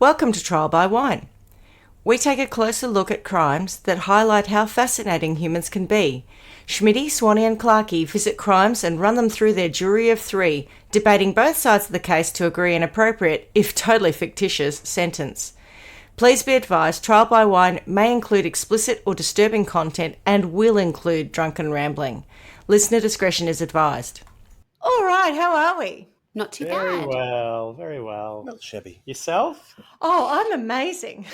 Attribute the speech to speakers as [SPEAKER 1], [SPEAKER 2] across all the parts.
[SPEAKER 1] Welcome to Trial by Wine. We take a closer look at crimes that highlight how fascinating humans can be. Schmidty, Swanee and Clarkey visit crimes and run them through their jury of three, debating both sides of the case to agree an appropriate, if totally fictitious, sentence. Please be advised, Trial by Wine may include explicit or disturbing content and will include drunken rambling. Listener discretion is advised. All right, how are we?
[SPEAKER 2] Not too
[SPEAKER 3] Very
[SPEAKER 2] bad.
[SPEAKER 3] well, very well.
[SPEAKER 4] Not shabby.
[SPEAKER 3] Yourself?
[SPEAKER 1] Oh, I'm amazing.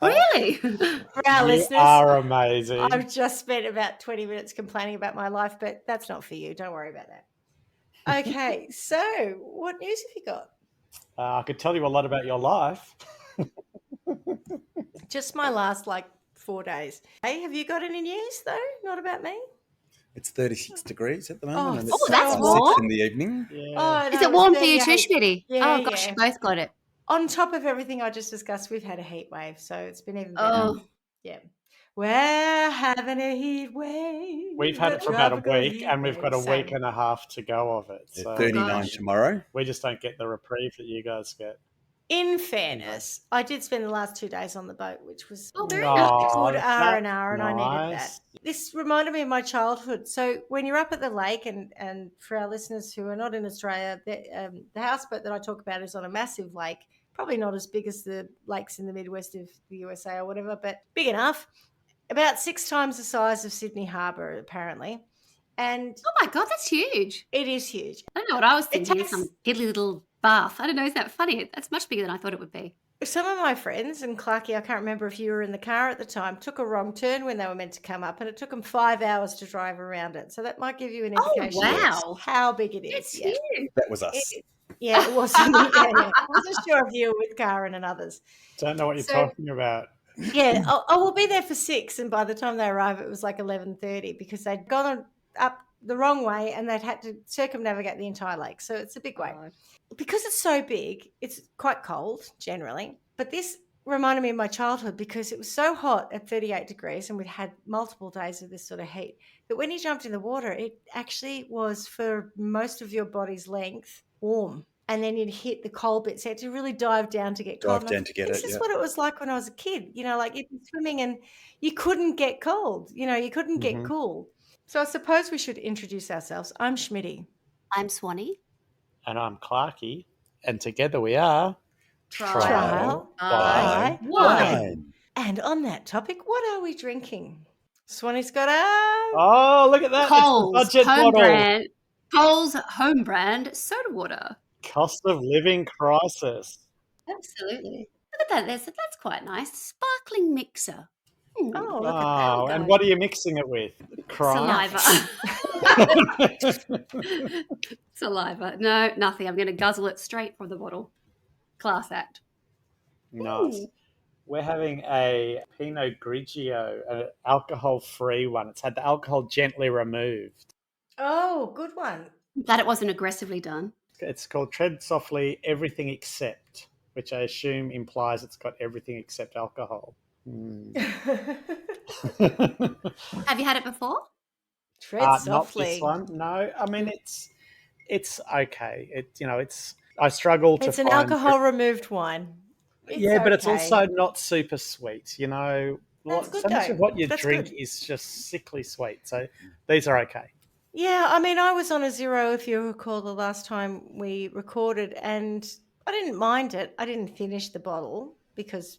[SPEAKER 2] Really?
[SPEAKER 1] For our
[SPEAKER 3] You
[SPEAKER 1] listeners,
[SPEAKER 3] are amazing.
[SPEAKER 1] I've just spent about 20 minutes complaining about my life, but that's not for you. Don't worry about that. Okay, so what news have you got?
[SPEAKER 3] I could tell you a lot about your life.
[SPEAKER 1] Just my last 4 days. Hey, have you got any news though? Not about me?
[SPEAKER 4] It's 36 degrees at the
[SPEAKER 1] Oh,
[SPEAKER 4] moment. and
[SPEAKER 1] it's
[SPEAKER 4] it's
[SPEAKER 1] so
[SPEAKER 2] that's
[SPEAKER 4] 6
[SPEAKER 2] warm.
[SPEAKER 4] in the evening.
[SPEAKER 3] Yeah.
[SPEAKER 1] Oh,
[SPEAKER 2] Is
[SPEAKER 1] no,
[SPEAKER 2] it warm
[SPEAKER 1] it's
[SPEAKER 2] for you too,
[SPEAKER 1] 38.
[SPEAKER 2] Schmidty?
[SPEAKER 1] Yeah,
[SPEAKER 2] Oh, gosh,
[SPEAKER 1] yeah.
[SPEAKER 2] you both got it.
[SPEAKER 1] On top of everything I just discussed, we've had a heat wave, so it's been even better.
[SPEAKER 2] Oh,
[SPEAKER 1] Yeah. We're having a heat wave.
[SPEAKER 3] We've had it for about a
[SPEAKER 1] tropical
[SPEAKER 3] week,
[SPEAKER 1] heat
[SPEAKER 3] and we've got a
[SPEAKER 1] wave.
[SPEAKER 3] week
[SPEAKER 1] Same.
[SPEAKER 3] and a half to go of it. So
[SPEAKER 4] 39
[SPEAKER 2] gosh.
[SPEAKER 4] tomorrow.
[SPEAKER 3] we just don't get the reprieve that you guys get.
[SPEAKER 1] In fairness, I did spend the last 2 days on the boat, which was
[SPEAKER 2] very
[SPEAKER 1] a
[SPEAKER 2] nice.
[SPEAKER 1] good
[SPEAKER 3] that's
[SPEAKER 1] hour, and I needed that.
[SPEAKER 3] nice.
[SPEAKER 1] This reminded me of my childhood. So when you're up at the lake, and for our listeners who are not in Australia, the houseboat that I talk about is on a massive lake, probably not as big as the lakes in the Midwest of the USA or whatever, but big enough, about 6 times the size of Sydney Harbour, apparently. And
[SPEAKER 2] Oh my God, that's huge.
[SPEAKER 1] it is huge.
[SPEAKER 2] I don't know what I was
[SPEAKER 1] It
[SPEAKER 2] thinking.
[SPEAKER 1] takes-
[SPEAKER 2] Some piddly little bath. I don't know. Is that funny? That's much bigger than I thought it would be.
[SPEAKER 1] Some of my friends, and Clarkey, I can't remember if you were in the car at the time, took a wrong turn when they were meant to come up, and it took them 5 hours to drive around it. So that might give you an
[SPEAKER 2] Oh,
[SPEAKER 1] indication
[SPEAKER 2] wow.
[SPEAKER 1] of how big it is.
[SPEAKER 2] It's
[SPEAKER 1] Yeah.
[SPEAKER 2] huge.
[SPEAKER 4] That was us.
[SPEAKER 1] Yeah, it wasn't. I wasn't sure if you were with Karen and others.
[SPEAKER 3] Don't know what you're
[SPEAKER 1] So-
[SPEAKER 3] talking about.
[SPEAKER 1] Yeah, I will be there for 6, and by the time they arrive, it was like 11:30 because they'd gone up the wrong way and they'd had to circumnavigate the entire lake. So it's a big way. Because it's so big, it's quite cold generally. But this reminded me of my childhood because it was so hot at 38 degrees and we'd had multiple days of this sort of heat that when you jumped in the water, it actually was for most of your body's length warm. And then you'd hit the cold bits. So you had to really dive down to get cold.
[SPEAKER 4] Dive down to get
[SPEAKER 1] This
[SPEAKER 4] it,
[SPEAKER 1] is
[SPEAKER 4] yeah.
[SPEAKER 1] what it was like when I was a kid. Like you'd be swimming and you couldn't get cold. You couldn't get
[SPEAKER 4] Mhm.
[SPEAKER 1] cool. So I suppose we should introduce ourselves. I'm Schmidty.
[SPEAKER 2] I'm Swanee.
[SPEAKER 3] And I'm Clarkey, and together we are
[SPEAKER 1] Trial
[SPEAKER 2] by
[SPEAKER 1] by
[SPEAKER 2] wine.
[SPEAKER 4] Wine.
[SPEAKER 1] And on that topic, what are we drinking? Swanee's got a...
[SPEAKER 3] Oh, look at that!
[SPEAKER 2] Coles
[SPEAKER 3] It's the budget
[SPEAKER 2] home
[SPEAKER 3] bottle.
[SPEAKER 2] brand. Coles home brand soda water.
[SPEAKER 3] Cost of living crisis.
[SPEAKER 2] Absolutely. Look at that. That's quite nice. Sparkling mixer. Hmm.
[SPEAKER 1] Oh, look at
[SPEAKER 3] Oh,
[SPEAKER 1] that.
[SPEAKER 3] and what are you mixing it with? Crime.
[SPEAKER 2] Saliva. Saliva. No, nothing. I'm going to guzzle it straight from the bottle. Class act.
[SPEAKER 3] Nice.
[SPEAKER 2] Ooh.
[SPEAKER 3] We're having a Pinot Grigio, an alcohol-free one. It's had the alcohol gently removed.
[SPEAKER 1] Oh, good one.
[SPEAKER 2] Glad it wasn't aggressively done.
[SPEAKER 3] It's called Tread Softly Everything Except, which I assume implies it's got everything except alcohol.
[SPEAKER 2] Have you had it before?
[SPEAKER 1] Tread
[SPEAKER 3] Not
[SPEAKER 1] softly.
[SPEAKER 3] this one. No, I mean it's okay. It's I struggle to
[SPEAKER 1] It's an
[SPEAKER 3] find
[SPEAKER 1] alcohol removed wine.
[SPEAKER 3] Yeah, but it's
[SPEAKER 1] okay.
[SPEAKER 3] also not super sweet.
[SPEAKER 1] That's good
[SPEAKER 3] so much
[SPEAKER 1] though.
[SPEAKER 3] of what you
[SPEAKER 1] That's
[SPEAKER 3] drink
[SPEAKER 1] good.
[SPEAKER 3] is just sickly sweet. So these are okay.
[SPEAKER 1] Yeah, I mean, I was on a 0, if you recall, the last time we recorded, and I didn't mind it. I didn't finish the bottle because,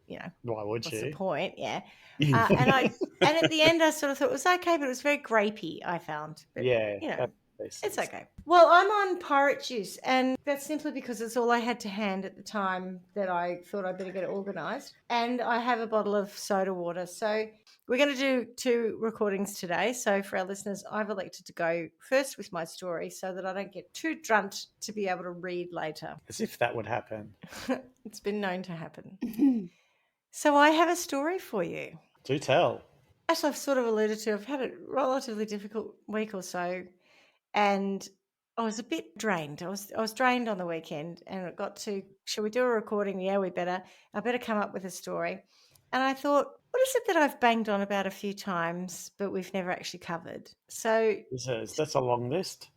[SPEAKER 3] Why would
[SPEAKER 1] what's the
[SPEAKER 3] you?
[SPEAKER 1] point? Yeah. And at the end, I sort of thought it was okay, but it was very grapey, I found. But,
[SPEAKER 3] Yeah,
[SPEAKER 1] it's okay. Well, I'm on pirate juice, and that's simply because it's all I had to hand at the time that I thought I'd better get it organised. And I have a bottle of soda water. So we're going to do 2 recordings today. So for our listeners, I've elected to go first with my story so that I don't get too drunt to be able to read later.
[SPEAKER 3] As if that would happen.
[SPEAKER 1] It's been known to happen. So I have a story for you.
[SPEAKER 3] Do tell.
[SPEAKER 1] As I've sort of alluded to, I've had a relatively difficult week or so, and I was a bit drained. I was drained on the weekend, and it got to, shall we do a recording? Yeah, we better. I better come up with a story. And I thought, what is it that I've banged on about a few times, but we've never actually covered? So,
[SPEAKER 3] That's a long list.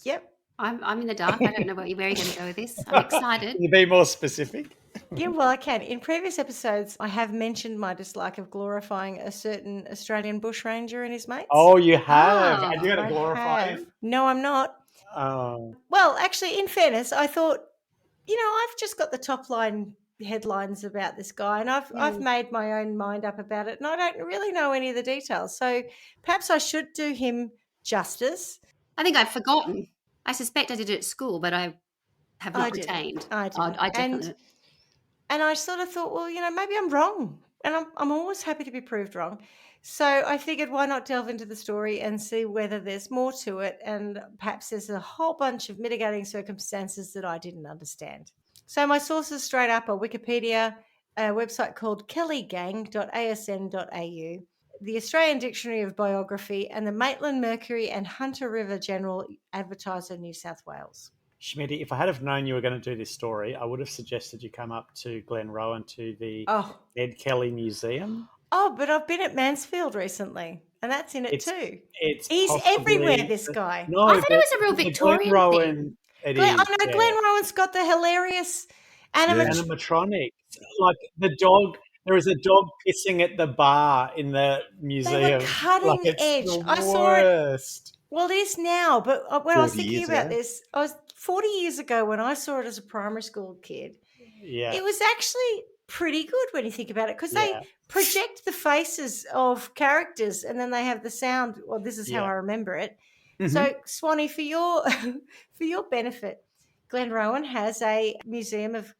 [SPEAKER 1] yep.
[SPEAKER 2] I'm in the dark. I don't know where you're going to go with this. I'm excited.
[SPEAKER 3] Can you be more specific?
[SPEAKER 1] Yeah, well, I can. In previous episodes, I have mentioned my dislike of glorifying a certain Australian bushranger and his mates.
[SPEAKER 3] Oh, you have.
[SPEAKER 2] Ah,
[SPEAKER 3] And you're going
[SPEAKER 1] I
[SPEAKER 3] to glorify
[SPEAKER 1] have.
[SPEAKER 3] him?
[SPEAKER 1] No, I'm not.
[SPEAKER 3] Oh.
[SPEAKER 1] Well, actually, in fairness, I thought, I've just got the top line headlines about this guy, and I've made my own mind up about it, and I don't really know any of the details. So perhaps I should do him justice.
[SPEAKER 2] I think I've forgotten. I suspect I did it at school, but I have not retained.
[SPEAKER 1] I didn't.
[SPEAKER 2] I definitely.
[SPEAKER 1] And I sort of thought, well, maybe I'm wrong, and I'm always happy to be proved wrong. So I figured, why not delve into the story and see whether there's more to it, and perhaps there's a whole bunch of mitigating circumstances that I didn't understand. So my sources straight up are Wikipedia, a website called kellygang.asn.au, the Australian Dictionary of Biography, and the Maitland Mercury and Hunter River General Advertiser, New South Wales.
[SPEAKER 3] Schmidty, if I had have known you were going to do this story, I would have suggested you come up to Glenrowan to the Ned Kelly Museum.
[SPEAKER 1] Oh, but I've been at Mansfield recently, and that's in it too. He's
[SPEAKER 3] possibly
[SPEAKER 1] everywhere, this guy.
[SPEAKER 3] No,
[SPEAKER 2] I thought it was a real Victorian thing.
[SPEAKER 1] Glenrowan's got the hilarious
[SPEAKER 3] animatronics. Like the dog, there is a dog pissing at the bar in the museum.
[SPEAKER 1] They were cutting edge. I saw it. Well, it is now, but when I was thinking about this, I was 40 years ago when I saw it as a primary school kid.
[SPEAKER 3] Yeah,
[SPEAKER 1] it was actually pretty good when you think about it, because they project the faces of characters and then they have the sound. Well, this is how I remember it. Mm-hmm. So, Swanee, for your benefit, Glenrowan has a museum of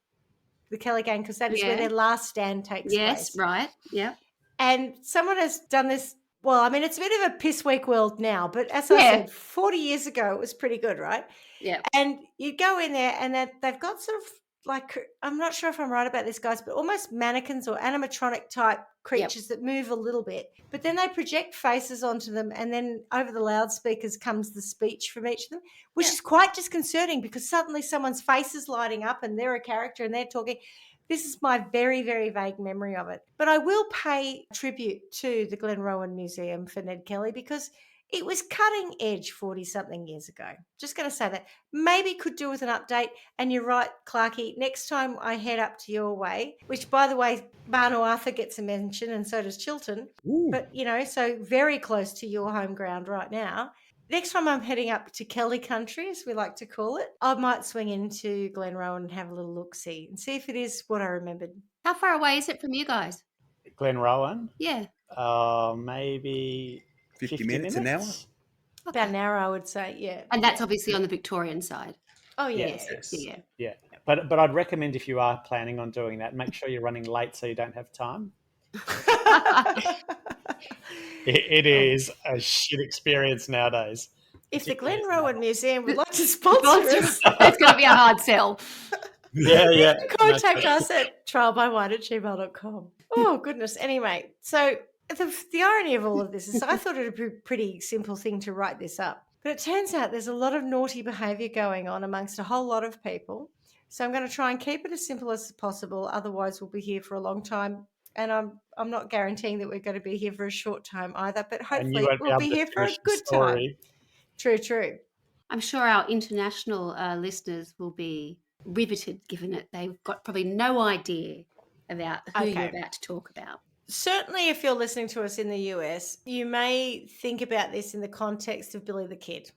[SPEAKER 1] the Kelly gang, because that is where their last stand takes place.
[SPEAKER 2] Yes, right. Yeah.
[SPEAKER 1] And someone has done this. Well, I mean, it's a bit of a piss weak world now, but as I said, 40 years ago, it was pretty good, right?
[SPEAKER 2] Yeah.
[SPEAKER 1] And you go in there and they've got sort of like, I'm not sure if I'm right about this, guys, but almost mannequins or animatronic type creatures that move a little bit. But then they project faces onto them, and then over the loudspeakers comes the speech from each of them, which is quite disconcerting, because suddenly someone's face is lighting up and they're a character and they're talking. This is my very, very vague memory of it. But I will pay tribute to the Glenrowan Museum for Ned Kelly, because it was cutting edge 40-something years ago. Just going to say that. Maybe could do with an update. And you're right, Clarkie, next time I head up to your way, which, by the way, Barno Arthur gets a mention and so does Chiltern. Ooh. But, so very close to your home ground right now. Next time I'm heading up to Kelly country, as we like to call it, I might swing into Glenrowan and have a little look-see and see if it is what I remembered.
[SPEAKER 2] How far away is it from you guys?
[SPEAKER 3] Glenrowan?
[SPEAKER 2] Yeah.
[SPEAKER 3] Maybe
[SPEAKER 4] 50 minutes, an hour?
[SPEAKER 1] Okay. About an hour, I would say, yeah.
[SPEAKER 2] And that's obviously on the Victorian side.
[SPEAKER 1] Oh, yes.
[SPEAKER 3] Yeah. But I'd recommend, if you are planning on doing that, make sure you're running late so you don't have time. It is a shit experience nowadays.
[SPEAKER 1] If the Glenrowan Museum would like to sponsor us,
[SPEAKER 2] it's going to be a hard sell.
[SPEAKER 3] Yeah.
[SPEAKER 1] Contact us at trialbywine@gmail.com. Oh, goodness. Anyway, so the irony of all of this is I thought it would be a pretty simple thing to write this up. But it turns out there's a lot of naughty behaviour going on amongst a whole lot of people. So I'm going to try and keep it as simple as possible. Otherwise, we'll be here for a long time. And I'm not guaranteeing that we're going to be here for a short time either, but hopefully we'll be here for a good time. True.
[SPEAKER 2] I'm sure our international listeners will be riveted, given that they've got probably no idea about who you're about to talk about.
[SPEAKER 1] Certainly, if you're listening to us in the US, you may think about this in the context of Billy the Kid.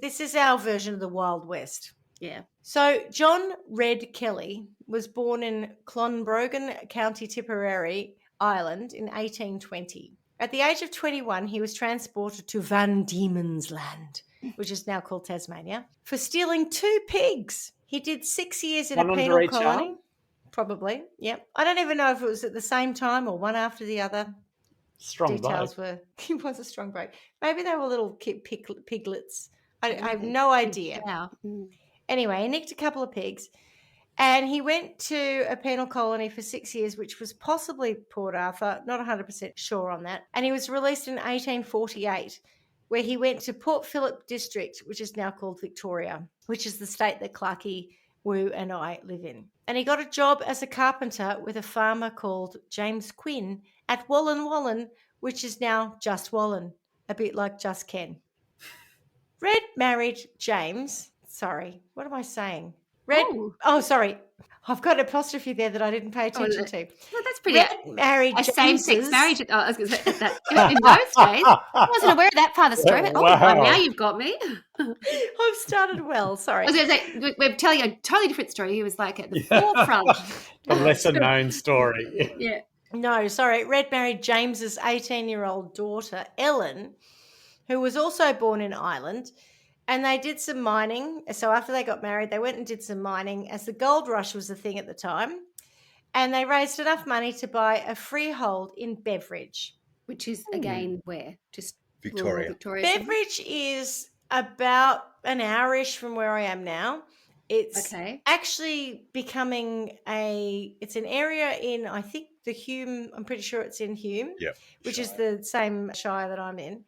[SPEAKER 1] This is our version of the Wild West.
[SPEAKER 2] Yeah.
[SPEAKER 1] So John Red Kelly was born in Clonbrogan, County Tipperary, Ireland in 1820. At the age of 21, he was transported to Van Diemen's Land, which is now called Tasmania, for stealing 2 pigs. He did 6 years in a penal colony. Probably, yep. I don't even know if it was at the same time or one after the other.
[SPEAKER 3] Strong
[SPEAKER 1] details
[SPEAKER 3] bloke.
[SPEAKER 1] He was a strong bloke. Maybe they were little piglets. I have no idea.
[SPEAKER 2] Wow.
[SPEAKER 1] Anyway, he nicked a couple of pigs, and he went to a penal colony for 6 years, which was possibly Port Arthur. Not 100% sure on that. And he was released in 1848, where he went to Port Phillip District, which is now called Victoria, which is the state that Clarkie, Woo and I live in. And he got a job as a carpenter with a farmer called James Quinn at Wallen, which is now Just Wallen, a bit like Just Ken. Red married James, sorry. What am I saying? Sorry. I've got an apostrophe there that I didn't pay attention to.
[SPEAKER 2] Well, that's pretty.
[SPEAKER 1] Red married
[SPEAKER 2] A same-sex
[SPEAKER 1] Jameses.
[SPEAKER 2] marriage. I was going to say that in those days. I wasn't aware of that part of the story. But,
[SPEAKER 3] Wow.
[SPEAKER 2] now you've got me.
[SPEAKER 1] I've started well. Sorry.
[SPEAKER 2] I was going to say, we're telling a totally different story. He was like at the forefront.
[SPEAKER 3] A lesser-known story.
[SPEAKER 2] Yeah.
[SPEAKER 1] No, sorry. Red married James's 18-year-old daughter, Ellen, who was also born in Ireland. And they did some mining. So after they got married, they went and did some mining as the gold rush was the thing at the time. And they raised enough money to buy a freehold in Beveridge.
[SPEAKER 2] Which is, again, where? Just
[SPEAKER 4] Victoria.
[SPEAKER 2] Victoria.
[SPEAKER 1] Beveridge is about an hour-ish from where I am now. It's actually becoming it's an area in, I think, the Hume, I'm pretty sure it's in Hume, which is the same shire that I'm in.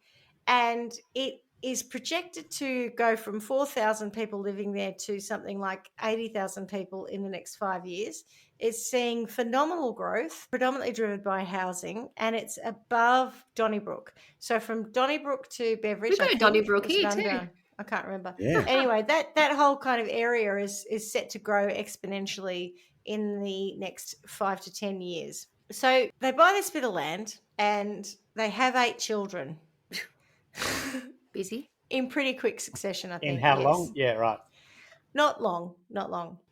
[SPEAKER 1] And it is projected to go from 4,000 people living there to something like 80,000 people in the next 5 years. It's seeing phenomenal growth, predominantly driven by housing, and it's above Donnybrook. So from Donnybrook to Beveridge,
[SPEAKER 2] we've got a Donnybrook here too.
[SPEAKER 1] I can't remember.
[SPEAKER 4] Yeah.
[SPEAKER 1] Anyway, that whole kind of area is set to grow exponentially in the next 5 to 10 years. So they buy this bit of land and they have 8 children.
[SPEAKER 2] Busy.
[SPEAKER 1] In pretty quick succession, I think.
[SPEAKER 3] In how long? Yeah, right.
[SPEAKER 1] Not long.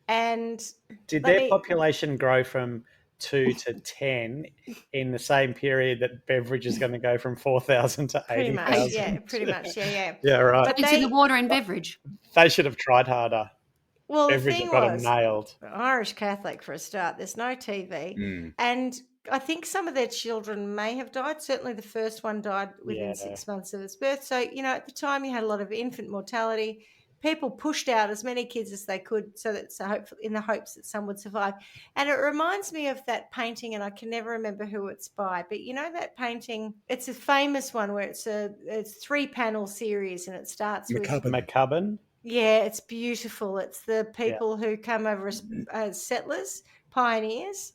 [SPEAKER 1] And
[SPEAKER 3] did their population grow from 2 to 10 in the same period that Beveridge is going to go from 4,000 to 80,000?
[SPEAKER 1] Pretty much. Yeah.
[SPEAKER 3] Yeah, right.
[SPEAKER 2] But into the water in Beveridge.
[SPEAKER 3] They should have tried harder.
[SPEAKER 1] Well,
[SPEAKER 3] Beveridge
[SPEAKER 1] the thing
[SPEAKER 3] got
[SPEAKER 1] was,
[SPEAKER 3] them nailed.
[SPEAKER 1] Irish Catholic for a start. There's no TV. And I think some of their children may have died. Certainly the first one died within 6 months of its birth. So, at the time you had a lot of infant mortality. People pushed out as many kids as they could in the hopes that some would survive. And it reminds me of that painting, and I can never remember who it's by, but that painting, it's a famous one where it's a 3-panel series and it starts with
[SPEAKER 3] McCubbin.
[SPEAKER 1] Yeah, it's beautiful. It's the people who come over as settlers, pioneers,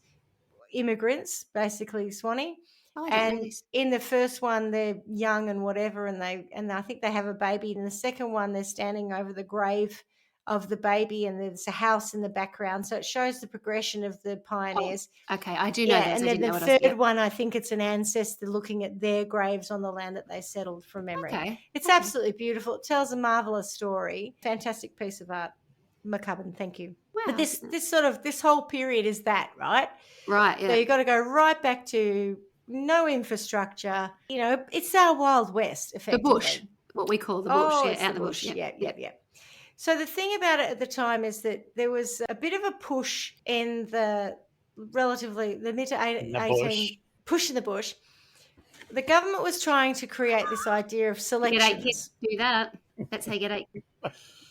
[SPEAKER 1] immigrants, basically Swanee. And in the first one, they're young and whatever, and I think they have a baby. In the second one, they're standing over the grave of the baby, and there's a house in the background. So it shows the progression of the pioneers.
[SPEAKER 2] Oh, okay, I do know that.
[SPEAKER 1] And then the third one, I think it's an ancestor looking at their graves on the land that they settled from memory.
[SPEAKER 2] Okay.
[SPEAKER 1] It's absolutely beautiful. It tells a marvelous story. Fantastic piece of art. McCubbin, thank you.
[SPEAKER 2] Wow.
[SPEAKER 1] But this whole period is that, right?
[SPEAKER 2] Right, yeah.
[SPEAKER 1] So you've got to go right back to no infrastructure. It's our Wild West, effectively.
[SPEAKER 2] The bush, what we call the bush. Out the bush.
[SPEAKER 1] Yeah. So the thing about it at the time is that there was a bit of a push in the mid to 18 push in the bush. The government was trying to create this idea of selections.
[SPEAKER 2] Get 8 kids to do that. That's how you get 8 kids.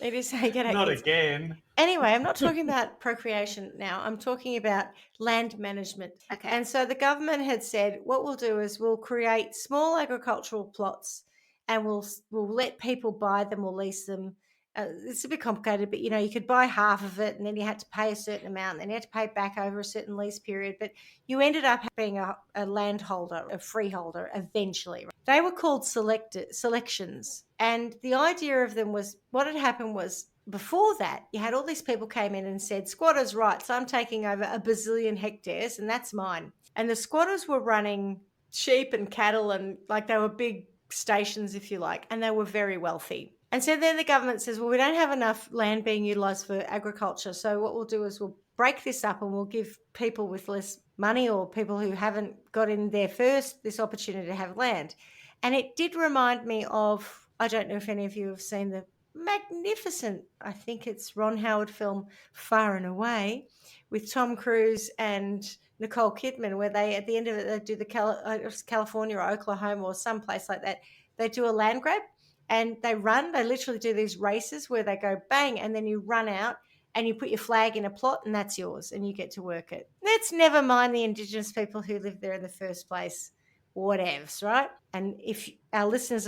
[SPEAKER 1] It is how you get 8
[SPEAKER 3] Not
[SPEAKER 1] kids.
[SPEAKER 3] again.
[SPEAKER 1] Anyway, I'm not talking about procreation now. I'm talking about land management.
[SPEAKER 2] Okay.
[SPEAKER 1] And so the government had said, what we'll do is we'll create small agricultural plots and we'll let people buy them or lease them. It's a bit complicated, but, you could buy half of it and then you had to pay a certain amount and then you had to pay it back over a certain lease period. But you ended up being a landholder, a freeholder eventually. They were called selections. And the idea of them was, what had happened was, before that, you had all these people came in and said, squatters' rights, I'm taking over a bazillion hectares and that's mine. And the squatters were running sheep and cattle and they were big stations, if you like, and they were very wealthy. And so then the government says, well, we don't have enough land being utilised for agriculture. So what we'll do is we'll break this up and we'll give people with less money or people who haven't got in there first this opportunity to have land. And it did remind me of, I don't know if any of you have seen the magnificent, I think it's Ron Howard film, Far and Away, with Tom Cruise and Nicole Kidman, where they, at the end of it, they do the California or Oklahoma or someplace like that. They do a land grab. And they literally do these races where they go bang and then you run out and you put your flag in a plot and that's yours and you get to work it. Let's never mind the Indigenous people who lived there in the first place, whatevs, right? And if our listeners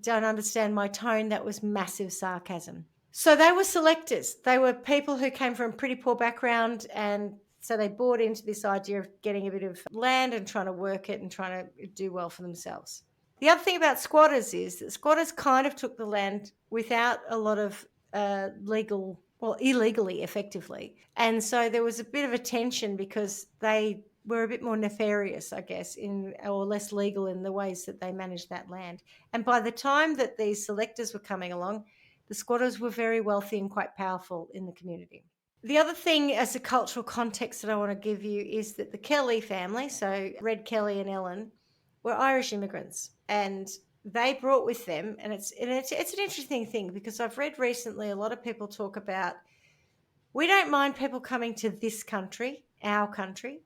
[SPEAKER 1] don't understand my tone, that was massive sarcasm. So they were selectors. They were people who came from a pretty poor background, and so they bought into this idea of getting a bit of land and trying to work it and trying to do well for themselves. The other thing about squatters is that squatters kind of took the land without a lot of illegally, effectively. And so there was a bit of a tension because they were a bit more nefarious, I guess, or less legal in the ways that they managed that land. And by the time that these selectors were coming along, the squatters were very wealthy and quite powerful in the community. The other thing as a cultural context that I want to give you is that the Kelly family, so Red Kelly and Ellen, were Irish immigrants, and they brought with them, and it's an interesting thing because I've read recently a lot of people talk about, we don't mind people coming to this country, our country,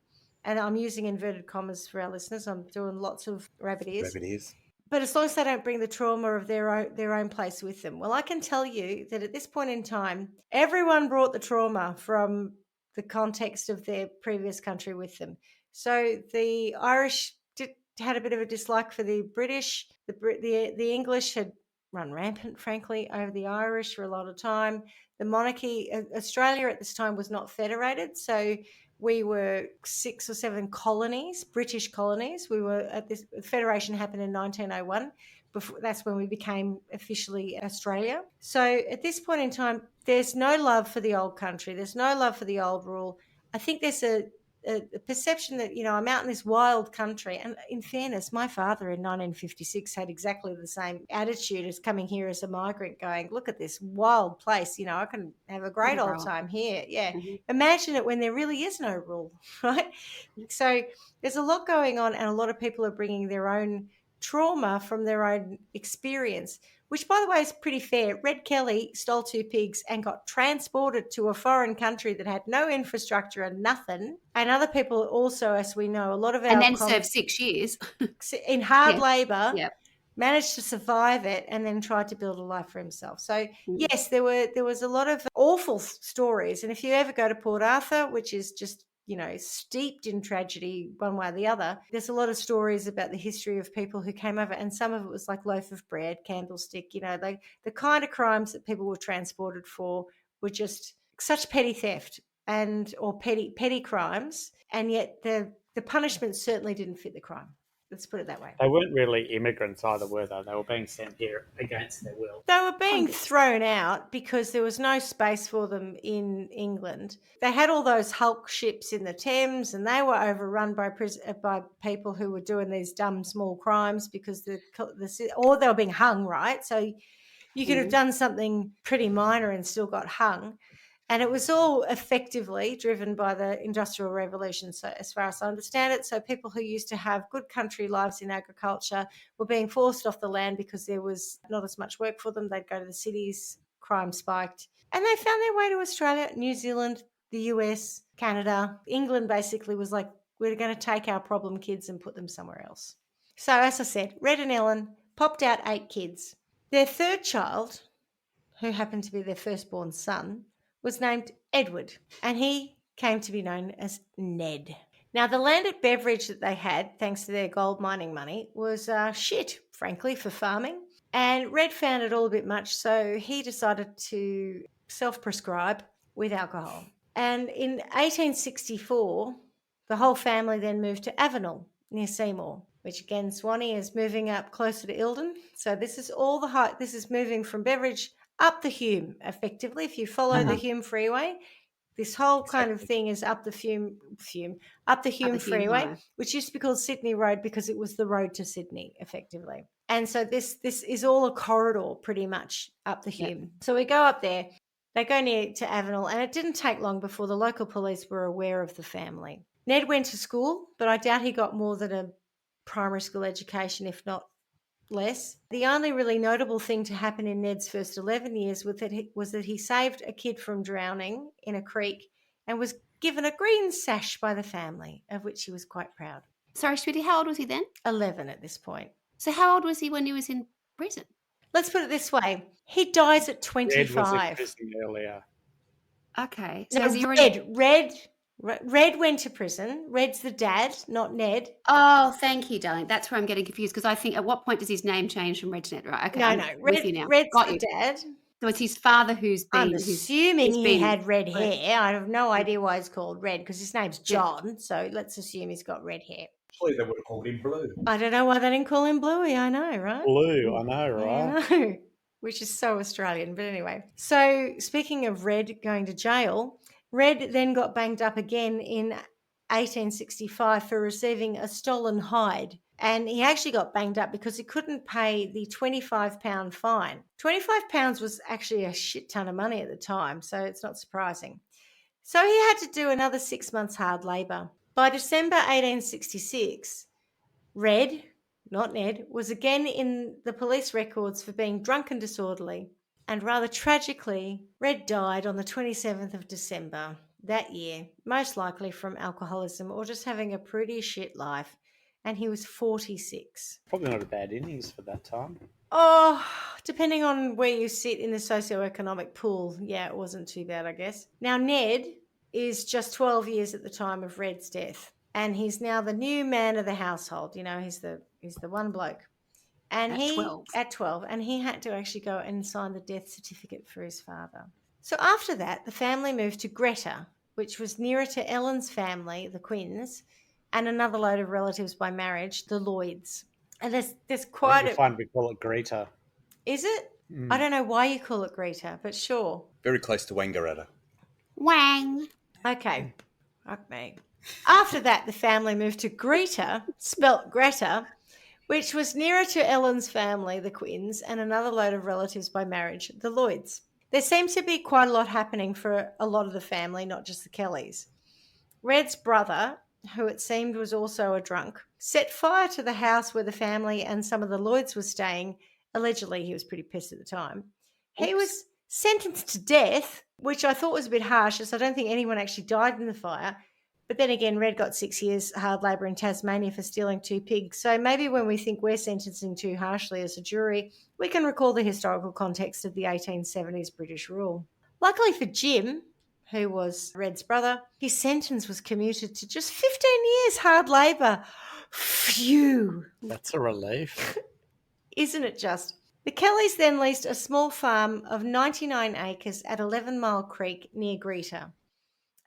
[SPEAKER 1] and I'm using inverted commas for our listeners. I'm doing lots of rabbit ears.
[SPEAKER 4] Rabbit ears.
[SPEAKER 1] But as long as they don't bring the trauma of their own place with them. Well, I can tell you that at this point in time, everyone brought the trauma from the context of their previous country with them. So the Irish had a bit of a dislike for the British. The English had run rampant, frankly, over the Irish for a lot of time. The monarchy, Australia at this time was not federated, so we were 6 or 7 colonies, British colonies. We were at this federation happened in 1901. That's when we became officially Australia. So at this point in time, there's no love for the old country. There's no love for the old rule. I think there's a perception that, I'm out in this wild country. And in fairness, my father in 1956 had exactly the same attitude as coming here as a migrant, going, look at this wild place. I can have a great old time here. Yeah. Mm-hmm. Imagine it when there really is no rule, right? So there's a lot going on, and a lot of people are bringing their own trauma from their own experience, which, by the way, is pretty fair. Red Kelly stole 2 pigs and got transported to a foreign country that had no infrastructure and nothing. And other people also, as we know, a lot of our...
[SPEAKER 2] And then served 6 years.
[SPEAKER 1] in hard labour, managed to survive it and then tried to build a life for himself. So, yes, there was a lot of awful stories. And if you ever go to Port Arthur, which is just steeped in tragedy one way or the other, there's a lot of stories about the history of people who came over, and some of it was like loaf of bread, candlestick, the kind of crimes that people were transported for were just such petty theft or petty crimes, and yet the punishment certainly didn't fit the crime. Let's put it that way.
[SPEAKER 3] They weren't really immigrants either, were they? They were being sent here against their will.
[SPEAKER 1] They were being thrown out because there was no space for them in England. They had all those hulk ships in the Thames, and they were overrun by people who were doing these dumb small crimes because or they were being hung, right? So you could have done something pretty minor and still got hung. And it was all effectively driven by the Industrial Revolution, so as far as I understand it. So people who used to have good country lives in agriculture were being forced off the land because there was not as much work for them. They'd go to the cities, crime spiked. And they found their way to Australia, New Zealand, the US, Canada. England basically was like, we're going to take our problem kids and put them somewhere else. So as I said, Red and Ellen popped out 8 kids. Their third child, who happened to be their firstborn son, was named Edward, and he came to be known as Ned. Now, the land at Beveridge that they had, thanks to their gold mining money, was shit, frankly, for farming. And Red found it all a bit much, so he decided to self-prescribe with alcohol. And in 1864, the whole family then moved to Avenel, near Seymour, which again, Swanee is moving up closer to Ilden. So this is all the height. This is moving from Beveridge up the Hume, effectively. If you follow the Hume Freeway, this whole kind of thing is up the Hume Freeway, which used to be called Sydney Road because it was the road to Sydney, effectively. And so this is all a corridor pretty much up the Hume. Yep. So we go up there. They go near to Avenel, and it didn't take long before the local police were aware of the family. Ned went to school, but I doubt he got more than a primary school education, if not less. The only really notable thing to happen in Ned's first 11 years was that he saved a kid from drowning in a creek and was given a green sash by the family, of which he was quite proud.
[SPEAKER 2] Sorry, Schmidty, how old was he then?
[SPEAKER 1] 11 at this point.
[SPEAKER 2] So how old was he when he was in prison?
[SPEAKER 1] Let's put it this way. He dies at 25.
[SPEAKER 3] Red was in prison earlier.
[SPEAKER 2] Okay.
[SPEAKER 1] So Red went to prison. Red's the dad, not Ned.
[SPEAKER 2] Oh, thank you, darling. That's where I'm getting confused because I think at what point does his name change from Red to Ned? Right? Okay.
[SPEAKER 1] No. Red's the dad.
[SPEAKER 2] So it's his father who's been...
[SPEAKER 1] I'm assuming he had red hair. I have no idea why he's called Red because his name's John. So let's assume he's got red hair.
[SPEAKER 4] Surely they would have called him Blue.
[SPEAKER 1] I don't know why they didn't call him Bluey. I know, right?
[SPEAKER 3] Blue, I know, right?
[SPEAKER 1] I know. which is so Australian. But anyway, so speaking of Red going to jail, Red then got banged up again in 1865 for receiving a stolen hide. And he actually got banged up because he couldn't pay the £25 fine. £25 was actually a shit ton of money at the time, so it's not surprising. So he had to do another 6 months hard labour. By December 1866, Red, not Ned, was again in the police records for being drunk and disorderly. And rather tragically, Red died on the 27th of December that year, most likely from alcoholism or just having a pretty shit life. And he was 46.
[SPEAKER 3] Probably not a bad innings for that time.
[SPEAKER 1] Oh, depending on where you sit in the socioeconomic pool, yeah, it wasn't too bad, I guess. Now, Ned is just 12 years at the time of Red's death, and he's now the new man of the household. You know, he's the one bloke. And at 12, and he had to actually go and sign the death certificate for his father. So after that, the family moved to Greta, which was nearer to Ellen's family, the Quinns, and another load of relatives by marriage, the Lloyds. And there's quite
[SPEAKER 3] I find we call it Greta.
[SPEAKER 1] Is it? I don't know why you call it Greta, but sure.
[SPEAKER 4] Very close to Wangaratta.
[SPEAKER 2] Wang.
[SPEAKER 1] Okay. Fuck me. After that, the family moved to Greta, spelt Greta, which was nearer to Ellen's family, the Quinns, and another load of relatives by marriage, the Lloyds. There seemed to be quite a lot happening for a lot of the family, not just the Kellys. Red's brother, who it seemed was also a drunk, set fire to the house where the family and some of the Lloyds were staying. Allegedly, he was pretty pissed at the time. He was sentenced to death, which I thought was a bit harsh, as I don't think anyone actually died in the fire. But then again, Red got 6 years hard labour in Tasmania for stealing 2 pigs. So maybe when we think we're sentencing too harshly as a jury, we can recall the historical context of the 1870s British rule. Luckily for Jim, who was Red's brother, his sentence was commuted to just 15 years hard labour. Phew.
[SPEAKER 3] That's a relief.
[SPEAKER 1] Isn't it just? The Kellys then leased a small farm of 99 acres at 11 Mile Creek near Greta.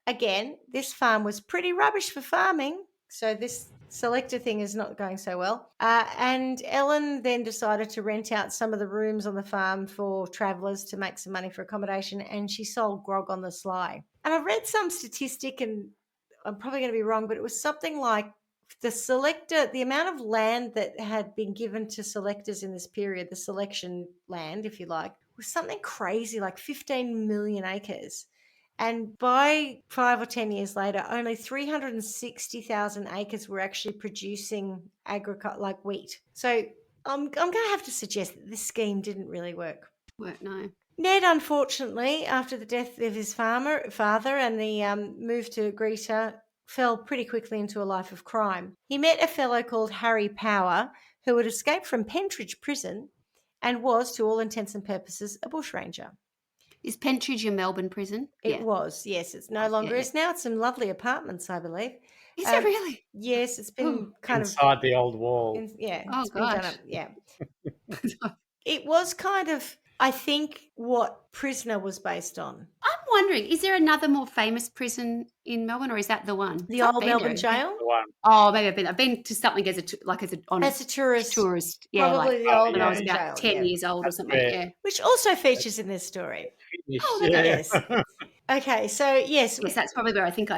[SPEAKER 1] Again, this farm was pretty rubbish for farming, so this selector thing is not going so well. And Ellen then decided to rent out some of the rooms on the farm for travellers to make some money for accommodation, and she sold grog on the sly. And I read some statistic, and I'm probably going to be wrong, but it was something like the amount of land that had been given to selectors in this period, the selection land, if you like, was something crazy, like 15 million acres. And by 5 or 10 years later, only 360,000 acres were actually producing like wheat. So I'm going to have to suggest that this scheme didn't really work.
[SPEAKER 2] No.
[SPEAKER 1] Ned, unfortunately, after the death of his father and the move to Greta, fell pretty quickly into a life of crime. He met a fellow called Harry Power, who had escaped from Pentridge prison and was, to all intents and purposes, a bushranger.
[SPEAKER 2] Is Pentridge a Melbourne prison?
[SPEAKER 1] It was, yes. It's no longer. It's now some lovely apartments, I believe.
[SPEAKER 2] Is it really?
[SPEAKER 1] Yes, it's been kind
[SPEAKER 3] inside the old wall.
[SPEAKER 2] Oh,
[SPEAKER 1] it's been done up. Yeah. It was kind of, I think, what Prisoner was based on.
[SPEAKER 2] I'm wondering, is there another more famous prison in Melbourne, or is that the one?
[SPEAKER 1] The old Melbourne jail?
[SPEAKER 3] The one.
[SPEAKER 2] Oh, maybe I've been to something as a
[SPEAKER 1] tourist.
[SPEAKER 2] Tourist, yeah,
[SPEAKER 1] probably
[SPEAKER 2] like
[SPEAKER 1] the old
[SPEAKER 2] when I was
[SPEAKER 1] Melbourne
[SPEAKER 2] about
[SPEAKER 1] jail,
[SPEAKER 2] 10 years old or something. Yeah.
[SPEAKER 1] Which also features in this story.
[SPEAKER 2] Oh,
[SPEAKER 1] yes. Okay, so yes,
[SPEAKER 2] that's probably where I think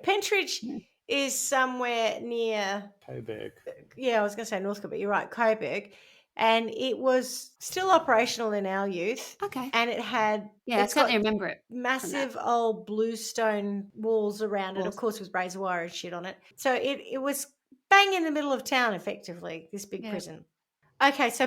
[SPEAKER 1] Pentridge is somewhere near
[SPEAKER 3] Coburg.
[SPEAKER 1] Yeah, I was going to say Northcote, but you're right, Coburg. And it was still operational in our youth.
[SPEAKER 2] Okay.
[SPEAKER 1] And it had...
[SPEAKER 2] I certainly remember it.
[SPEAKER 1] Massive old bluestone walls around it. Of course, with razor wire and shit on it. So it was bang in the middle of town, effectively, this big prison. Okay, so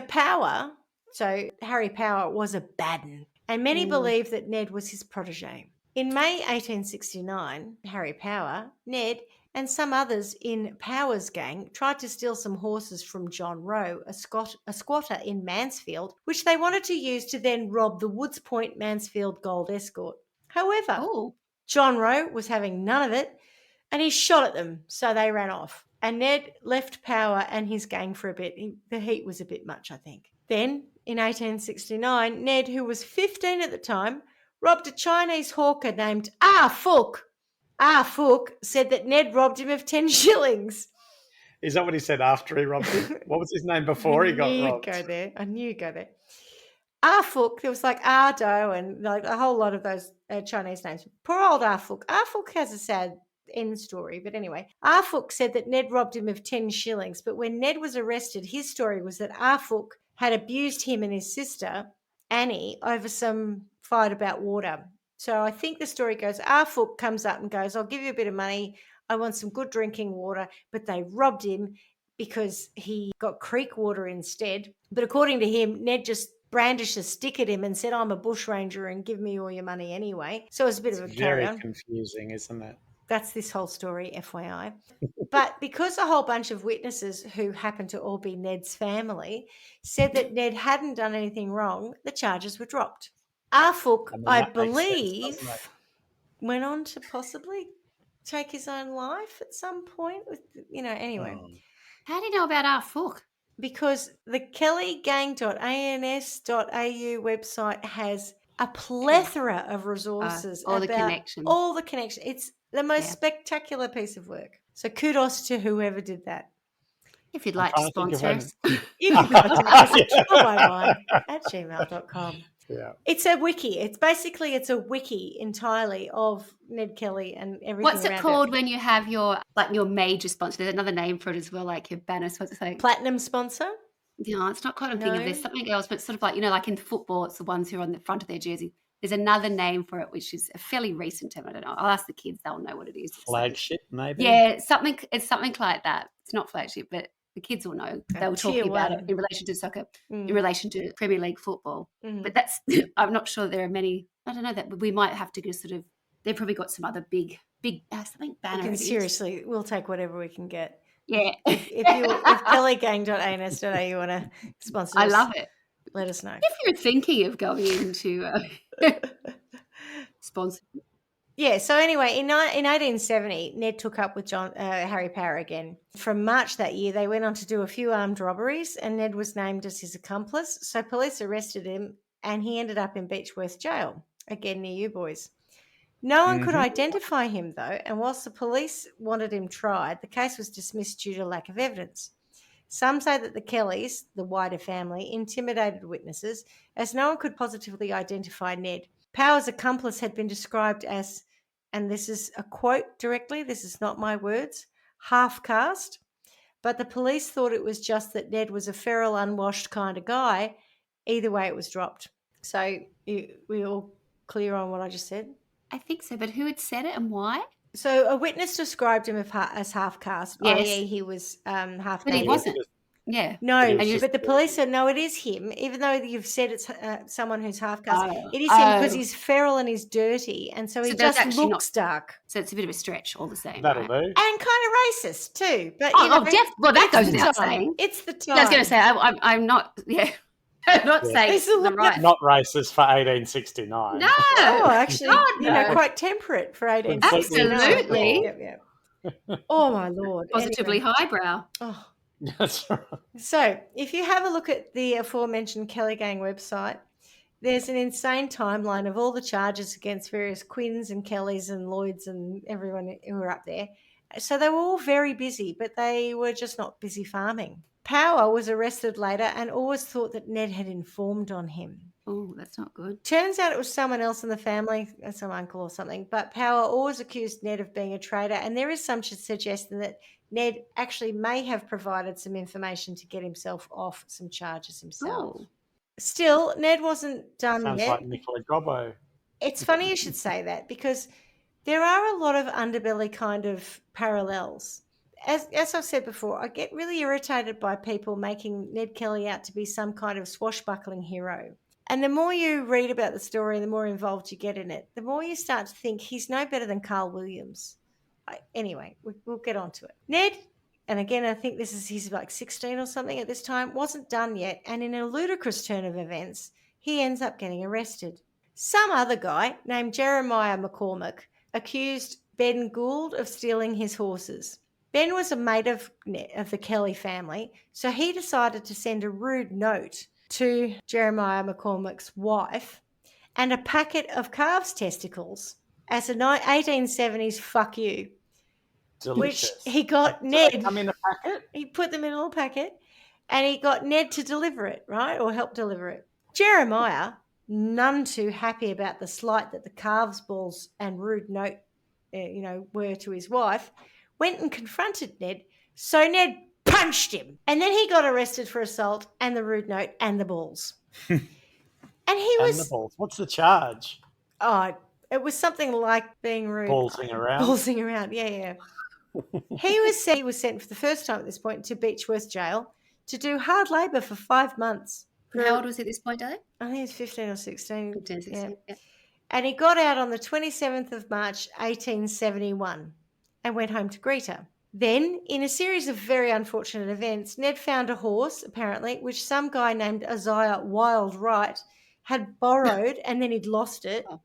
[SPEAKER 1] Harry Power was a bad un. And many believe that Ned was his protege. In May 1869, Harry Power, Ned, and some others in Power's gang tried to steal some horses from John Rowe, a squatter in Mansfield, which they wanted to use to then rob the Woods Point Mansfield Gold Escort. However, John Rowe was having none of it, and he shot at them, so they ran off. And Ned left Power and his gang for a bit. The heat was a bit much, I think. Then, in 1869, Ned, who was 15 at the time, robbed a Chinese hawker named Fook. Fook said that Ned robbed him of 10 shillings.
[SPEAKER 3] Is that what he said after he robbed him? What was his name before he got robbed?
[SPEAKER 1] I knew you'd go there. Ah Fook, there was like Ah Do and like a whole lot of those Chinese names. Poor old Ah Fook. Ah Fook has a sad end story, but anyway. Ah Fook said that Ned robbed him of 10 shillings, but when Ned was arrested, his story was that Ah Fook had abused him and his sister, Annie, over some fight about water. So I think the story goes, Ah Fook comes up and goes, I'll give you a bit of money. I want some good drinking water, but they robbed him because he got creek water instead. But according to him, Ned just brandished a stick at him and said, I'm a bushranger and give me all your money anyway. So it was a bit of a carry
[SPEAKER 3] Very
[SPEAKER 1] on.
[SPEAKER 3] confusing, isn't it?
[SPEAKER 1] That's this whole story, FYI. But because a whole bunch of witnesses who happened to all be Ned's family said that Ned hadn't done anything wrong, the charges were dropped. Arfook,
[SPEAKER 3] I mean,
[SPEAKER 1] I
[SPEAKER 3] that makes sense,
[SPEAKER 1] believe,
[SPEAKER 3] doesn't it?
[SPEAKER 1] went on to possibly take his own life at some point. With anyway.
[SPEAKER 4] Oh.
[SPEAKER 2] How do you know about our Fook?
[SPEAKER 1] Because the kellygang.ans.au website has a plethora of resources
[SPEAKER 2] all the
[SPEAKER 1] about
[SPEAKER 2] connections.
[SPEAKER 1] all the connections. It's the most
[SPEAKER 2] Yeah.
[SPEAKER 1] spectacular piece of work. So kudos to whoever did that.
[SPEAKER 2] If you'd
[SPEAKER 3] I'm
[SPEAKER 2] like to
[SPEAKER 3] trying to think of
[SPEAKER 2] sponsor
[SPEAKER 3] when-
[SPEAKER 2] us.
[SPEAKER 1] You can contact us at troublewine@gmail.com.
[SPEAKER 3] Yeah.
[SPEAKER 1] It's a wiki. It's a wiki entirely of Ned Kelly and everything.
[SPEAKER 2] What's it
[SPEAKER 1] around
[SPEAKER 2] called when you have your major sponsor? There's another name for it as well, like your banner sponsor. So,
[SPEAKER 1] Platinum sponsor?
[SPEAKER 2] no, it's not quite a thing.
[SPEAKER 1] No.
[SPEAKER 2] There's something else, but it's sort of like, like in football, it's the ones who are on the front of their jersey. There's another name for it, which is a fairly recent term. I don't know. I'll ask the kids; they'll know what it is.
[SPEAKER 3] Flagship, maybe?
[SPEAKER 2] Yeah, it's something like that. It's not flagship, but the kids will know. They were
[SPEAKER 1] Tier
[SPEAKER 2] talking about it
[SPEAKER 1] one.
[SPEAKER 2] in relation to soccer,
[SPEAKER 1] Mm.
[SPEAKER 2] in relation to Premier League football.
[SPEAKER 1] Mm.
[SPEAKER 2] But that's, I'm not sure there are many. I don't know that we might have to just sort of. They've probably got some other big something banner.
[SPEAKER 1] Seriously, we'll take whatever we can get.
[SPEAKER 2] Yeah.
[SPEAKER 1] If kellygang.ans.au want to sponsor us,
[SPEAKER 2] I love it.
[SPEAKER 1] let us know.
[SPEAKER 2] If you're thinking of going into sponsor.
[SPEAKER 1] Yeah, so anyway, in 1870, Ned took up with Harry Power again. From March that year, they went on to do a few armed robberies, and Ned was named as his accomplice. So police arrested him, and he ended up in Beechworth Jail, again near you boys. No one could identify him, though, and whilst the police wanted him tried, the case was dismissed due to lack of evidence. Some say that the Kellys, the wider family, intimidated witnesses, as no one could positively identify Ned. Power's accomplice had been described as, and this is a quote directly, this is not my words, half-caste, but the police thought it was just that Ned was a feral, unwashed kind of guy. Either way, it was dropped. So we all clear on what I just said?
[SPEAKER 2] I think so, but who had said it and why?
[SPEAKER 1] So a witness described him as half-caste,
[SPEAKER 2] Yes.
[SPEAKER 1] i.e. he was half
[SPEAKER 2] But he
[SPEAKER 1] native.
[SPEAKER 2] wasn't. Yeah.
[SPEAKER 1] No,
[SPEAKER 3] But he was
[SPEAKER 1] but the police said, no, it is him, even though you've said it's someone who's half-caste.
[SPEAKER 2] Oh.
[SPEAKER 1] It is him because he's feral and he's dirty, and so he
[SPEAKER 2] So that's
[SPEAKER 1] just
[SPEAKER 2] actually
[SPEAKER 1] looks dark.
[SPEAKER 2] So it's a bit of a stretch all the same.
[SPEAKER 3] That'll
[SPEAKER 2] right?
[SPEAKER 3] do.
[SPEAKER 1] And kind of racist too. But
[SPEAKER 2] Well, that goes
[SPEAKER 1] it's the
[SPEAKER 2] without
[SPEAKER 1] time.
[SPEAKER 2] saying.
[SPEAKER 1] It's the time.
[SPEAKER 2] I was going to say, I'm not, I'm not saying
[SPEAKER 1] It's a
[SPEAKER 2] the
[SPEAKER 1] lot-
[SPEAKER 2] right.
[SPEAKER 3] Not racist for 1869.
[SPEAKER 2] No.
[SPEAKER 1] Oh, actually,
[SPEAKER 2] God, no.
[SPEAKER 1] quite temperate for 1869.
[SPEAKER 2] Absolutely.
[SPEAKER 1] Yep. Oh, my Lord.
[SPEAKER 2] Positively
[SPEAKER 1] Anyway.
[SPEAKER 2] highbrow.
[SPEAKER 1] Oh.
[SPEAKER 3] That's right.
[SPEAKER 1] So, if you have a look at the aforementioned Kelly Gang website, there's an insane timeline of all the charges against various Quinns and Kellys and Lloyds and everyone who were up there. So they were all very busy, but they were just not busy farming. Power was arrested later and always thought that Ned had informed on him.
[SPEAKER 2] Oh, that's not good.
[SPEAKER 1] Turns out it was someone else in the family, some uncle or something, but Power always accused Ned of being a traitor, and there is some suggestion that Ned actually may have provided some information to get himself off some charges himself.
[SPEAKER 2] Oh.
[SPEAKER 1] Still, Ned wasn't done
[SPEAKER 3] Sounds
[SPEAKER 1] yet.
[SPEAKER 3] like Nicola Gobbo.
[SPEAKER 1] It's funny you should say that because there are a lot of underbelly kind of parallels. As I've said before, I get really irritated by people making Ned Kelly out to be some kind of swashbuckling hero. And the more you read about the story, the more involved you get in it, the more you start to think he's no better than Carl Williams. Anyway, we'll get on to it. Ned, and again, I think he's like 16 or something at this time, wasn't done yet. And in a ludicrous turn of events, he ends up getting arrested. Some other guy named Jeremiah McCormick accused Ben Gould of stealing his horses. Ben was a mate of the Kelly family, so he decided to send a rude note to Jeremiah McCormick's wife and a packet of calves' testicles as a 1870s fuck you.
[SPEAKER 3] Delicious.
[SPEAKER 1] Which he got
[SPEAKER 3] Do
[SPEAKER 1] Ned.
[SPEAKER 3] they come in a packet?
[SPEAKER 1] He put them in a little packet and he got Ned to deliver it, right? Or help deliver it. Jeremiah, none too happy about the slight that the calves' balls and rude note, were to his wife, went and confronted Ned. So Ned punched him, and then he got arrested for assault and the rude note and the balls. And he
[SPEAKER 3] And
[SPEAKER 1] was
[SPEAKER 3] the balls. What's the charge?
[SPEAKER 1] It was something like being rude.
[SPEAKER 3] Ballsing around.
[SPEAKER 1] Ballsing around, yeah. He was sent for the first time at this point to Beechworth Jail to do hard labour for 5 months.
[SPEAKER 2] How old was he at this point, Dave?
[SPEAKER 1] I think he was 15 or 16.
[SPEAKER 2] 15, 16, yeah.
[SPEAKER 1] And he got out on the 27th of March, 1871 and went home to greet her. Then, in a series of very unfortunate events, Ned found a horse, apparently, which some guy named Isaiah Wild Wright had borrowed, and then he'd lost it.
[SPEAKER 2] Oh.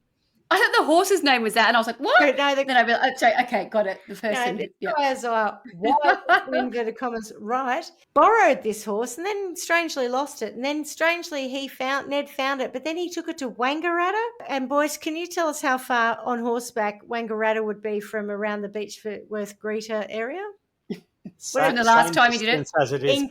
[SPEAKER 2] I thought the horse's name was that, and I was like, what?
[SPEAKER 1] No,
[SPEAKER 2] then I realized, sorry, okay, got it. The first thing.
[SPEAKER 1] This guy Isaiah Wild, inverted commas, Wright, borrowed this horse and then strangely lost it. And then strangely Ned found it, but then he took it to Wangaratta. And boys, can you tell us how far on horseback Wangaratta would be from around the Beechworth Greeter area?
[SPEAKER 2] From the last time you did it?
[SPEAKER 3] As it is
[SPEAKER 1] In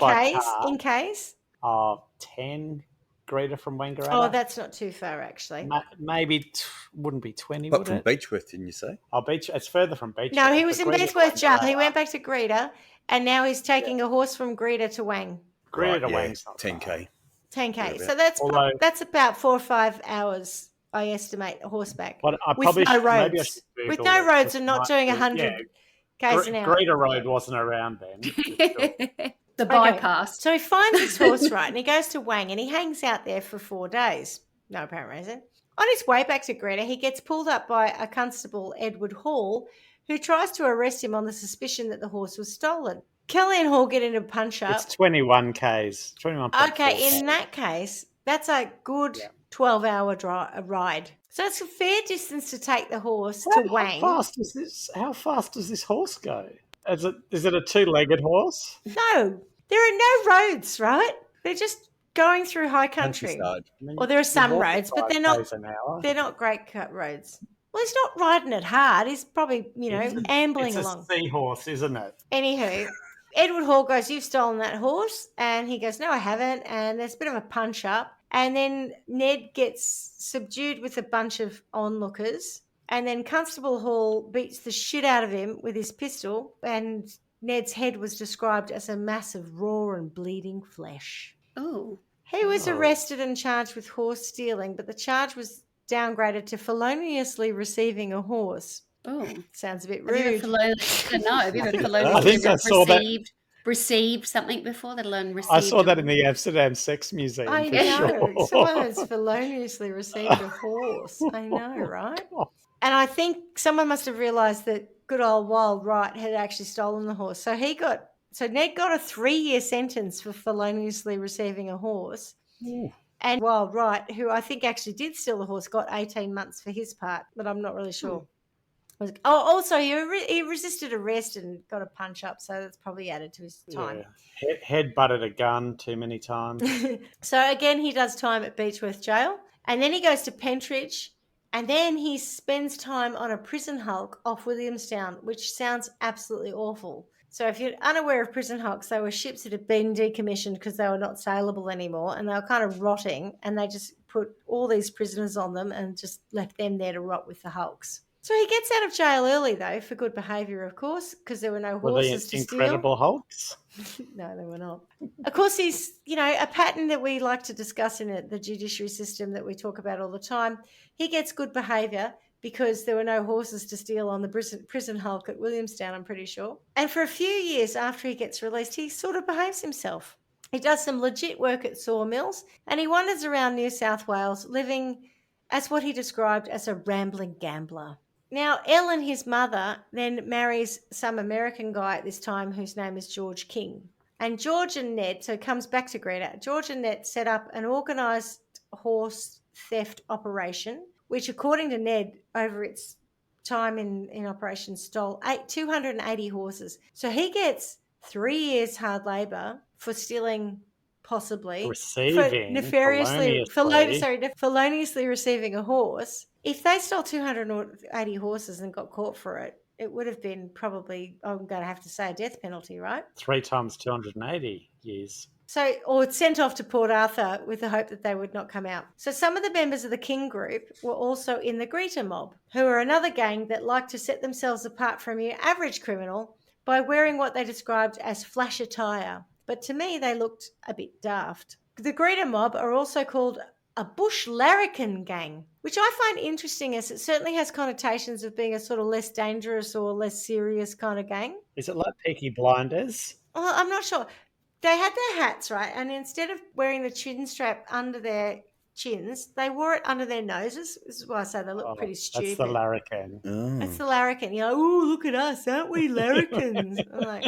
[SPEAKER 1] case.
[SPEAKER 3] 10 Greater from Wangaratta.
[SPEAKER 1] Oh, that's not too far, actually.
[SPEAKER 3] Maybe wouldn't be 20,
[SPEAKER 4] But
[SPEAKER 3] would
[SPEAKER 4] from
[SPEAKER 3] it?
[SPEAKER 4] Beechworth, didn't you say?
[SPEAKER 3] It's further from Beechworth.
[SPEAKER 1] No, he was in Beechworth Jail. He went back to Greeter, and now he's taking a horse from Greeter to Wang.
[SPEAKER 3] Greeter to Wang's
[SPEAKER 4] 10K.
[SPEAKER 1] 10K. So that's about 4 or 5 hours, I estimate, horseback.
[SPEAKER 3] But I
[SPEAKER 1] with
[SPEAKER 3] probably
[SPEAKER 1] no
[SPEAKER 3] should,
[SPEAKER 1] roads.
[SPEAKER 3] maybe I should Google
[SPEAKER 1] With no
[SPEAKER 3] it.
[SPEAKER 1] roads and not doing 100 k's an hour.
[SPEAKER 3] Greeter Road wasn't around then.
[SPEAKER 2] The bypass.
[SPEAKER 1] So he finds his horse, right, and he goes to Wang, and he hangs out there for 4 days. No apparent reason. On his way back to Greta, he gets pulled up by a constable, Edward Hall, who tries to arrest him on the suspicion that the horse was stolen. Kelly and Hall get into a punch-up.
[SPEAKER 3] It's 21 Ks. 21.
[SPEAKER 1] Okay, in that case, that's a good 12-hour ride. So it's a fair distance to take the horse to Wang.
[SPEAKER 3] How fast does this horse go? Is it a 2-legged horse?
[SPEAKER 1] No, there are no roads, right? They're just going through high country. Well, there are some roads, but they're not great cut roads. Well, he's not riding it hard. He's probably, ambling along.
[SPEAKER 3] It's a seahorse, isn't it?
[SPEAKER 1] Anywho, Edward Hall goes, "You've stolen that horse." And he goes, "No, I haven't." And there's a bit of a punch-up. And then Ned gets subdued with a bunch of onlookers. And then Constable Hall beats the shit out of him with his pistol. And Ned's head was described as a mass of raw and bleeding flesh.
[SPEAKER 2] Oh.
[SPEAKER 1] He was arrested and charged with horse stealing, but the charge was downgraded to feloniously receiving a horse.
[SPEAKER 2] Oh.
[SPEAKER 1] Sounds a bit
[SPEAKER 2] Have you
[SPEAKER 1] rude.
[SPEAKER 2] ever feloniously received something before, let alone received?
[SPEAKER 3] I saw that in the Amsterdam Sex Museum.
[SPEAKER 1] I know. Someone has feloniously received a horse. I know, right? And I think someone must have realised that good old Wild Wright had actually stolen the horse. So Ned got a 3-year sentence for feloniously receiving a horse.
[SPEAKER 3] Ooh.
[SPEAKER 1] And Wild Wright, who I think actually did steal the horse, got 18 months for his part, but I'm not really sure. Also, he resisted arrest and got a punch-up, so that's probably added to his time.
[SPEAKER 3] Yeah. Head butted a gun too many times.
[SPEAKER 1] So, again, he does time at Beechworth Jail, and then he goes to Pentridge, and then he spends time on a prison hulk off Williamstown, which sounds absolutely awful. So if you're unaware of prison hulks, they were ships that had been decommissioned because they were not saleable anymore, and they were kind of rotting, and they just put all these prisoners on them and just left them there to rot with the hulks. So he gets out of jail early, though, for good behaviour, of course, because there were no horses to steal.
[SPEAKER 3] Incredible Hulks?
[SPEAKER 1] No, they were not. Of course, he's, a pattern that we like to discuss in the judiciary system that we talk about all the time. He gets good behaviour because there were no horses to steal on the prison hulk at Williamstown, I'm pretty sure. And for a few years after he gets released, he sort of behaves himself. He does some legit work at sawmills, and he wanders around New South Wales living as what he described as a rambling gambler. Now, Ellen, his mother, then marries some American guy at this time whose name is George King. And George and Ned, so it comes back to Greta, George and Ned set up an organised horse theft operation, which, according to Ned, over its time in operation, stole 280 horses. So he gets 3 years hard labour for stealing, possibly, feloniously receiving a horse. If they stole 280 horses and got caught for it, it would have been probably, I'm going to have to say, a death penalty, right?
[SPEAKER 3] 3 times 280 years.
[SPEAKER 1] So, or sent off to Port Arthur with the hope that they would not come out. So some of the members of the King group were also in the Greeter mob, who are another gang that liked to set themselves apart from your average criminal by wearing what they described as flash attire. But to me, they looked a bit daft. The Greeter mob are also called a bush larrikin gang, which I find interesting as it certainly has connotations of being a sort of less dangerous or less serious kind of gang.
[SPEAKER 3] Is it like Peaky Blinders?
[SPEAKER 1] Well, I'm not sure. They had their hats, right? And instead of wearing the chin strap under their chins, they wore it under their noses. This is why I say they look pretty stupid.
[SPEAKER 3] That's the larrikin.
[SPEAKER 1] That's the larrikin. You're like, oh, look at us, aren't we larrikins? I'm like,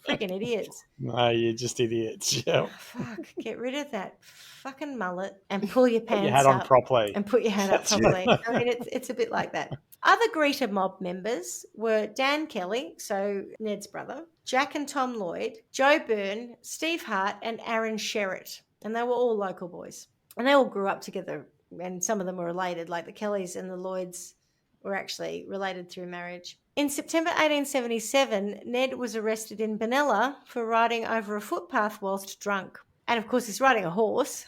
[SPEAKER 1] freaking idiots.
[SPEAKER 3] No, you're just idiots. Yeah.
[SPEAKER 1] Oh, fuck, get rid of that fucking mullet and pull your pants
[SPEAKER 3] Put your hat on
[SPEAKER 1] up
[SPEAKER 3] properly.
[SPEAKER 1] and put your hat up properly. I mean, it's a bit like that. Other Greeter mob members were Dan Kelly, so Ned's brother, Jack and Tom Lloyd, Joe Byrne, Steve Hart, and Aaron Sherritt. And they were all local boys. And they all grew up together, and some of them were related, like the Kellys and the Lloyds were actually related through marriage. In September 1877, Ned was arrested in Benalla for riding over a footpath whilst drunk. And, of course, he's riding a horse.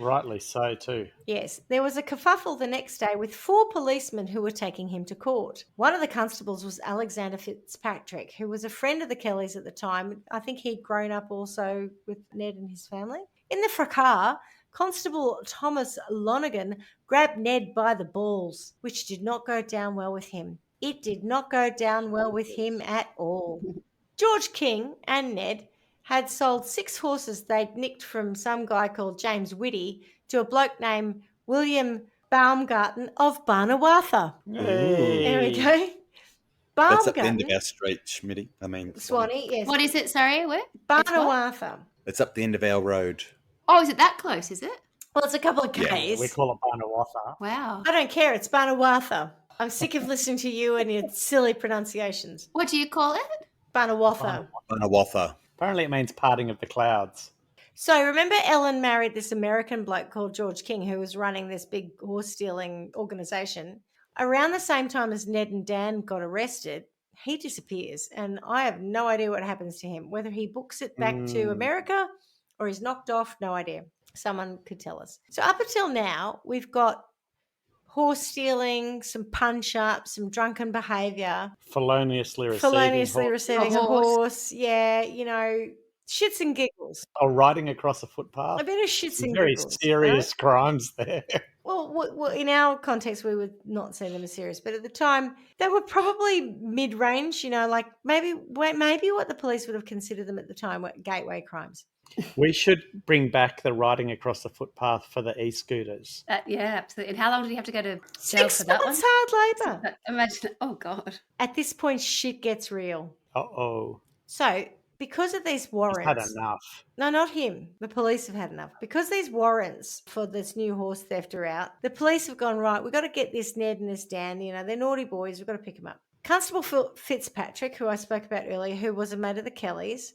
[SPEAKER 3] Rightly so, too.
[SPEAKER 1] Yes. There was a kerfuffle the next day with 4 policemen who were taking him to court. One of the constables was Alexander Fitzpatrick, who was a friend of the Kellys at the time. I think he'd grown up also with Ned and his family. In the fracas, Constable Thomas Lonergan grabbed Ned by the balls, which did not go down well with him. It did not go down well with him at all. George King and Ned had sold 6 horses they'd nicked from some guy called James Whitty to a bloke named William Baumgarten of Barnawartha.
[SPEAKER 3] Hey.
[SPEAKER 1] There we go.
[SPEAKER 4] That's at the end
[SPEAKER 1] Baumgarten.
[SPEAKER 4] of our street, Schmidty. I mean,
[SPEAKER 1] Swanee, yes.
[SPEAKER 2] What is it? Sorry, where?
[SPEAKER 1] Barnawartha.
[SPEAKER 4] It's up the end of our road.
[SPEAKER 2] Oh, is it that close? Is it?
[SPEAKER 1] Well, it's a couple of
[SPEAKER 4] Yeah,
[SPEAKER 1] Ks.
[SPEAKER 3] We call it Barnawartha.
[SPEAKER 2] Wow.
[SPEAKER 1] I don't care. It's Barnawartha. I'm sick of listening to you and your silly pronunciations.
[SPEAKER 2] What do you call it?
[SPEAKER 1] Barnawartha.
[SPEAKER 4] Barnawartha.
[SPEAKER 3] Apparently it means parting of the clouds.
[SPEAKER 1] So remember Ellen married this American bloke called George King who was running this big horse stealing organization. Around the same time as Ned and Dan got arrested, he disappears and I have no idea what happens to him. Whether he books it back to America or he's knocked off, no idea. Someone could tell us. So up until now, we've got horse stealing, some punch-ups, some drunken behaviour.
[SPEAKER 3] Feloniously receiving
[SPEAKER 1] receiving a horse. Yeah, you know, shits and giggles.
[SPEAKER 3] or riding across a footpath.
[SPEAKER 1] A bit of shits
[SPEAKER 3] Some
[SPEAKER 1] and
[SPEAKER 3] very
[SPEAKER 1] giggles.
[SPEAKER 3] serious crimes there.
[SPEAKER 1] Well, in our context, we would not see them as serious, but at the time, they were probably mid-range. You know, like maybe what the police would have considered them at the time were gateway crimes.
[SPEAKER 3] We should bring back the riding across the footpath for the e-scooters.
[SPEAKER 2] Yeah, absolutely. And how long did you have to go to jail
[SPEAKER 1] 6
[SPEAKER 2] for that one?
[SPEAKER 1] months hard labour.
[SPEAKER 2] Imagine. Oh God.
[SPEAKER 1] At this point, shit gets real.
[SPEAKER 3] Uh-oh.
[SPEAKER 1] So, because of these
[SPEAKER 3] He's
[SPEAKER 1] warrants,
[SPEAKER 3] had enough.
[SPEAKER 1] no, not him. The police have had enough. Because these warrants for this new horse theft are out, the police have gone, right, we've got to get this Ned and this Dan. You know, they're naughty boys. We've got to pick them up. Constable Fitzpatrick, who I spoke about earlier, who was a mate of the Kellys,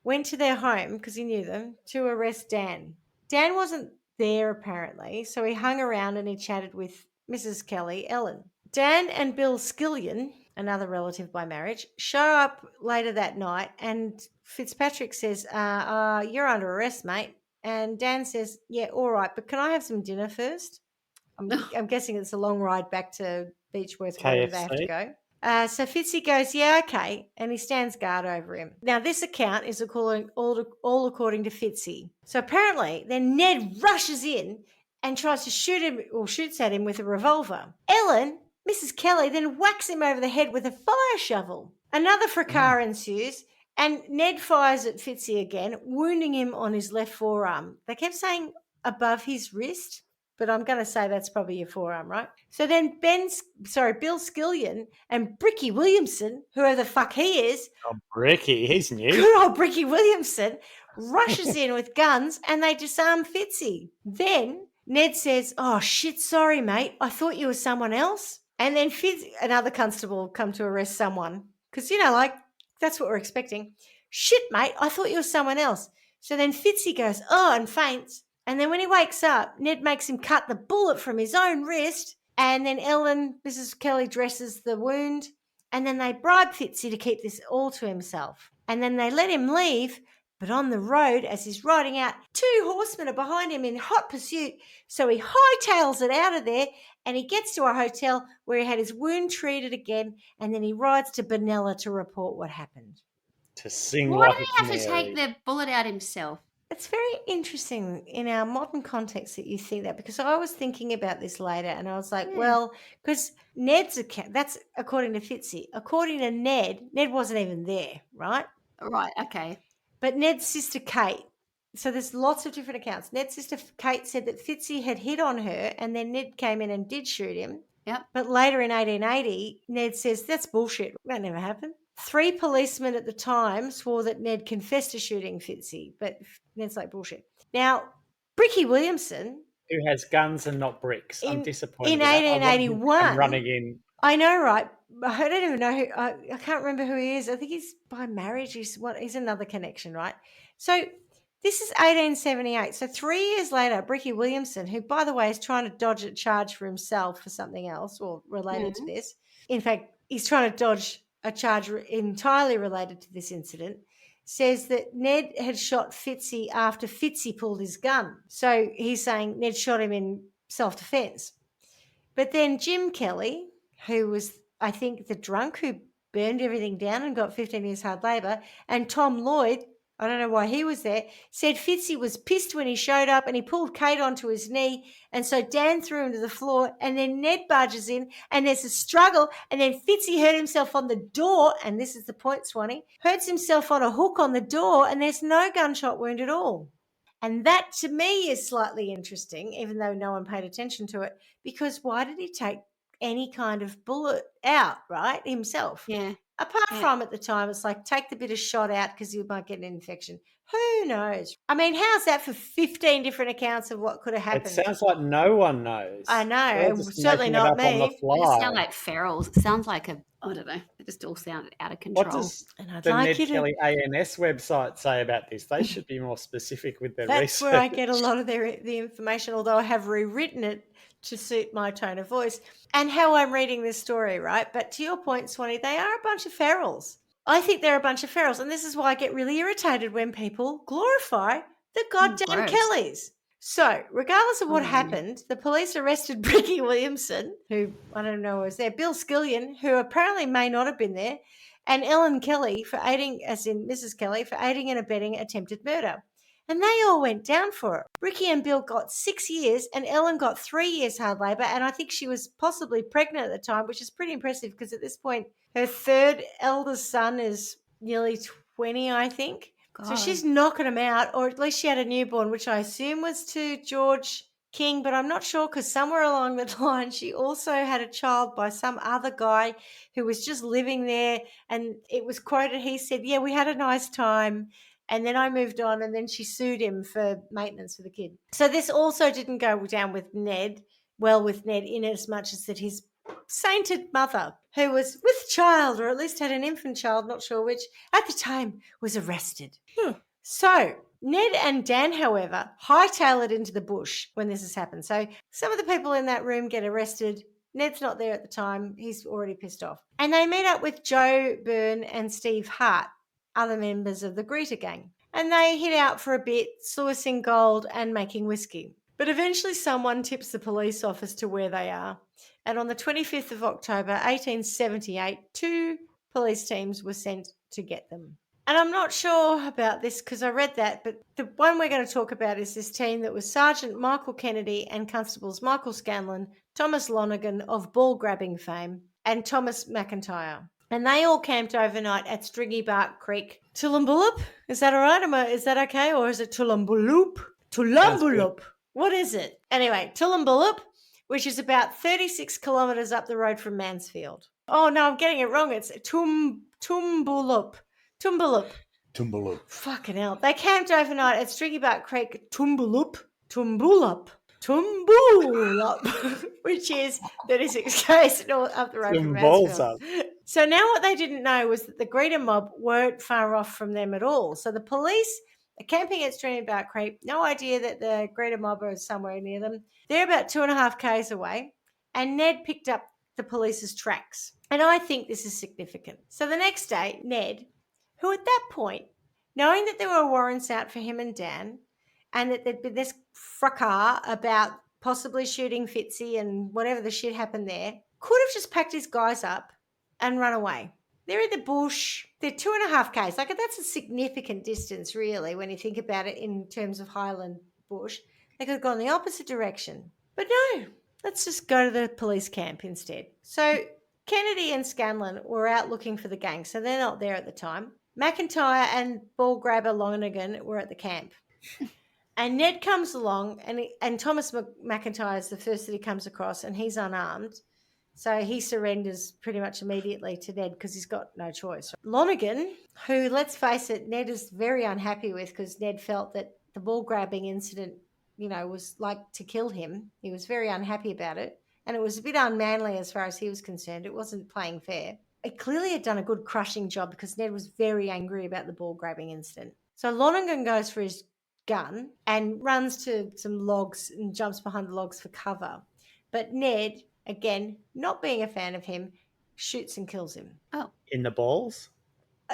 [SPEAKER 1] went to their home, because he knew them, to arrest Dan. Dan wasn't there, apparently, so he hung around and he chatted with Mrs. Kelly, Ellen. Dan and Bill Skillion, another relative by marriage, show up later that night and Fitzpatrick says, you're under arrest, mate. And Dan says, yeah, all right, but can I have some dinner first? I'm guessing it's a long ride back to Beechworth, wherever they have to go. So Fitzy goes, yeah, okay, and he stands guard over him. Now, this account is all according to Fitzy. So apparently, then Ned rushes in and tries to shoots at him with a revolver. Ellen, Mrs. Kelly, then whacks him over the head with a fire shovel. Another fracas ensues, and Ned fires at Fitzy again, wounding him on his left forearm. They kept saying above his wrist, but I'm going to say that's probably your forearm, right? So then Bill Skillion and Bricky Williamson, whoever the fuck he is.
[SPEAKER 3] Oh, Bricky, he's new.
[SPEAKER 1] Good old Bricky Williamson rushes in with guns and they disarm Fitzy. Then Ned says, oh, shit, sorry, mate. I thought you were someone else. And then another constable come to arrest someone because, you know, like that's what we're expecting. Shit, mate, I thought you were someone else. So then Fitzy goes, oh, and faints. And then when he wakes up, Ned makes him cut the bullet from his own wrist. And then Ellen, Mrs. Kelly, dresses the wound. And then they bribe Fitzy to keep this all to himself. And then they let him leave. But on the road, as he's riding out, 2 horsemen are behind him in hot pursuit. So he hightails it out of there and he gets to a hotel where he had his wound treated again. And then he rides to Benalla to report what happened.
[SPEAKER 3] To sing
[SPEAKER 2] Why
[SPEAKER 3] like
[SPEAKER 2] did
[SPEAKER 3] a
[SPEAKER 2] he have to
[SPEAKER 3] canary.
[SPEAKER 2] take the bullet out himself?
[SPEAKER 1] It's very interesting in our modern context that you think that, because I was thinking about this later and I was like, well, because Ned's account, that's according to Fitzy. According to Ned wasn't even there, right?
[SPEAKER 2] Right, okay.
[SPEAKER 1] But Ned's sister Kate, so there's lots of different accounts. Ned's sister Kate said that Fitzy had hit on her and then Ned came in and did shoot him.
[SPEAKER 2] Yep.
[SPEAKER 1] But later in 1880, Ned says, that's bullshit. That never happened. 3 policemen at the time swore that Ned confessed to shooting Fitzy, but Ned's like, bullshit. Now, Bricky Williamson...
[SPEAKER 3] Who has guns and not bricks. I'm disappointed
[SPEAKER 1] in
[SPEAKER 3] with that. I want him
[SPEAKER 1] 1881...
[SPEAKER 3] running in.
[SPEAKER 1] I know, right? I don't even know who... I can't remember who he is. I think he's by marriage. He's another connection, right? So this is 1878. So 3 years later, Bricky Williamson, who, by the way, is trying to dodge a charge for himself for something else or related to this. In fact, he's trying to dodge a charge entirely related to this incident, says that Ned had shot Fitzy after Fitzy pulled his gun. So he's saying Ned shot him in self-defense. But then Jim Kelly, who was, I think, the drunk who burned everything down and got 15 years hard labour, and Tom Lloyd, I don't know why he was there, said Fitzy was pissed when he showed up and he pulled Kate onto his knee, and so Dan threw him to the floor, and then Ned barges in and there's a struggle, and then Fitzy hurt himself on the door, and this is the point, Swanee, hurts himself on a hook on the door, and there's no gunshot wound at all. And that, to me, is slightly interesting, even though no one paid attention to it, because why did he take any kind of bullet out, right, himself?
[SPEAKER 2] Yeah.
[SPEAKER 1] Apart from at the time, it's like, take the bit of shot out because you might get an infection. Who knows? I mean, how's that for 15 different accounts of what could have happened?
[SPEAKER 3] It sounds like no one knows.
[SPEAKER 1] I know,
[SPEAKER 3] They're
[SPEAKER 1] and
[SPEAKER 3] just
[SPEAKER 1] certainly
[SPEAKER 3] making it
[SPEAKER 1] not
[SPEAKER 3] up on the
[SPEAKER 1] me.
[SPEAKER 3] fly.
[SPEAKER 2] It just sound like ferals. It sounds like I don't know. It just all sounded out of control.
[SPEAKER 3] What does
[SPEAKER 1] And I'd
[SPEAKER 3] the
[SPEAKER 1] like
[SPEAKER 3] Ned
[SPEAKER 1] you to-
[SPEAKER 3] Kelly ANS website say about this? They should be more specific with their
[SPEAKER 1] That's
[SPEAKER 3] research.
[SPEAKER 1] where I get a lot of the information, although I have rewritten it to suit my tone of voice and how I'm reading this story, right? But to your point, Swanee, they are a bunch of ferals. I think they're a bunch of ferals, and this is why I get really irritated when people glorify the goddamn
[SPEAKER 2] gross.
[SPEAKER 1] Kellys. So, regardless of what happened, the police arrested Bricky Williamson, who I don't know was there, Bill Skillion, who apparently may not have been there, and Ellen Kelly for aiding, as in Mrs. Kelly, for aiding and abetting attempted murder. And they all went down for it. Bricky and Bill got 6 years and Ellen got 3 years hard labour. And I think she was possibly pregnant at the time, which is pretty impressive because at this point, her third eldest son is nearly 20, I think.
[SPEAKER 2] God.
[SPEAKER 1] So she's knocking him out, or at least she had a newborn, which I assume was to George King, but I'm not sure because somewhere along the line she also had a child by some other guy who was just living there. And it was quoted, he said, yeah, we had a nice time. And then I moved on, and then she sued him for maintenance for the kid. So this also didn't go down with Ned, in as much as that his sainted mother, who was with child, or at least had an infant child, not sure which, at the time was arrested. So Ned and Dan, however, hightail it into the bush when this has happened. So some of the people in that room get arrested. Ned's not there at the time. He's already pissed off. And they meet up with Joe Byrne and Steve Hart, other members of the Greeter gang. And they hit out for a bit, sluicing gold and making whiskey. But eventually someone tips the police office to where they are. And on the 25th of October, 1878, 2 police teams were sent to get them. And I'm not sure about this because I read that, but the one we're going to talk about is this team that was Sergeant Michael Kennedy and Constables Michael Scanlon, Thomas Lonergan of ball grabbing fame, and Thomas McIntyre. And they all camped overnight at Stringy Bark Creek. Toolloombullup? Is that all right? Is that okay? Or is it Toolloombulloop? Toolloombullup. What is it? Anyway, Toolloombullup, which is about 36 kilometres up the road from Mansfield. Oh, no, I'm getting it wrong. It's Tumballup. Fucking hell. They camped overnight at Stringy Bark Creek, Tumballup, which is 36 k's up the road from Mansfield. So now what they didn't know was that the Greeter mob weren't far off from them at all. So the police are camping at Stringy Bark Creek, no idea that the Greeter mob are somewhere near them. They're about 2.5 k's away. And Ned picked up the police's tracks. And I think this is significant. So the next day, Ned, who at that point, knowing that there were warrants out for him and Dan, and that there'd been this fracas about possibly shooting Fitzy and whatever the shit happened there, could have just packed his guys up and run away. They're in the bush. They're 2.5 Ks. Like, that's a significant distance, really, when you think about it in terms of Highland bush. They could have gone the opposite direction. But no, let's just go to the police camp instead. So Kennedy and Scanlon were out looking for the gang, so they're not there at the time. McIntyre and ball grabber Lonergan were at the camp. And Ned comes along, and Thomas McIntyre is the first that he comes across, and he's unarmed. So he surrenders pretty much immediately to Ned because he's got no choice. Lonergan, who, let's face it, Ned is very unhappy with because Ned felt that the ball grabbing incident, was like to kill him. He was very unhappy about it. And it was a bit unmanly as far as he was concerned. It wasn't playing fair. It clearly had done a good crushing job because Ned was very angry about the ball grabbing incident. So Lonergan goes for his gun and runs to some logs and jumps behind the logs for cover. But Ned, again, not being a fan of him, shoots and kills him.
[SPEAKER 2] Oh.
[SPEAKER 3] In the balls?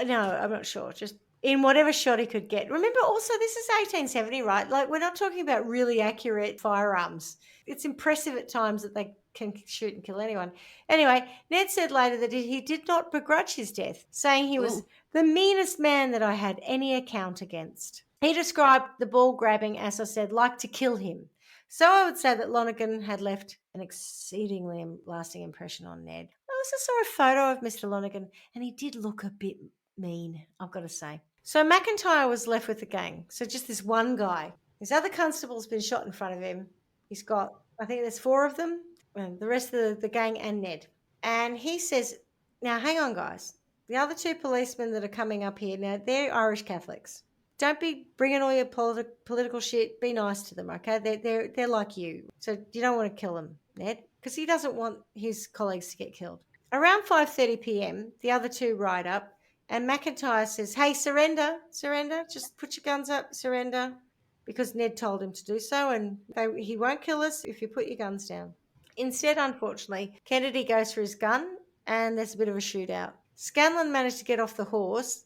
[SPEAKER 1] No, I'm not sure. Just in whatever shot he could get. Remember, also, this is 1870, right? Like, we're not talking about really accurate firearms. It's impressive at times that they can shoot and kill anyone. Anyway, Ned said later that he did not begrudge his death, saying he was the meanest man that I had any account against. He described the ball grabbing, as I said, like to kill him. So I would say that Lonergan had left an exceedingly lasting impression on Ned. I also saw a photo of Mr. Lonergan, and he did look a bit mean, I've got to say. So McIntyre was left with the gang. So just this one guy. His other constable's been shot in front of him. He's got, I think there's 4 of them, and the rest of the gang and Ned. And he says, now hang on, guys. The other 2 policemen that are coming up here, now they're Irish Catholics. Don't be bringing all your political shit. Be nice to them, okay? They're like you. So you don't want to kill them, Ned, because he doesn't want his colleagues to get killed. Around 5:30 p.m., the other 2 ride up, and McIntyre says, hey, surrender, just put your guns up, surrender, because Ned told him to do so, and he won't kill us if you put your guns down. Instead, unfortunately, Kennedy goes for his gun, and there's a bit of a shootout. Scanlon managed to get off the horse,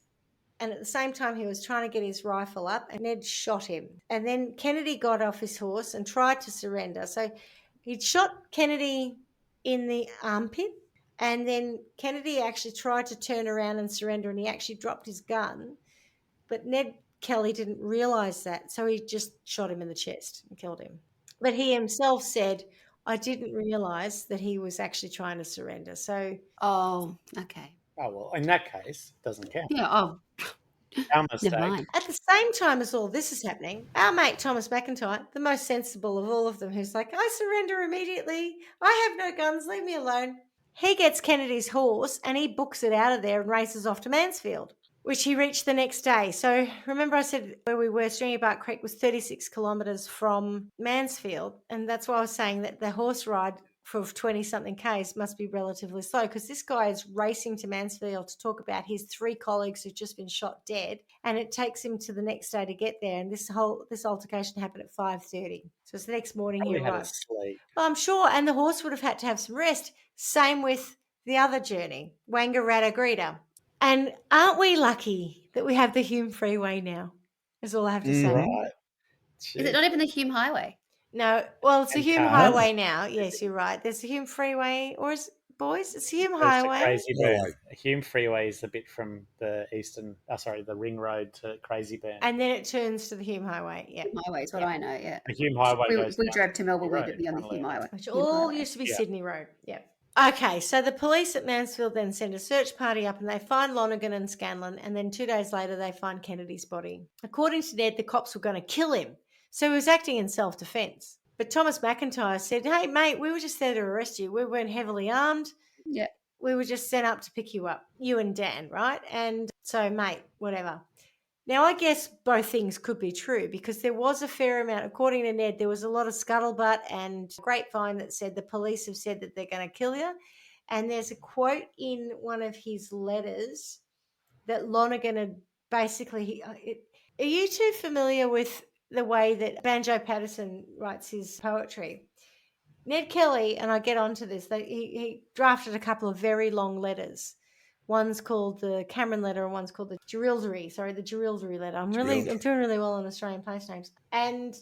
[SPEAKER 1] and at the same time, he was trying to get his rifle up, and Ned shot him. And then Kennedy got off his horse and tried to surrender. So he'd shot Kennedy in the armpit, and then Kennedy actually tried to turn around and surrender, and he actually dropped his gun. But Ned Kelly didn't realise that, so he just shot him in the chest and killed him. But he himself said, I didn't realise that he was actually trying to surrender. So,
[SPEAKER 2] Oh, okay.
[SPEAKER 3] Oh, well, in that case, it doesn't count.
[SPEAKER 2] Yeah, oh,
[SPEAKER 3] Our mistake.
[SPEAKER 2] never mind.
[SPEAKER 1] at the same time as all this is happening, our mate Thomas McIntyre, the most sensible of all of them, who's like, I surrender immediately. I have no guns. Leave me alone. He gets Kennedy's horse and he books it out of there and races off to Mansfield, which he reached the next day. So remember I said where we were, Stringybark Creek was 36 kilometres from Mansfield. And that's why I was saying that the horse ride for 20-something Ks must be relatively slow, because this guy is racing to Mansfield to talk about his 3 colleagues who've just been shot dead, and it takes him to the next day to get there. And this altercation happened at 5:30. So it's the next morning
[SPEAKER 3] Probably
[SPEAKER 1] he
[SPEAKER 3] had a
[SPEAKER 1] arrived.
[SPEAKER 3] sleep.
[SPEAKER 1] Well, I'm sure, and the horse would have had to have some rest. Same with the other journey, Wangaratta Greeter. And aren't we lucky that we have the Hume Freeway now? Is all I have to say.
[SPEAKER 3] Right.
[SPEAKER 2] Is it not even the Hume Highway?
[SPEAKER 1] No, well, it's the
[SPEAKER 3] And
[SPEAKER 1] Hume
[SPEAKER 3] cars.
[SPEAKER 1] Highway now. Yes, you're right. There's the Hume Freeway, or is boys? It's the Hume
[SPEAKER 3] There's the
[SPEAKER 1] Highway.
[SPEAKER 3] Crazy
[SPEAKER 4] No.
[SPEAKER 3] Burn. Hume Freeway is the bit from the the ring road to Crazy Burn.
[SPEAKER 1] And then it turns to the Hume Highway. Yeah,
[SPEAKER 2] Hume Highway is what I know, yeah.
[SPEAKER 3] The Hume Highway
[SPEAKER 2] We,
[SPEAKER 3] goes
[SPEAKER 2] we
[SPEAKER 3] down
[SPEAKER 2] drove to Melbourne,
[SPEAKER 3] Road,
[SPEAKER 2] we'd be on the
[SPEAKER 3] funnily
[SPEAKER 2] Hume
[SPEAKER 3] enough.
[SPEAKER 2] Highway.
[SPEAKER 1] which
[SPEAKER 2] Hume
[SPEAKER 1] all
[SPEAKER 2] Highway.
[SPEAKER 1] used to be
[SPEAKER 3] Yeah.
[SPEAKER 1] Sydney Road. Yeah. Okay, so the police at Mansfield then send a search party up and they find Lonergan and Scanlon, and then 2 days later they find Kennedy's body. According to Ned, the cops were going to kill him, so he was acting in self-defense. But Thomas McIntyre said, hey, mate, we were just there to arrest you. We weren't heavily armed.
[SPEAKER 2] Yeah.
[SPEAKER 1] We were just sent up to pick you up, you and Dan, right? And so, mate, whatever. Now, I guess both things could be true, because there was a fair amount, according to Ned, there was a lot of scuttlebutt and grapevine that said the police have said that they're going to kill you. And there's a quote in one of his letters that Lonergan had basically, are you two familiar with the way that Banjo Patterson writes his poetry? Ned Kelly, and I get onto this, he drafted a couple of very long letters. One's called the Cameron letter and one's called the Jerilderie letter. I'm doing really well on Australian place names. And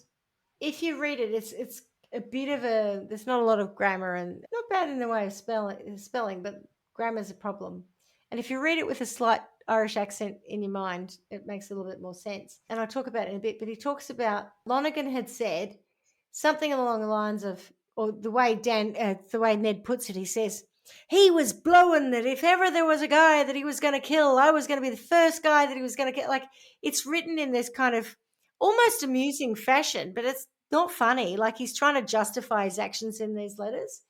[SPEAKER 1] if you read it, it's a bit of there's not a lot of grammar and not bad in the way of spelling, but grammar's a problem. And if you read it with a slight Irish accent in your mind, it makes a little bit more sense. And I'll talk about it in a bit, but he talks about Lonergan had said something along the lines of, or the way Ned puts it, he says, he was blowing that if ever there was a guy that he was going to kill, I was going to be the first guy that he was going to kill. Like, it's written in this kind of almost amusing fashion, but it's not funny. Like, he's trying to justify his actions in these letters.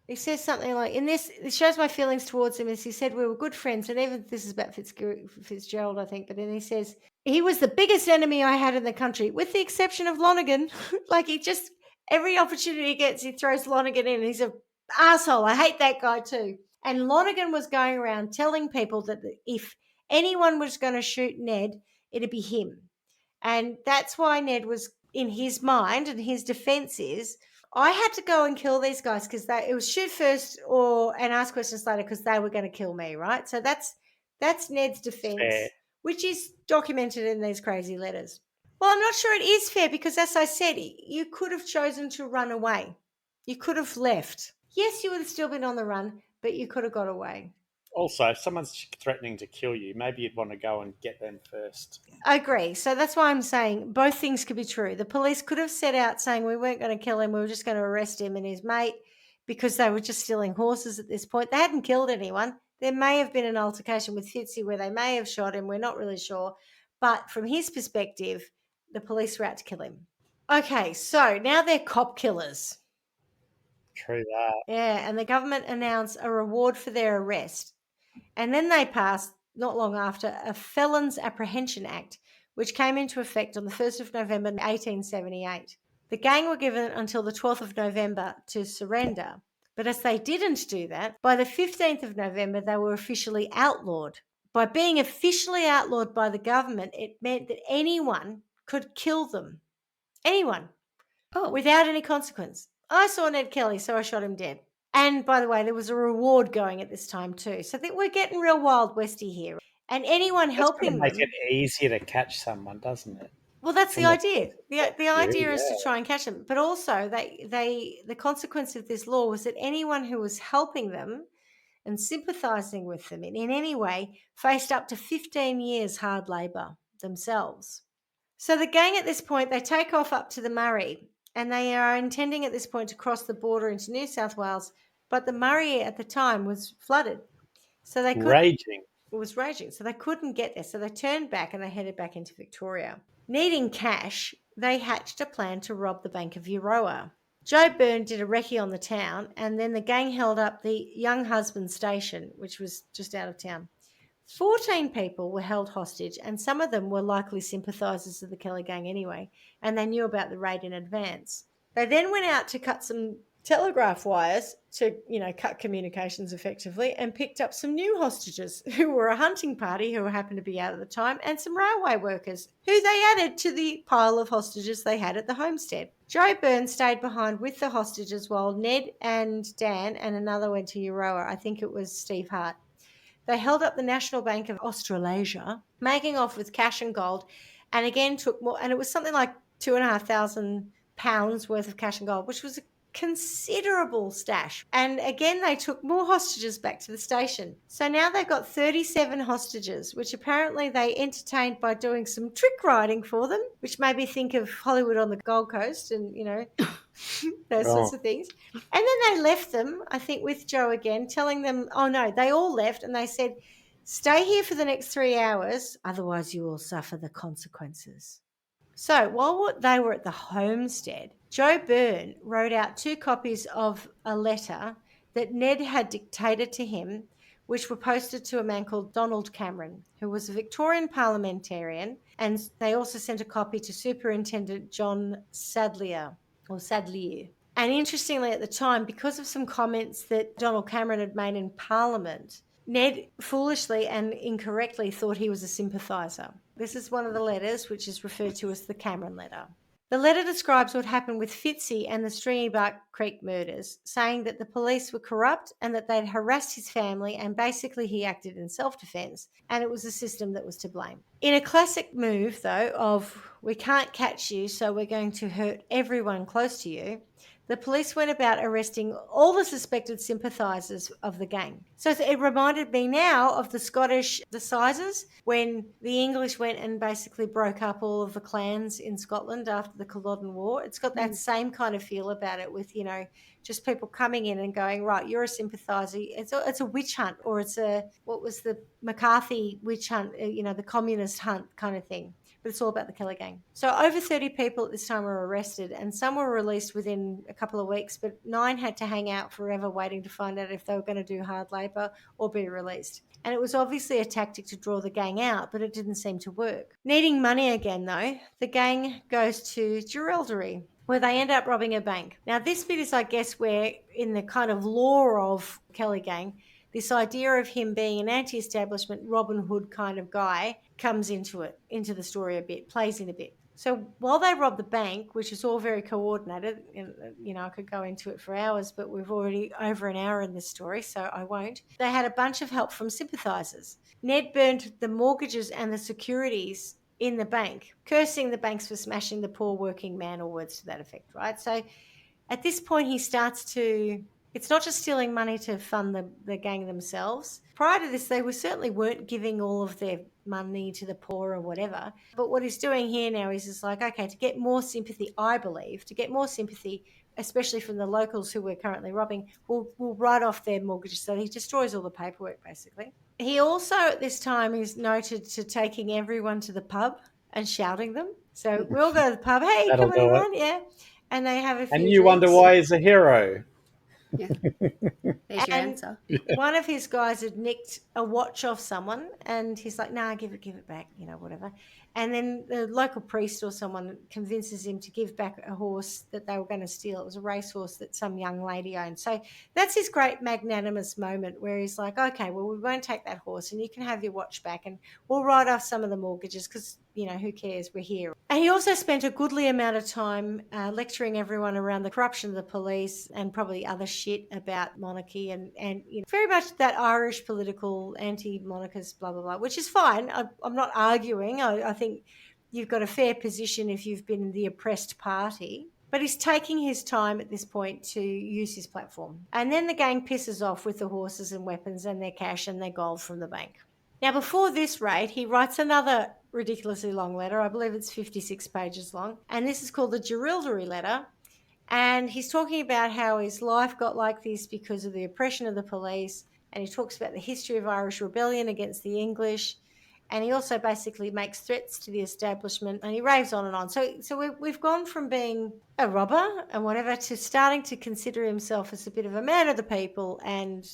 [SPEAKER 1] He says something like, in this, it shows my feelings towards him, as he said, we were good friends. And even this is about Fitzgerald, I think. But then he says, he was the biggest enemy I had in the country, with the exception of Lonergan. Like, he just, every opportunity he gets, he throws Lonergan in. He's an asshole. I hate that guy too. And Lonergan was going around telling people that if anyone was going to shoot Ned, it'd be him. And that's why Ned was, in his mind, and his defense is, I had to go and kill these guys because it was shoot first and ask questions later because they were going to kill me, right? So that's Ned's defense,
[SPEAKER 3] Fair.
[SPEAKER 1] which is documented in these crazy letters. Well, I'm not sure it is fair because, as I said, you could have chosen to run away. You could have left. Yes, you would have still been on the run, but you could have got away.
[SPEAKER 3] Also, if someone's threatening to kill you, maybe you'd want to go and get them first.
[SPEAKER 1] I agree. So that's why I'm saying both things could be true. The police could have set out saying we weren't going to kill him, we were just going to arrest him and his mate because they were just stealing horses at this point. They hadn't killed anyone. There may have been an altercation with Fitzy where they may have shot him. We're not really sure. But from his perspective, the police were out to kill him. Okay, so now they're cop killers.
[SPEAKER 3] True that.
[SPEAKER 1] Yeah, and the government announced a reward for their arrest. And then they passed, not long after, a Felons Apprehension Act, which came into effect on the 1st of November 1878. The gang were given until the 12th of November to surrender. But as they didn't do that, by the 15th of November, they were officially outlawed. By being officially outlawed by the government, it meant that anyone could kill them. Anyone.
[SPEAKER 2] Oh.
[SPEAKER 1] Without any consequence. I saw Ned Kelly, so I shot him dead. And by the way, there was a reward going at this time too. So I think we're getting real Wild Westy here. And anyone helping them...
[SPEAKER 3] That's going to make it easier to catch someone, doesn't it?
[SPEAKER 1] Well, that's the idea. The idea is
[SPEAKER 3] yeah.
[SPEAKER 1] to try and catch them. But also, the consequence of this law was that anyone who was helping them and sympathising with them in any way faced up to 15 years hard labour themselves. So the gang at this point, they take off up to the Murray, and they are intending at this point to cross the border into New South Wales, but the Murray at the time was flooded. So they couldn't...
[SPEAKER 3] Raging.
[SPEAKER 1] It was raging, so they couldn't get there. So they turned back and they headed back into Victoria. Needing cash, they hatched a plan to rob the Bank of Euroa. Joe Byrne did a recce on the town, and then the gang held up the Young Husband Station, which was just out of town. 14 people were held hostage, and some of them were likely sympathisers of the Kelly gang anyway, and they knew about the raid in advance. They then went out to cut some telegraph wires to, cut communications effectively, and picked up some new hostages who were a hunting party who happened to be out at the time, and some railway workers who they added to the pile of hostages they had at the homestead. Joe Byrne stayed behind with the hostages while Ned and Dan and another went to Euroa. I think it was Steve Hart. They held up the National Bank of Australasia, making off with cash and gold, and again took more, and it was something like £2,500 worth of cash and gold, which was a considerable stash. And again, they took more hostages back to the station. So now they've got 37 hostages, which apparently they entertained by doing some trick riding for them, which made me think of Hollywood on the Gold Coast and, those sorts of things. And then they left them, I think, with Joe again, telling them, oh no, they all left, and they said, stay here for the next 3 hours, otherwise you will suffer the consequences. So while they were at the homestead, Joe Byrne wrote out 2 copies of a letter that Ned had dictated to him, which were posted to a man called Donald Cameron, who was a Victorian parliamentarian, and they also sent a copy to Superintendent John Sadlier. And interestingly, at the time, because of some comments that Donald Cameron had made in Parliament, Ned foolishly and incorrectly thought he was a sympathiser. This is one of the letters which is referred to as the Cameron letter. The letter describes what happened with Fitzy and the Stringybark Creek murders, saying that the police were corrupt and that they'd harassed his family, and basically he acted in self-defense, and it was the system that was to blame. In a classic move, though, of we can't catch you, so we're going to hurt everyone close to you, the police went about arresting all the suspected sympathisers of the gang. So it reminded me now of the Scottish Assizes when the English went and basically broke up all of the clans in Scotland after the Culloden War. It's got that same kind of feel about it with, just people coming in and going, right, you're a sympathiser. It's a witch hunt, or what was the McCarthy witch hunt, the communist hunt kind of thing. But it's all about the Kelly gang. So over 30 people at this time were arrested, and some were released within a couple of weeks, but 9 had to hang out forever waiting to find out if they were going to do hard labour or be released. And it was obviously a tactic to draw the gang out, but it didn't seem to work. Needing money again, though, the gang goes to Jerilderie, where they end up robbing a bank. Now, this bit is, I guess, where in the kind of lore of Kelly gang, this idea of him being an anti-establishment Robin Hood kind of guy comes into the story a bit, plays in a bit. So while they rob the bank, which is all very coordinated, I could go into it for hours, but we've already over an hour in this story, so I won't. They had a bunch of help from sympathisers. Ned burned the mortgages and the securities in the bank, cursing the banks for smashing the poor working man, or words to that effect, right? So at this point, he starts to... It's not just stealing money to fund the gang themselves. Prior to this, they certainly weren't giving all of their money to the poor or whatever. But what he's doing here now is just like, okay, to get more sympathy, I believe, especially from the locals who we're currently robbing, we'll write off their mortgages. So he destroys all the paperwork, basically. He also, at this time, is noted to taking everyone to the pub and shouting them. So we all go to the pub, hey,
[SPEAKER 3] That'll
[SPEAKER 1] come on, everyone, yeah. And they have a few
[SPEAKER 3] And you wonder
[SPEAKER 1] drinks.
[SPEAKER 3] why he's a hero.
[SPEAKER 2] Yeah. There's your answer.
[SPEAKER 1] One of his guys had nicked a watch off someone, and he's like, nah, give it back, whatever. And then the local priest or someone convinces him to give back a horse that they were going to steal. It was a racehorse that some young lady owned. So that's his great magnanimous moment where he's like, okay, well, we won't take that horse and you can have your watch back and we'll write off some of the mortgages because, who cares? We're here. And he also spent a goodly amount of time lecturing everyone around the corruption of the police and probably other shit about monarchy and very much that Irish political anti-monarchist blah, blah, blah, which is fine. I'm not arguing. I think you've got a fair position if you've been the oppressed party. But he's taking his time at this point to use his platform. And then the gang pisses off with the horses and weapons and their cash and their gold from the bank. Now, before this raid, he writes another ridiculously long letter. I believe it's 56 pages long. And this is called the Jerilderie letter. And he's talking about how his life got like this because of the oppression of the police. And he talks about the history of Irish rebellion against the English. And he also basically makes threats to the establishment, and he raves on and on. So we've gone from being a robber and whatever to starting to consider himself as a bit of a man of the people and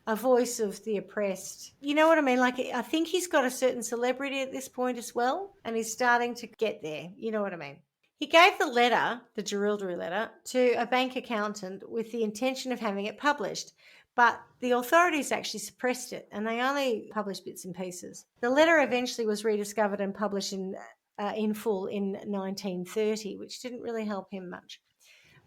[SPEAKER 1] a voice of the oppressed. You know what I mean? Like, I think he's got a certain celebrity at this point as well, and he's starting to get there. You know what I mean? He gave the letter, the Jerilderie letter, to a bank accountant with the intention of having it published. But the authorities actually suppressed it, and they only published bits and pieces. The letter eventually was rediscovered and published in full in 1930, which didn't really help him much.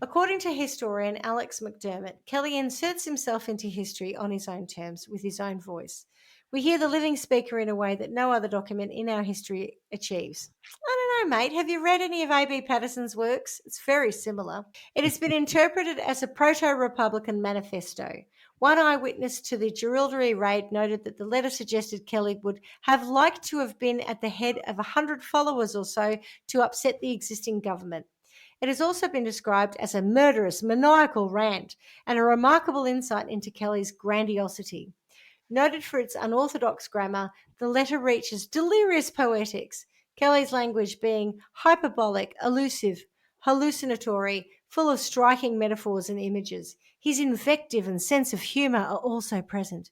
[SPEAKER 1] According to historian Alex McDermott, Kelly inserts himself into history on his own terms, with his own voice. We hear the living speaker in a way that no other document in our history achieves. I don't know, mate. Have you read any of A.B. Patterson's works? It's very similar. It has been interpreted as a proto-Republican manifesto. One eyewitness to the Jerilderie raid noted that the letter suggested Kelly would have liked to have been at the head of 100 followers or so to upset the existing government. It has also been described as a murderous, maniacal rant and a remarkable insight into Kelly's grandiosity. Noted for its unorthodox grammar, the letter reaches delirious poetics, Kelly's language being hyperbolic, elusive, hallucinatory, full of striking metaphors and images. His invective and sense of humour are also present.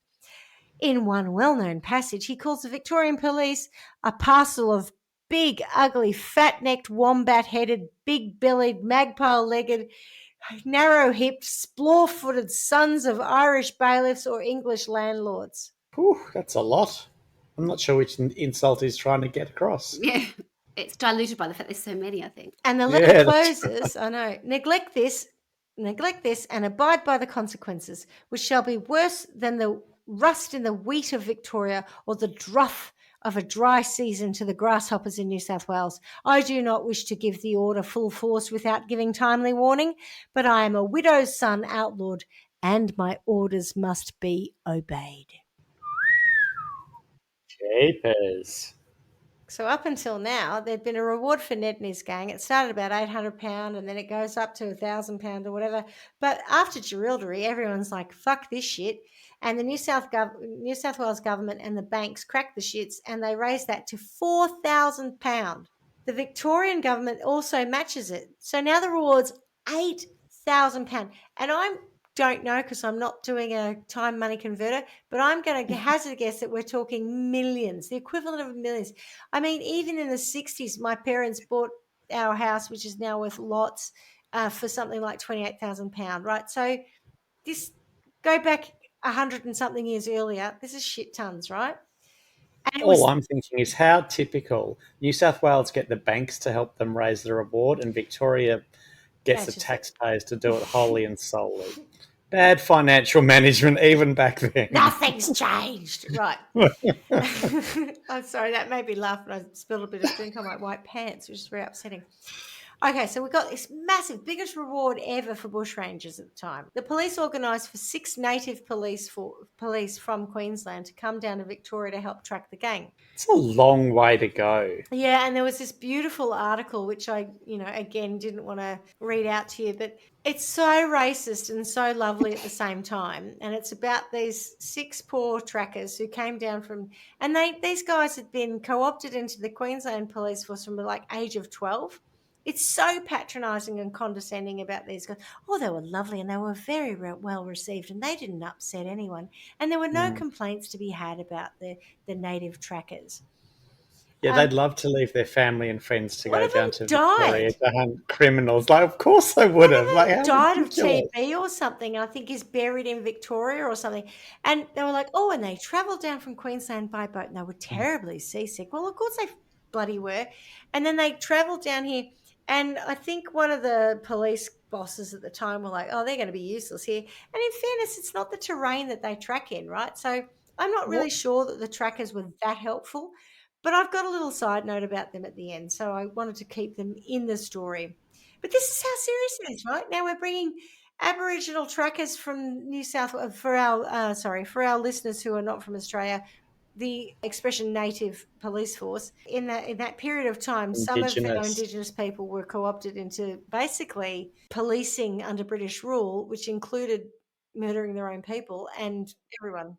[SPEAKER 1] In one well-known passage, he calls the Victorian police a parcel of big, ugly, fat-necked, wombat-headed, big-bellied, magpie-legged, narrow-hipped, splaw-footed sons of Irish bailiffs or English landlords.
[SPEAKER 3] Whew, that's a lot. I'm not sure which insult he's trying to get across.
[SPEAKER 2] Yeah. It's diluted by the fact there's so many, I think.
[SPEAKER 1] And the letter closes, I know, neglect this, and abide by the consequences, which shall be worse than the rust in the wheat of Victoria or the druff of a dry season to the grasshoppers in New South Wales. I do not wish to give the order full force without giving timely warning, but I am a widow's son outlawed, and my orders must be obeyed.
[SPEAKER 3] Jeepers.
[SPEAKER 1] So up until now, there'd been a reward for Ned and his gang. It started about £800 and then it goes up to £1,000 or whatever. But after Jerilderie, everyone's like, fuck this shit. And the New South Wales government and the banks cracked the shits and they raised that to £4,000. The Victorian government also matches it. So now the reward's £8,000. And I don't know because I'm not doing a time money converter, but I'm going to hazard a guess that we're talking millions, the equivalent of millions. I mean, even in the 60s, my parents bought our house, which is now worth lots, for something like £28,000, right? So this, go back 100 and something years earlier, this is shit tons, right? And
[SPEAKER 3] All I'm thinking is how typical. New South Wales get the banks to help them raise the reward, and Victoria gets the taxpayers to do it wholly and solely. Bad financial management even back then.
[SPEAKER 1] Nothing's changed. Right. I'm sorry, that made me laugh when I spilled a bit of drink on my white pants, which is very upsetting. Okay, so we've got this massive, biggest reward ever for bushrangers at the time. The police organised for 6 native police from Queensland to come down to Victoria to help track the gang.
[SPEAKER 3] It's a long way to go.
[SPEAKER 1] Yeah, and there was this beautiful article, which I, again, didn't want to read out to you, but it's so racist and so lovely at the same time. And it's about these 6 poor trackers who came down from, and these guys had been co-opted into the Queensland Police Force from like age of 12. It's so patronising and condescending about these guys. Oh, they were lovely and they were very well received and they didn't upset anyone. And there were no complaints to be had about the native trackers.
[SPEAKER 3] Yeah, they'd love to leave their family and friends to go down to
[SPEAKER 1] died?
[SPEAKER 3] Victoria to hunt criminals. Like, of course they would have. Like,
[SPEAKER 1] died of TB or something. I think he's buried in Victoria or something. And they were like, oh, and they travelled down from Queensland by boat and they were terribly seasick. Well, of course they bloody were. And then they travelled down here. And I think one of the police bosses at the time were like, oh, they're going to be useless here. And in fairness, it's not the terrain that they track in, right? So I'm not really sure that the trackers were that helpful. But I've got a little side note about them at the end, so I wanted to keep them in the story. But this is how serious it is, right? Now we're bringing Aboriginal trackers from New South Wales for our listeners who are not from Australia. The expression native police force in that period of time, some of our Indigenous people were co-opted into basically policing under British rule, which included murdering their own people and everyone.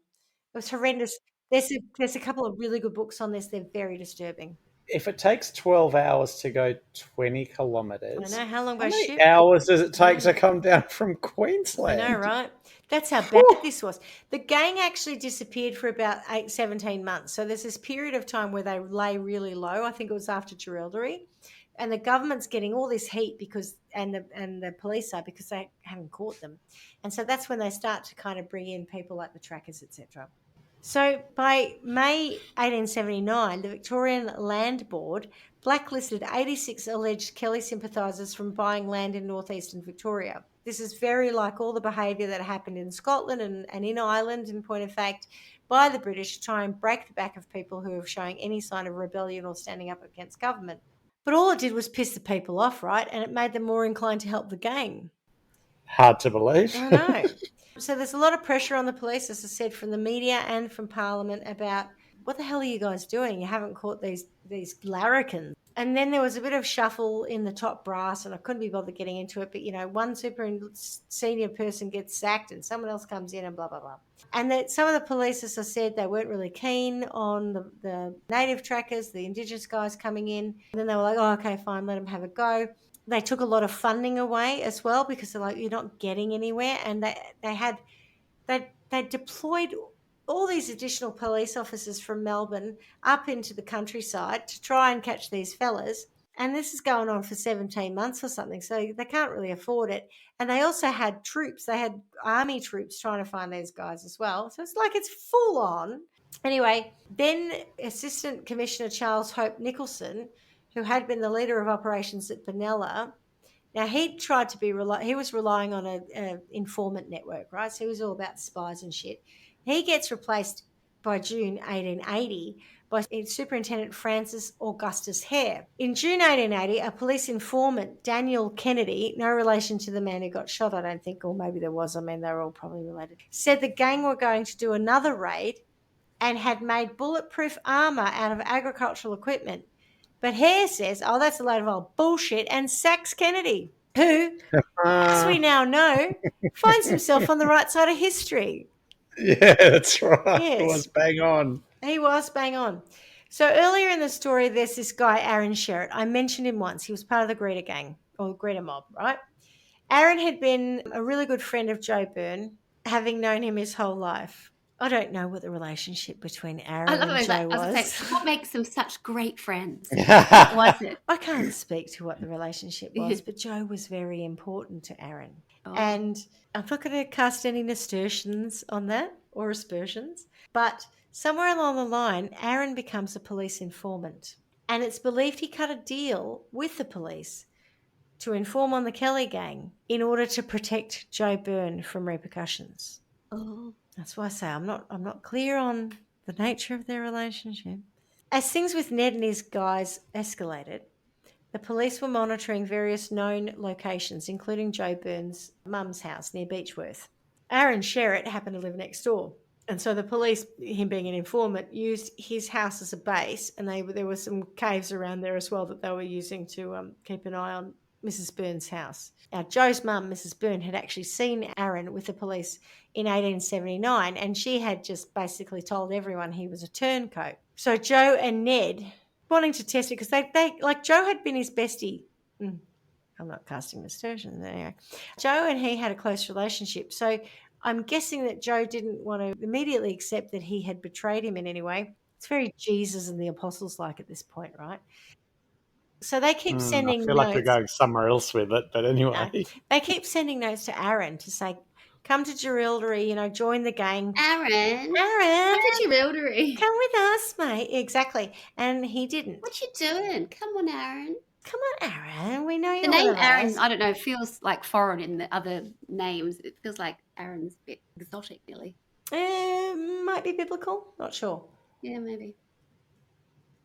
[SPEAKER 1] It was horrendous. There's a couple of really good books on this. They're very disturbing.
[SPEAKER 3] If it takes 12 hours to go 20 kilometres,
[SPEAKER 1] I know. How long
[SPEAKER 3] how
[SPEAKER 1] by
[SPEAKER 3] many
[SPEAKER 1] ship?
[SPEAKER 3] hours does it take to come down from Queensland?
[SPEAKER 1] I know, right? That's how bad this was. The gang actually disappeared for about 17 months. So there's this period of time where they lay really low. I think it was after Jerilderie. And the government's getting all this heat and the police are because they haven't caught them. And so that's when they start to kind of bring in people like the trackers, etc. So by May 1879, the Victorian Land Board blacklisted 86 alleged Kelly sympathisers from buying land in northeastern Victoria. This is very like all the behaviour that happened in Scotland and in Ireland, in point of fact, by the British to try and break the back of people who are showing any sign of rebellion or standing up against government. But all it did was piss the people off, right? And it made them more inclined to help the gang.
[SPEAKER 3] Hard to believe.
[SPEAKER 1] I know. So there's a lot of pressure on the police, as I said, from the media and from Parliament about what the hell are you guys doing? You haven't caught these larrikins. And then there was a bit of shuffle in the top brass, and I couldn't be bothered getting into it. But, one super senior person gets sacked and someone else comes in and blah, blah, blah. And that some of the police, as I said, they weren't really keen on the native trackers, the Indigenous guys coming in. And then they were like, oh, okay, fine, let them have a go. They took a lot of funding away as well because they're like, you're not getting anywhere. And they deployed all these additional police officers from Melbourne up into the countryside to try and catch these fellas. And this is going on for 17 months or something. So they can't really afford it. And they also had troops. They had army troops trying to find these guys as well. So it's like it's full on. Anyway, then Assistant Commissioner Charles Hope Nicholson, who had been the leader of operations at Benalla. Now, he tried to be he was relying on an informant network, right? So he was all about spies and shit. He gets replaced by June 1880 by Superintendent Francis Augustus Hare. In June 1880, a police informant, Daniel Kennedy, no relation to the man who got shot, I don't think, or maybe there was, I mean, they're all probably related, said the gang were going to do another raid and had made bulletproof armour out of agricultural equipment. But Hare says, oh, that's a load of old bullshit, and sacks Kennedy, who, as we now know, finds himself on the right side of history.
[SPEAKER 3] Yeah, that's right.
[SPEAKER 1] Yes.
[SPEAKER 3] It was bang on.
[SPEAKER 1] He was bang on. So earlier in the story, there's this guy, Aaron Sherritt. I mentioned him once. He was part of the Greta gang, or Greta mob, right? Aaron had been a really good friend of Joe Byrne, having known him his whole life. I don't know what the relationship between Aaron and Joe was.
[SPEAKER 2] What makes them such great friends? What was it?
[SPEAKER 1] I can't speak to what the relationship was, but Joe was very important to Aaron. Oh. And I'm not going to cast any nasturtiums on that or aspersions, but somewhere along the line, Aaron becomes a police informant. And it's believed he cut a deal with the police to inform on the Kelly gang in order to protect Joe Byrne from repercussions.
[SPEAKER 2] Oh.
[SPEAKER 1] That's why I say I'm not clear on the nature of their relationship. As things with Ned and his guys escalated, the police were monitoring various known locations, including Joe Byrne's mum's house near Beechworth. Aaron Sherritt happened to live next door. And so the police, him being an informant, used his house as a base, and there were some caves around there as well that they were using to keep an eye on Mrs. Byrne's house. Now, Joe's mum, Mrs. Byrne, had actually seen Aaron with the police in 1879, and she had just basically told everyone he was a turncoat. So Joe and Ned, wanting to test it, because they like Joe had been his bestie. I'm not casting aspersions anyway. Joe and he had a close relationship, so I'm guessing that Joe didn't want to immediately accept that he had betrayed him in any way. It's very Jesus and the apostles like at this point, right? So they keep sending notes.
[SPEAKER 3] I feel like we're going somewhere else with it, but anyway.
[SPEAKER 1] No, they keep sending notes to Aaron to say, come to Jerilderie, join the gang.
[SPEAKER 2] Aaron,
[SPEAKER 1] come
[SPEAKER 2] to Jerilderie.
[SPEAKER 1] Come with us, mate. Exactly. And he didn't.
[SPEAKER 2] What you doing? Come on, Aaron.
[SPEAKER 1] Come on, Aaron. We know you.
[SPEAKER 2] The name Aaron, I don't know, feels like foreign in the other names. It feels like Aaron's a bit exotic, nearly.
[SPEAKER 1] Might be biblical. Not sure.
[SPEAKER 2] Yeah, maybe.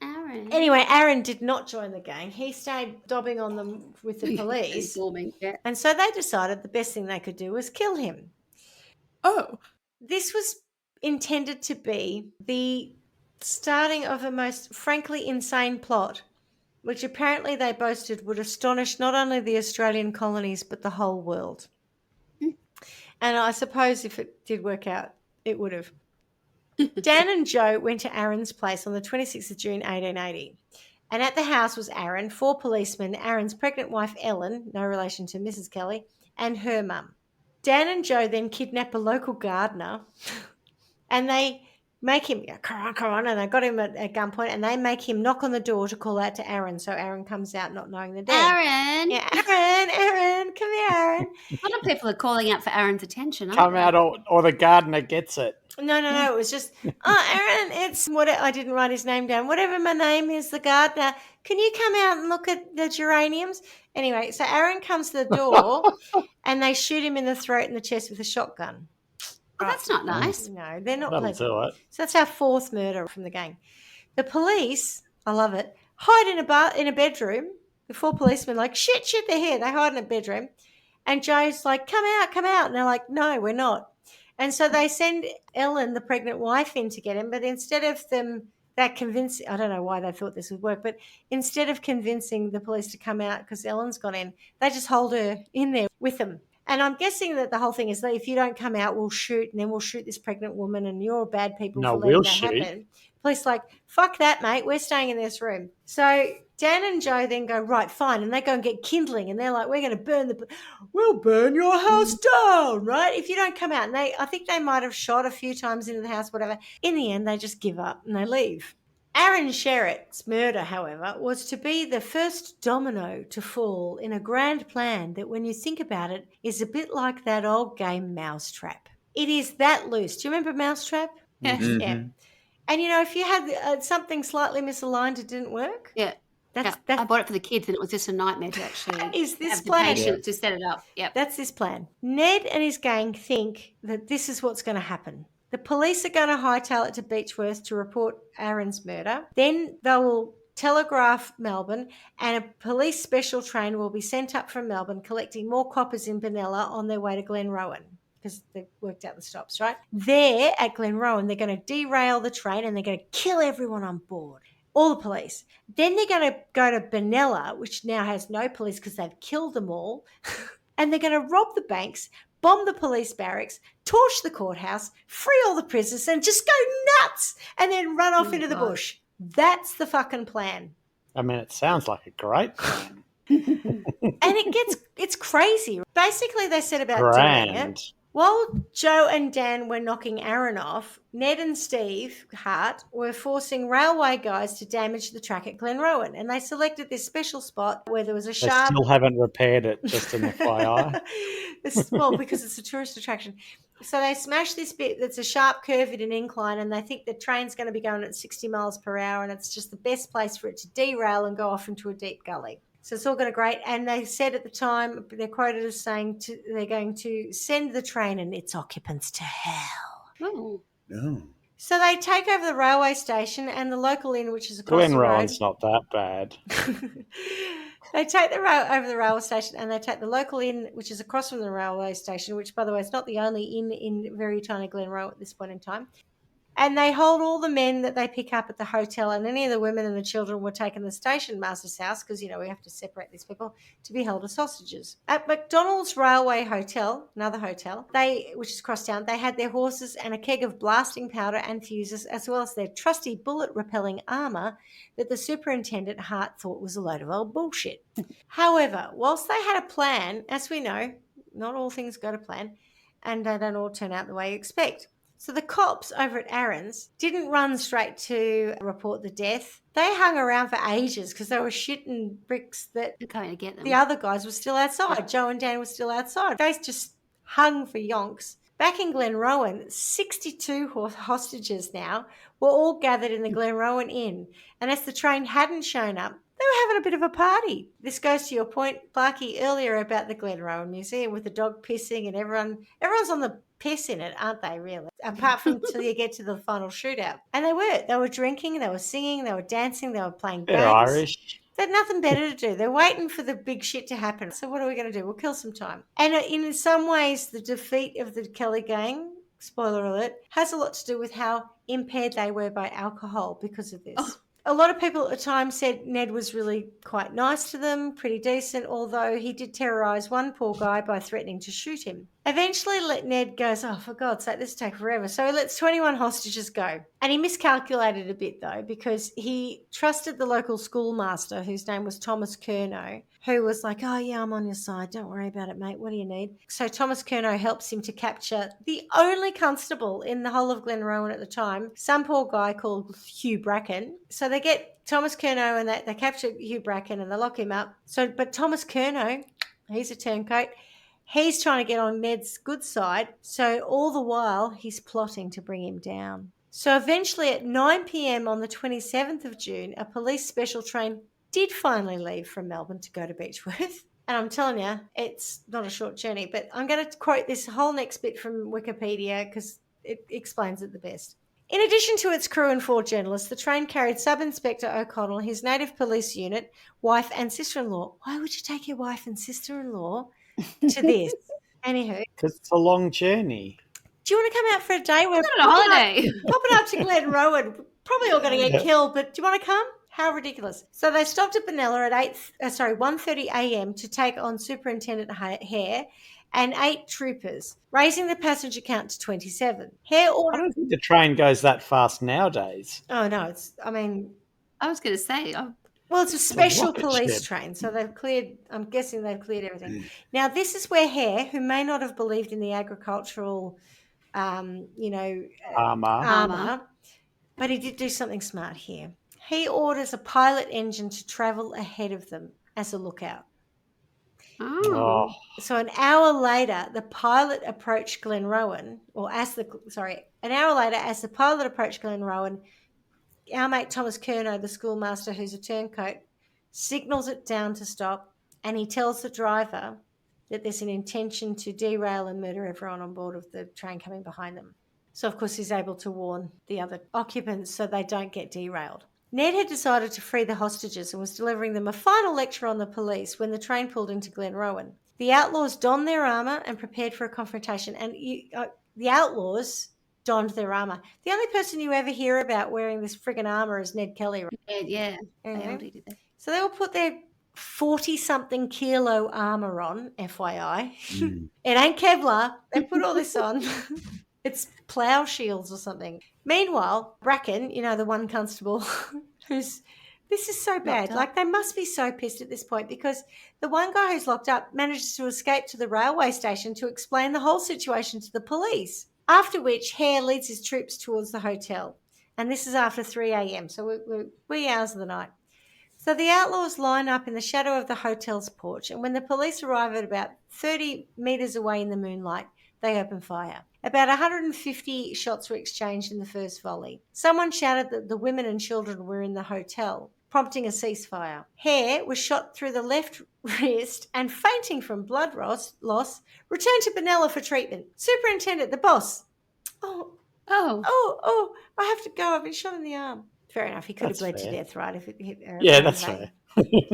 [SPEAKER 2] Aaron.
[SPEAKER 1] Anyway, Aaron did not join the gang. He stayed dobbing on them with the police.
[SPEAKER 2] Yeah.
[SPEAKER 1] And so they decided the best thing they could do was kill him.
[SPEAKER 2] Oh.
[SPEAKER 1] This was intended to be the starting of a most frankly insane plot, which apparently they boasted would astonish not only the Australian colonies but the whole world. And I suppose if it did work out, it would have. Dan and Joe went to Aaron's place on the 26th of June, 1880. And at the house was Aaron, 4 policemen, Aaron's pregnant wife, Ellen, no relation to Mrs. Kelly, and her mum. Dan and Joe then kidnap a local gardener and they make him, come on, and they got him at gunpoint and they make him knock on the door to call out to Aaron. So Aaron comes out not knowing the dead.
[SPEAKER 2] Aaron!
[SPEAKER 1] Yeah, Aaron, come here, Aaron.
[SPEAKER 2] A lot of people are calling out for Aaron's attention, aren't
[SPEAKER 3] Come
[SPEAKER 2] they?
[SPEAKER 3] out or the gardener gets it.
[SPEAKER 1] No, it was just, Aaron, it's what I didn't write his name down. Whatever my name is, the gardener. Can you come out and look at the geraniums? Anyway, so Aaron comes to the door and they shoot him in the throat and the chest with a shotgun.
[SPEAKER 2] Oh, that's not nice.
[SPEAKER 1] No, they're not
[SPEAKER 3] That'll
[SPEAKER 1] pleasant.
[SPEAKER 3] do it.
[SPEAKER 1] So that's our 4th murder from the gang. The police, I love it, hide in a bedroom. The 4 policemen like, shit, they're here. They hide in a bedroom. And Joe's like, come out. And they're like, no, we're not. And so they send Ellen, the pregnant wife, in to get him. But instead of them I don't know why they thought this would work, but instead of convincing the police to come out because Ellen's gone in, they just hold her in there with them. And I'm guessing that the whole thing is that if you don't come out, we'll shoot, and then we'll shoot this pregnant woman, and you're bad people for letting that happen. Police like, fuck that, mate. We're staying in this room. So Dan and Joe then go, right, fine. And they go and get kindling. And they're like, we're going to we'll burn your house down, right? If you don't come out. And I think they might have shot a few times into the house, whatever. In the end, they just give up and they leave. Aaron Sherritt's murder, however, was to be the first domino to fall in a grand plan that, when you think about it, is a bit like that old game Mousetrap. It is that loose. Do you remember Mousetrap?
[SPEAKER 2] Yes.
[SPEAKER 1] Yeah. And, if you had something slightly misaligned, it didn't work?
[SPEAKER 2] Yeah. I bought it for the kids, and it was just a nightmare to actually
[SPEAKER 1] is this
[SPEAKER 2] have the
[SPEAKER 1] plan.
[SPEAKER 2] patience to set it up. Yep.
[SPEAKER 1] That's this plan. Ned and his gang think that this is what's going to happen. The police are going to hightail it to Beechworth to report Aaron's murder. Then they will telegraph Melbourne, and a police special train will be sent up from Melbourne collecting more coppers in Benalla on their way to Glenrowan, because they've worked out the stops, right? There at Glenrowan, they're going to derail the train and they're going to kill everyone on board. All the police. Then they're going to go to Benalla, which now has no police because they've killed them all. And they're going to rob the banks, bomb the police barracks, torch the courthouse, free all the prisoners, and just go nuts and then run off into the bush. That's the fucking plan.
[SPEAKER 3] I mean, it sounds like a great plan.
[SPEAKER 1] And it's crazy. Basically, they said about doing it. While Joe and Dan were knocking Aaron off, Ned and Steve Hart were forcing railway guys to damage the track at Glenrowan, and they selected this special spot where there was a sharp...
[SPEAKER 3] They still haven't repaired it, just an FYI.
[SPEAKER 1] Well, because it's a tourist attraction. So they smashed this bit that's a sharp curve at an incline, and they think the train's going to be going at 60 miles per hour, and it's just the best place for it to derail and go off into a deep gully. So it's all going to great. And they said at the time, they're quoted as saying they're going to send the train and its occupants to hell.
[SPEAKER 2] Oh.
[SPEAKER 4] Oh.
[SPEAKER 1] So they take over the railway station and the local inn, which is across the road.
[SPEAKER 3] Glenrowan's not that bad.
[SPEAKER 1] They take over the railway station and they take the local inn, which is across from the railway station, which, by the way, is not the only inn in very tiny Glenrowan at this point in time. And they hold all the men that they pick up at the hotel, and any of the women and the children were taken to the station master's house because, we have to separate these people, to be held as hostages. At McDonald's Railway Hotel, another hotel, which is across town, they had their horses and a keg of blasting powder and fuses, as well as their trusty bullet-repelling armour that the superintendent Hart thought was a load of old bullshit. However, whilst they had a plan, as we know, not all things go to plan, and they don't all turn out the way you expect. So the cops over at Aaron's didn't run straight to report the death. They hung around for ages because they were shitting bricks that
[SPEAKER 2] Going to get them.
[SPEAKER 1] The other guys were still outside. Yeah. Joe and Dan were still outside. They just hung for yonks. Back in Glenrowan, 62 hostages now were all gathered in the Glenrowan Inn. And as the train hadn't shown up, they were having a bit of a party. This goes to your point, Barky, earlier about the Glenrowan Museum with the dog pissing and everyone's on the piss in it, aren't they, really? Apart from till you get to the final shootout. And they were drinking, they were singing, they were dancing, they were playing games.
[SPEAKER 3] They're Irish.
[SPEAKER 1] They had nothing better to do. They're waiting for the big shit to happen. So what are we going to do? We'll kill some time. And in some ways, the defeat of the Kelly gang, spoiler alert, has a lot to do with how impaired they were by alcohol because of this. Oh. A lot of people at the time said Ned was really quite nice to them, pretty decent, although he did terrorise one poor guy by threatening to shoot him. Eventually, Ned goes, oh, for God's sake, this will take forever. So he lets 21 hostages go. And he miscalculated a bit, though, because he trusted the local schoolmaster, whose name was Thomas Curnow, who was like, oh, yeah, I'm on your side. Don't worry about it, mate. What do you need? So Thomas Curnow helps him to capture the only constable in the whole of Glenrowan at the time, some poor guy called Hugh Bracken. So they get Thomas Curnow and they capture Hugh Bracken and they lock him up. But Thomas Curnow, he's a turncoat. He's trying to get on Ned's good side. So all the while, he's plotting to bring him down. So eventually at 9 p.m. on the 27th of June, a police special train did finally leave from Melbourne to go to Beechworth. And I'm telling you, it's not a short journey. But I'm going to quote this whole next bit from Wikipedia because it explains it the best. In addition to its crew and 4 journalists, the train carried Sub-Inspector O'Connell, his native police unit, wife and sister-in-law. Why would you take your wife and sister-in-law to this? Anywho.
[SPEAKER 3] Because it's a long journey.
[SPEAKER 1] Do you want to come out for a day?
[SPEAKER 2] We're on a holiday.
[SPEAKER 1] Popping up to Glenrowan. Probably all going to get killed, but do you want to come? How ridiculous. So they stopped at Benalla at 1:30 a.m. to take on Superintendent Hare and 8 troopers, raising the passenger count to 27.
[SPEAKER 3] I don't think the train goes that fast nowadays.
[SPEAKER 1] Oh, no.
[SPEAKER 2] I was going to say...
[SPEAKER 1] Well, it's a special police train, so I'm guessing they've cleared everything. Now, this is where Hare, who may not have believed in the agricultural, armour, but he did do something smart here. He orders a pilot engine to travel ahead of them as a lookout.
[SPEAKER 2] Oh.
[SPEAKER 1] So an hour later, the pilot approached Glenrowan, an hour later, as the pilot approached Glenrowan, our mate Thomas Curnow, the schoolmaster who's a turncoat, signals it down to stop, and he tells the driver that there's an intention to derail and murder everyone on board of the train coming behind them. So, of course, he's able to warn the other occupants so they don't get derailed. Ned had decided to free the hostages and was delivering them a final lecture on the police when the train pulled into Glenrowan. The outlaws donned their armour and prepared for a confrontation, and the outlaws donned their armour. The only person you ever hear about wearing this friggin' armour is Ned Kelly. Right?
[SPEAKER 2] Yeah, they all did that.
[SPEAKER 1] So they all put their 40-something kilo armour on, FYI. It ain't Kevlar. They put all this on. It's plough shields or something. Meanwhile, Bracken, the one constable this is so bad. Like, they must be so pissed at this point because the one guy who's locked up manages to escape to the railway station to explain the whole situation to the police, after which Hare leads his troops towards the hotel. And this is after 3 a.m., so we're wee hours of the night. So the outlaws line up in the shadow of the hotel's porch, and when the police arrive at about 30 metres away in the moonlight, they open fire. About 150 shots were exchanged in the first volley. Someone shouted that the women and children were in the hotel, prompting a ceasefire. Hare was shot through the left wrist and, fainting from blood loss, returned to Benalla for treatment. Superintendent, the boss. Oh, I have to go. I've been shot in the arm. Fair enough. He could have bled to death, right? If it hit
[SPEAKER 3] that's fair.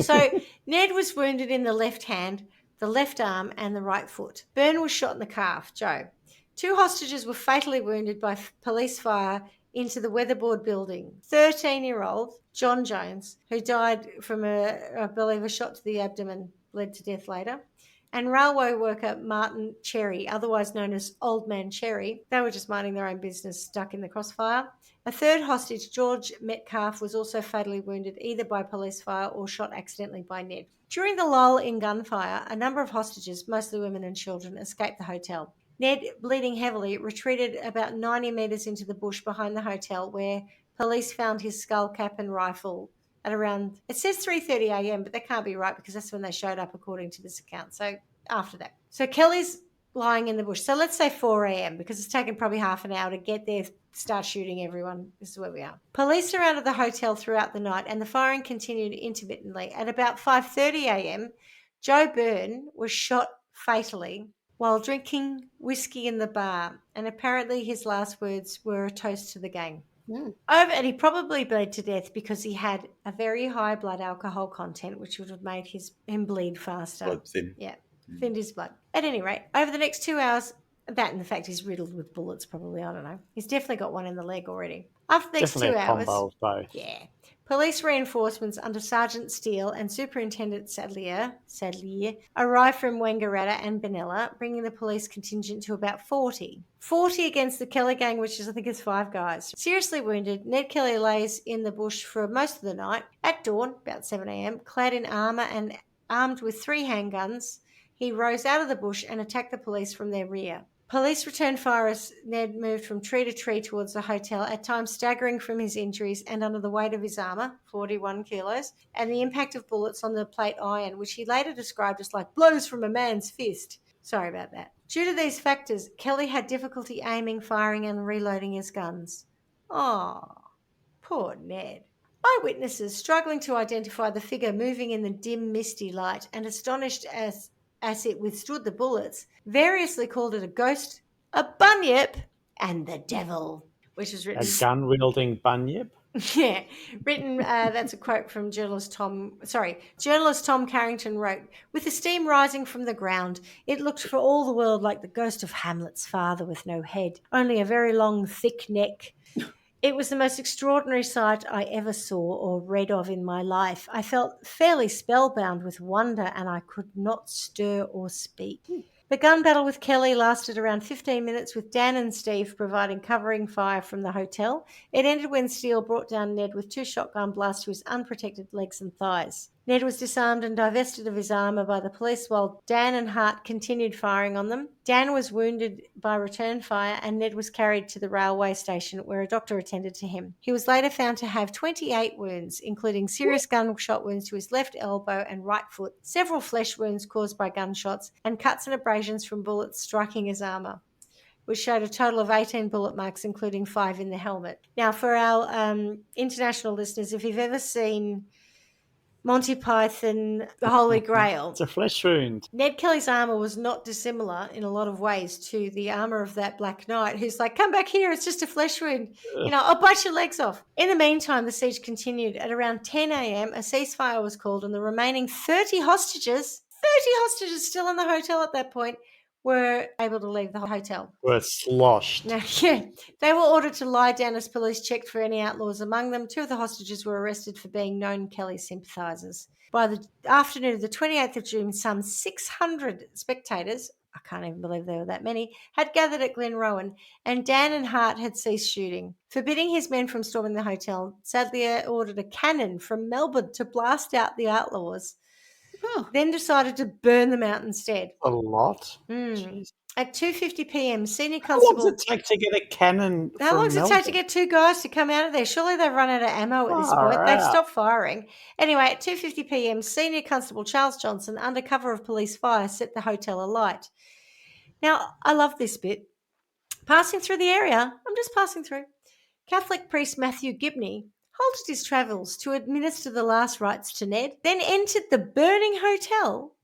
[SPEAKER 1] So Ned was wounded in the left hand, the left arm, and the right foot. Byrne was shot in the calf, Joe. 2 hostages were fatally wounded by police fire into the weatherboard building. 13-year-old John Jones, who died from I believe, a shot to the abdomen, bled to death later, and railway worker Martin Cherry, otherwise known as Old Man Cherry. They were just minding their own business, stuck in the crossfire. A third hostage, George Metcalf, was also fatally wounded either by police fire or shot accidentally by Ned. During the lull in gunfire, a number of hostages, mostly women and children, escaped the hotel. Ned, bleeding heavily, retreated about 90 metres into the bush behind the hotel, where police found his skull cap and rifle at around, it says 3:30 a.m, but that can't be right because that's when they showed up according to this account. So after that. So Kelly's lying in the bush. So let's say 4 a.m. because it's taken probably half an hour to get there, start shooting everyone. This is where we are. Police surrounded the hotel throughout the night and the firing continued intermittently. At about 5:30 a.m, Joe Byrne was shot fatally while drinking whiskey in the bar, and apparently his last words were a toast to the gang. And he probably bled to death because he had a very high blood alcohol content, which would have made him bleed faster.
[SPEAKER 4] Blood thin.
[SPEAKER 1] Yeah, thinned his blood. At any rate, over the next 2 hours, that and the fact he's riddled with bullets probably, I don't know. He's definitely got one in the leg already. After the next 2 hours...
[SPEAKER 3] Definitely a combo of both.
[SPEAKER 1] Yeah. Police reinforcements under Sergeant Steele and Superintendent Sadlier arrived from Wangaratta and Benalla, bringing the police contingent to about 40. 40 against the Kelly gang, which is, I think, is 5 guys. Seriously wounded, Ned Kelly lays in the bush for most of the night. At dawn, about 7 a.m, clad in armour and armed with 3 handguns, he rose out of the bush and attacked the police from their rear. Police returned fire as Ned moved from tree to tree towards the hotel, at times staggering from his injuries and under the weight of his armour, 41 kilos, and the impact of bullets on the plate iron, which he later described as like blows from a man's fist. Sorry about that. Due to these factors, Kelly had difficulty aiming, firing and reloading his guns. Oh, poor Ned. Eyewitnesses, struggling to identify the figure moving in the dim, misty light and astonished as it withstood the bullets, variously called it a ghost, a bunyip, and the devil, which was written...
[SPEAKER 3] A gun-wielding bunyip?
[SPEAKER 1] Yeah, written, that's a quote from journalist Tom Carrington wrote, "With the steam rising from the ground, it looked for all the world like the ghost of Hamlet's father with no head, only a very long, thick neck. It was the most extraordinary sight I ever saw or read of in my life. I felt fairly spellbound with wonder and I could not stir or speak." The gun battle with Kelly lasted around 15 minutes, with Dan and Steve providing covering fire from the hotel. It ended when Steele brought down Ned with 2 shotgun blasts to his unprotected legs and thighs. Ned was disarmed and divested of his armour by the police while Dan and Hart continued firing on them. Dan was wounded by return fire and Ned was carried to the railway station where a doctor attended to him. He was later found to have 28 wounds, including serious gunshot wounds to his left elbow and right foot, several flesh wounds caused by gunshots, and cuts and abrasions from bullets striking his armour, which showed a total of 18 bullet marks, including 5 in the helmet. Now, for our international listeners, if you've ever seen Monty Python, The Holy Grail.
[SPEAKER 3] It's a flesh wound.
[SPEAKER 1] Ned Kelly's armour was not dissimilar in a lot of ways to the armour of that Black Knight who's like, come back here, it's just a flesh wound. I'll bite your legs off. In the meantime, the siege continued. At around 10 a.m, a ceasefire was called and the remaining 30 hostages still in the hotel at that point, were able to leave the hotel.
[SPEAKER 3] Were sloshed.
[SPEAKER 1] Now, they were ordered to lie down as police checked for any outlaws among them. 2 of the hostages were arrested for being known Kelly sympathisers. By the afternoon of the 28th of June, some 600 spectators, I can't even believe there were that many, had gathered at Glenrowan, and Dan and Hart had ceased shooting. Forbidding his men from storming the hotel, Sadlier ordered a cannon from Melbourne to blast out the outlaws. Then decided to burn them out instead.
[SPEAKER 3] A lot?
[SPEAKER 1] At 2:50 p.m, senior
[SPEAKER 3] How
[SPEAKER 1] constable...
[SPEAKER 3] long does it take to get a cannon
[SPEAKER 1] How long does it take to get 2 guys to come out of there? Surely they've run out of ammo at this point. They've stopped firing. Anyway, at 2:50 p.m, senior constable Charles Johnson, under cover of police fire, set the hotel alight. Now, I love this bit. Passing through the area, I'm just passing through, Catholic priest Matthew Gibney halted his travels to administer the last rites to Ned, then entered the burning hotel.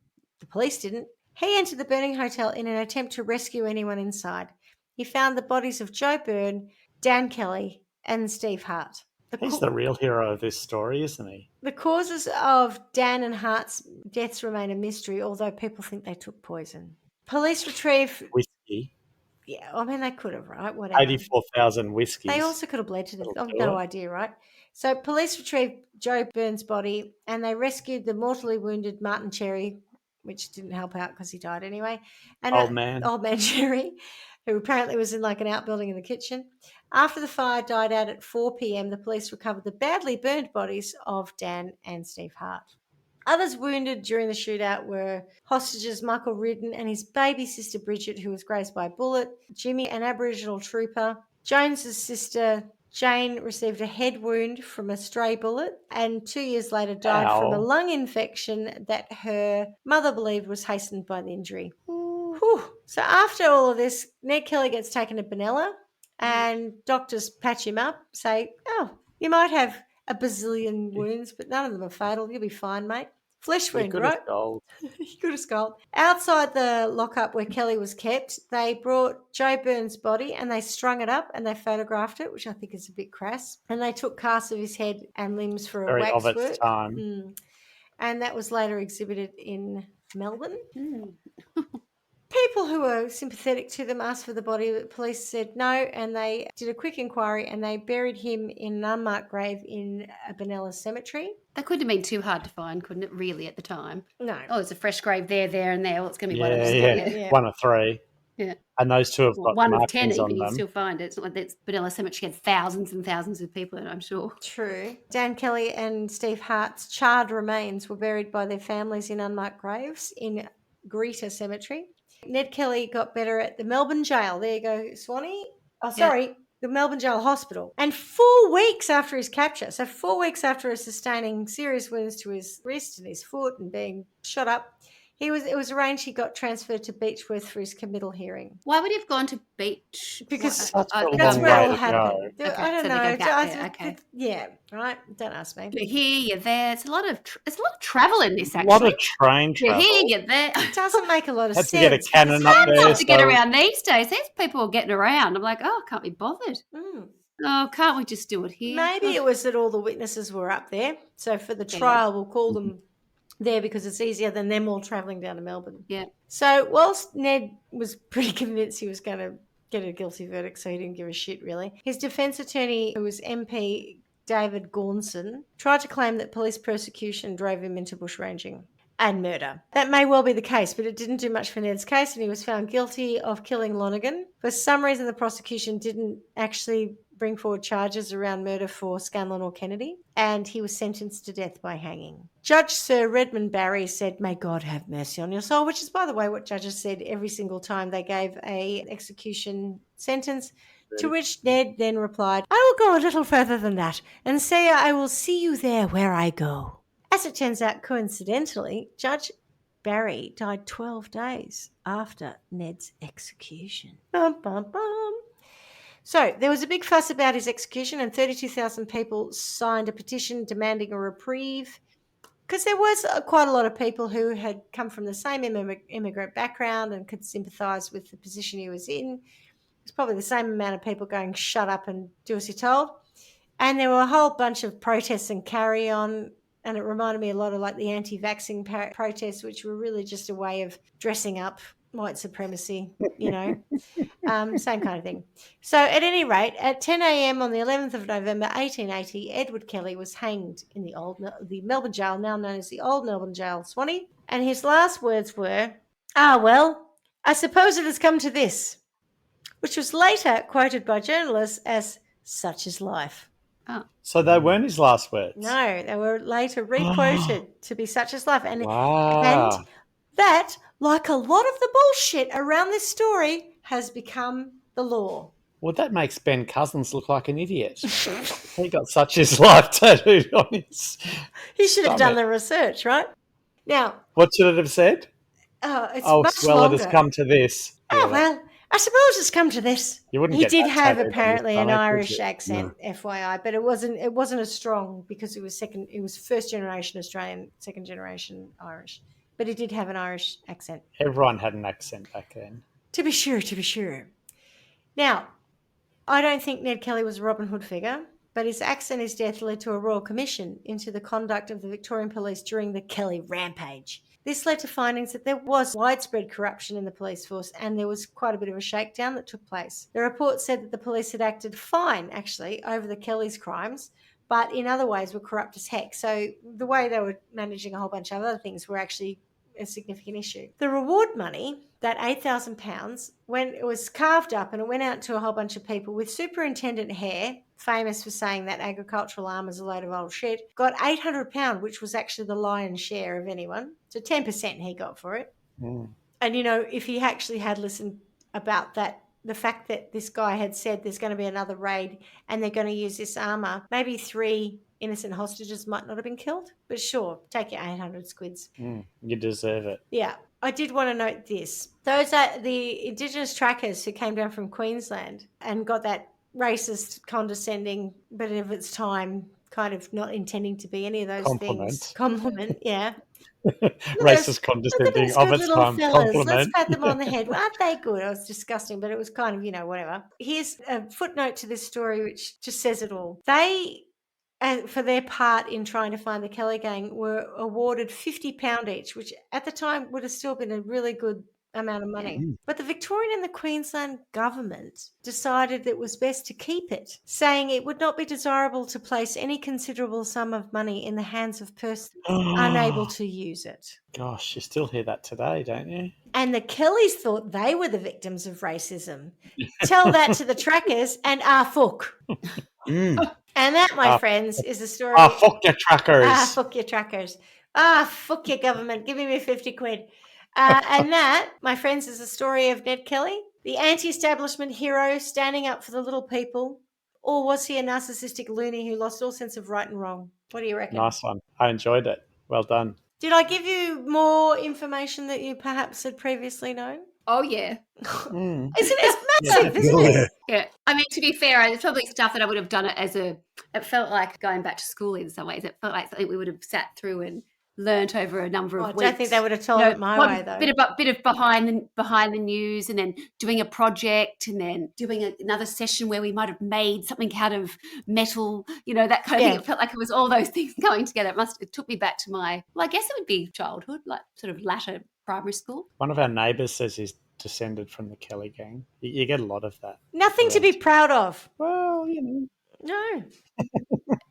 [SPEAKER 1] The police didn't. He entered the burning hotel in an attempt to rescue anyone inside. He found the bodies of Joe Byrne, Dan Kelly, and Steve Hart.
[SPEAKER 3] He's the real hero of this story, isn't he?
[SPEAKER 1] The causes of Dan and Hart's deaths remain a mystery, although people think they took poison. Police retrieve...
[SPEAKER 3] Whiskey.
[SPEAKER 1] Yeah, I mean, they could have, right? Whatever.
[SPEAKER 3] 84,000 whiskies.
[SPEAKER 1] They also could have bled to death. I've no idea, right? So police retrieved Joe Byrne's body and they rescued the mortally wounded Martin Cherry, which didn't help out because he died anyway. And
[SPEAKER 3] Old man
[SPEAKER 1] Cherry, who apparently was in like an outbuilding in the kitchen. After the fire died out at 4 p.m, the police recovered the badly burned bodies of Dan and Steve Hart. Others wounded during the shootout were hostages Michael Ridden and his baby sister Bridget, who was grazed by a bullet, Jimmy, an Aboriginal trooper, Jones's sister Jane received a head wound from a stray bullet and 2 years later died from a lung infection that her mother believed was hastened by the injury. Whew. So after all of this, Ned Kelly gets taken to Benalla and doctors patch him up, say, you might have a bazillion wounds, but none of them are fatal. You'll be fine, mate. Flesh wound, right? He could have skulled. Outside the lockup where Kelly was kept, they brought Joe Byrne's body and they strung it up and they photographed it, which I think is a bit crass. And they took casts of his head and limbs for a wax
[SPEAKER 3] of
[SPEAKER 1] work.
[SPEAKER 3] its time.
[SPEAKER 1] And that was later exhibited in Melbourne. People who were sympathetic to them asked for the body, but police said no, and they did a quick inquiry and they buried him in an unmarked grave in a Benalla cemetery.
[SPEAKER 2] That couldn't have been too hard to find, couldn't it, really, at the time?
[SPEAKER 1] No.
[SPEAKER 2] Oh, it's a fresh grave there, and there. Well, it's going to be one of
[SPEAKER 3] them.
[SPEAKER 2] Yeah.
[SPEAKER 3] One of 3.
[SPEAKER 2] Yeah.
[SPEAKER 3] And those 2 have got
[SPEAKER 2] one of 10
[SPEAKER 3] markings on
[SPEAKER 2] even, you
[SPEAKER 3] them.
[SPEAKER 2] still find it. It's not like that Benalla Cemetery had thousands and thousands of people in it, I'm sure.
[SPEAKER 1] True. Dan Kelly and Steve Hart's charred remains were buried by their families in unmarked graves in Greta Cemetery. Ned Kelly got better at the Melbourne jail. There you go, Swanee. Oh, sorry, the Melbourne Jail Hospital. And 4 weeks after his capture, so 4 weeks after sustaining serious wounds to his wrist and his foot and being shot up, it was arranged he got transferred to Beechworth for his committal hearing.
[SPEAKER 2] Why would he have gone to Beach?
[SPEAKER 1] Because
[SPEAKER 3] that's
[SPEAKER 1] where it all happened.
[SPEAKER 2] Okay,
[SPEAKER 1] I don't
[SPEAKER 2] so
[SPEAKER 1] know.
[SPEAKER 2] they go back there, okay.
[SPEAKER 1] Yeah, right. Don't ask me.
[SPEAKER 2] You're here, you're there. It's a lot of travel in this, actually.
[SPEAKER 3] A lot of train travel.
[SPEAKER 2] You're here, you're there.
[SPEAKER 1] It doesn't make a lot of
[SPEAKER 3] Had
[SPEAKER 1] sense.
[SPEAKER 3] to get a cannon up there.
[SPEAKER 2] To get around these days. There's people getting around. I'm like, I can't be bothered. Oh, can't we just do it here?
[SPEAKER 1] Maybe it was that all the witnesses were up there. So for the trial, we'll call them there because it's easier than them all travelling down to Melbourne.
[SPEAKER 2] Yeah.
[SPEAKER 1] So whilst Ned was pretty convinced he was going to get a guilty verdict, so he didn't give a shit really, his defence attorney, who was MP David Gaunson, tried to claim that police persecution drove him into bushranging and murder. That may well be the case, but it didn't do much for Ned's case, and he was found guilty of killing Lonergan. For some reason, the prosecution didn't actually bring forward charges around murder for Scanlon or Kennedy, and he was sentenced to death by hanging. Judge Sir Redmond Barry said, "May God have mercy on your soul," which is, by the way, what judges said every single time they gave a execution sentence, to which Ned then replied, "I will go a little further than that and say I will see you there where I go." As it turns out, coincidentally, Judge Barry died 12 days after Ned's execution. Bum, bum, bum. So there was a big fuss about his execution and 32,000 people signed a petition demanding a reprieve. because there was quite a lot of people who had come from the same immigrant background and could sympathise with the position he was in. It's probably the same amount of people going, shut up and do as you're told. And there were a whole bunch of protests and carry on. And it reminded me a lot of like the anti-vaxxing protests, which were really just a way of dressing up white supremacy, same kind of thing. So at any rate, at 10 a.m. on the 11th of November, 1880, Edward Kelly was hanged in the Melbourne jail, now known as the Old Melbourne Jail, Swanee. And his last words were, well, I suppose it has come to this, which was later quoted by journalists as such is life.
[SPEAKER 2] Oh.
[SPEAKER 3] So they weren't his last words?
[SPEAKER 1] No, they were later requoted to be such is life. And,
[SPEAKER 3] wow.
[SPEAKER 1] and that, like a lot of the bullshit around this story, has become the law.
[SPEAKER 3] Well, that makes Ben Cousins look like an idiot. He got such his life tattooed on his
[SPEAKER 1] He should have
[SPEAKER 3] stomach.
[SPEAKER 1] done the research, right? Now,
[SPEAKER 3] What should it have said?
[SPEAKER 1] It's
[SPEAKER 3] Oh,
[SPEAKER 1] much
[SPEAKER 3] well,
[SPEAKER 1] longer.
[SPEAKER 3] it has come to this.
[SPEAKER 1] Oh, well, I suppose it's come to this.
[SPEAKER 3] You wouldn't
[SPEAKER 1] He
[SPEAKER 3] get
[SPEAKER 1] did
[SPEAKER 3] that
[SPEAKER 1] have
[SPEAKER 3] tattooed on your
[SPEAKER 1] apparently an
[SPEAKER 3] stomach, would
[SPEAKER 1] Irish
[SPEAKER 3] you?
[SPEAKER 1] accent, FYI, but it wasn't as strong because it was first generation Australian, second generation Irish. But he did have an Irish accent.
[SPEAKER 3] Everyone had an accent back then.
[SPEAKER 1] To be sure. Now, I don't think Ned Kelly was a Robin Hood figure, but his acts and his death led to a royal commission into the conduct of the Victorian police during the Kelly rampage. This led to findings that there was widespread corruption in the police force and there was quite a bit of a shakedown that took place. The report said that the police had acted fine, actually, over the Kellys' crimes, but in other ways were corrupt as heck. So the way they were managing a whole bunch of other things were actually a significant issue. The reward money, that £8,000, when it was carved up and it went out to a whole bunch of people with Superintendent Hare, famous for saying that agricultural arm is a load of old shit, got £800, which was actually the lion's share of anyone. So 10% he got for it.
[SPEAKER 3] Mm.
[SPEAKER 1] And, if he actually had listened about that, the fact that this guy had said there's going to be another raid and they're going to use this armour, maybe 3 innocent hostages might not have been killed. But sure, take your 800 squids.
[SPEAKER 3] You deserve it.
[SPEAKER 1] Yeah. I did want to note this. Those are the Indigenous trackers who came down from Queensland and got that racist, condescending, but of its time, kind of not intending to be any of those things. Compliment, yeah.
[SPEAKER 3] Racist, condescending, of its time, compliment.
[SPEAKER 1] Let's pat them on the head. Well, aren't they good? It was disgusting, but it was kind of, whatever. Here's a footnote to this story which just says it all. They, for their part in trying to find the Kelly gang, were awarded £50 each, which at the time would have still been a really good amount of money. But the Victorian and the Queensland government decided it was best to keep it, saying it would not be desirable to place any considerable sum of money in the hands of persons unable to use it.
[SPEAKER 3] Gosh, you still hear that today, don't you?
[SPEAKER 1] And the Kellys thought they were the victims of racism. Tell that to the trackers and fuck. And that, my friends, is the story.
[SPEAKER 3] Fuck your trackers.
[SPEAKER 1] Fuck your trackers. Fuck your government. Give me my 50 quid. And that, my friends, is the story of Ned Kelly, the anti-establishment hero standing up for the little people, or was he a narcissistic loony who lost all sense of right and wrong? What do you reckon?
[SPEAKER 3] Nice one. I enjoyed it. Well done.
[SPEAKER 1] Did I give you more information that you perhaps had previously known?
[SPEAKER 2] Oh, yeah.
[SPEAKER 1] Isn't it massive, isn't it?
[SPEAKER 2] Yeah. I mean, to be fair, it's probably stuff that I would have done it felt like going back to school in some ways. It felt like something we would have sat through and learnt over a number of weeks.
[SPEAKER 1] I don't think they would have told it my way, though.
[SPEAKER 2] Bit of behind the news, and then doing a project, and then doing another session where we might have made something out of metal, that kind of thing. It felt like it was all those things going together. It took me back to I guess it would be childhood, like sort of latter primary school. One
[SPEAKER 3] of our neighbours says he's descended from the Kelly gang. You get a lot of that.
[SPEAKER 1] Nothing to be proud of.
[SPEAKER 3] Well,
[SPEAKER 1] No.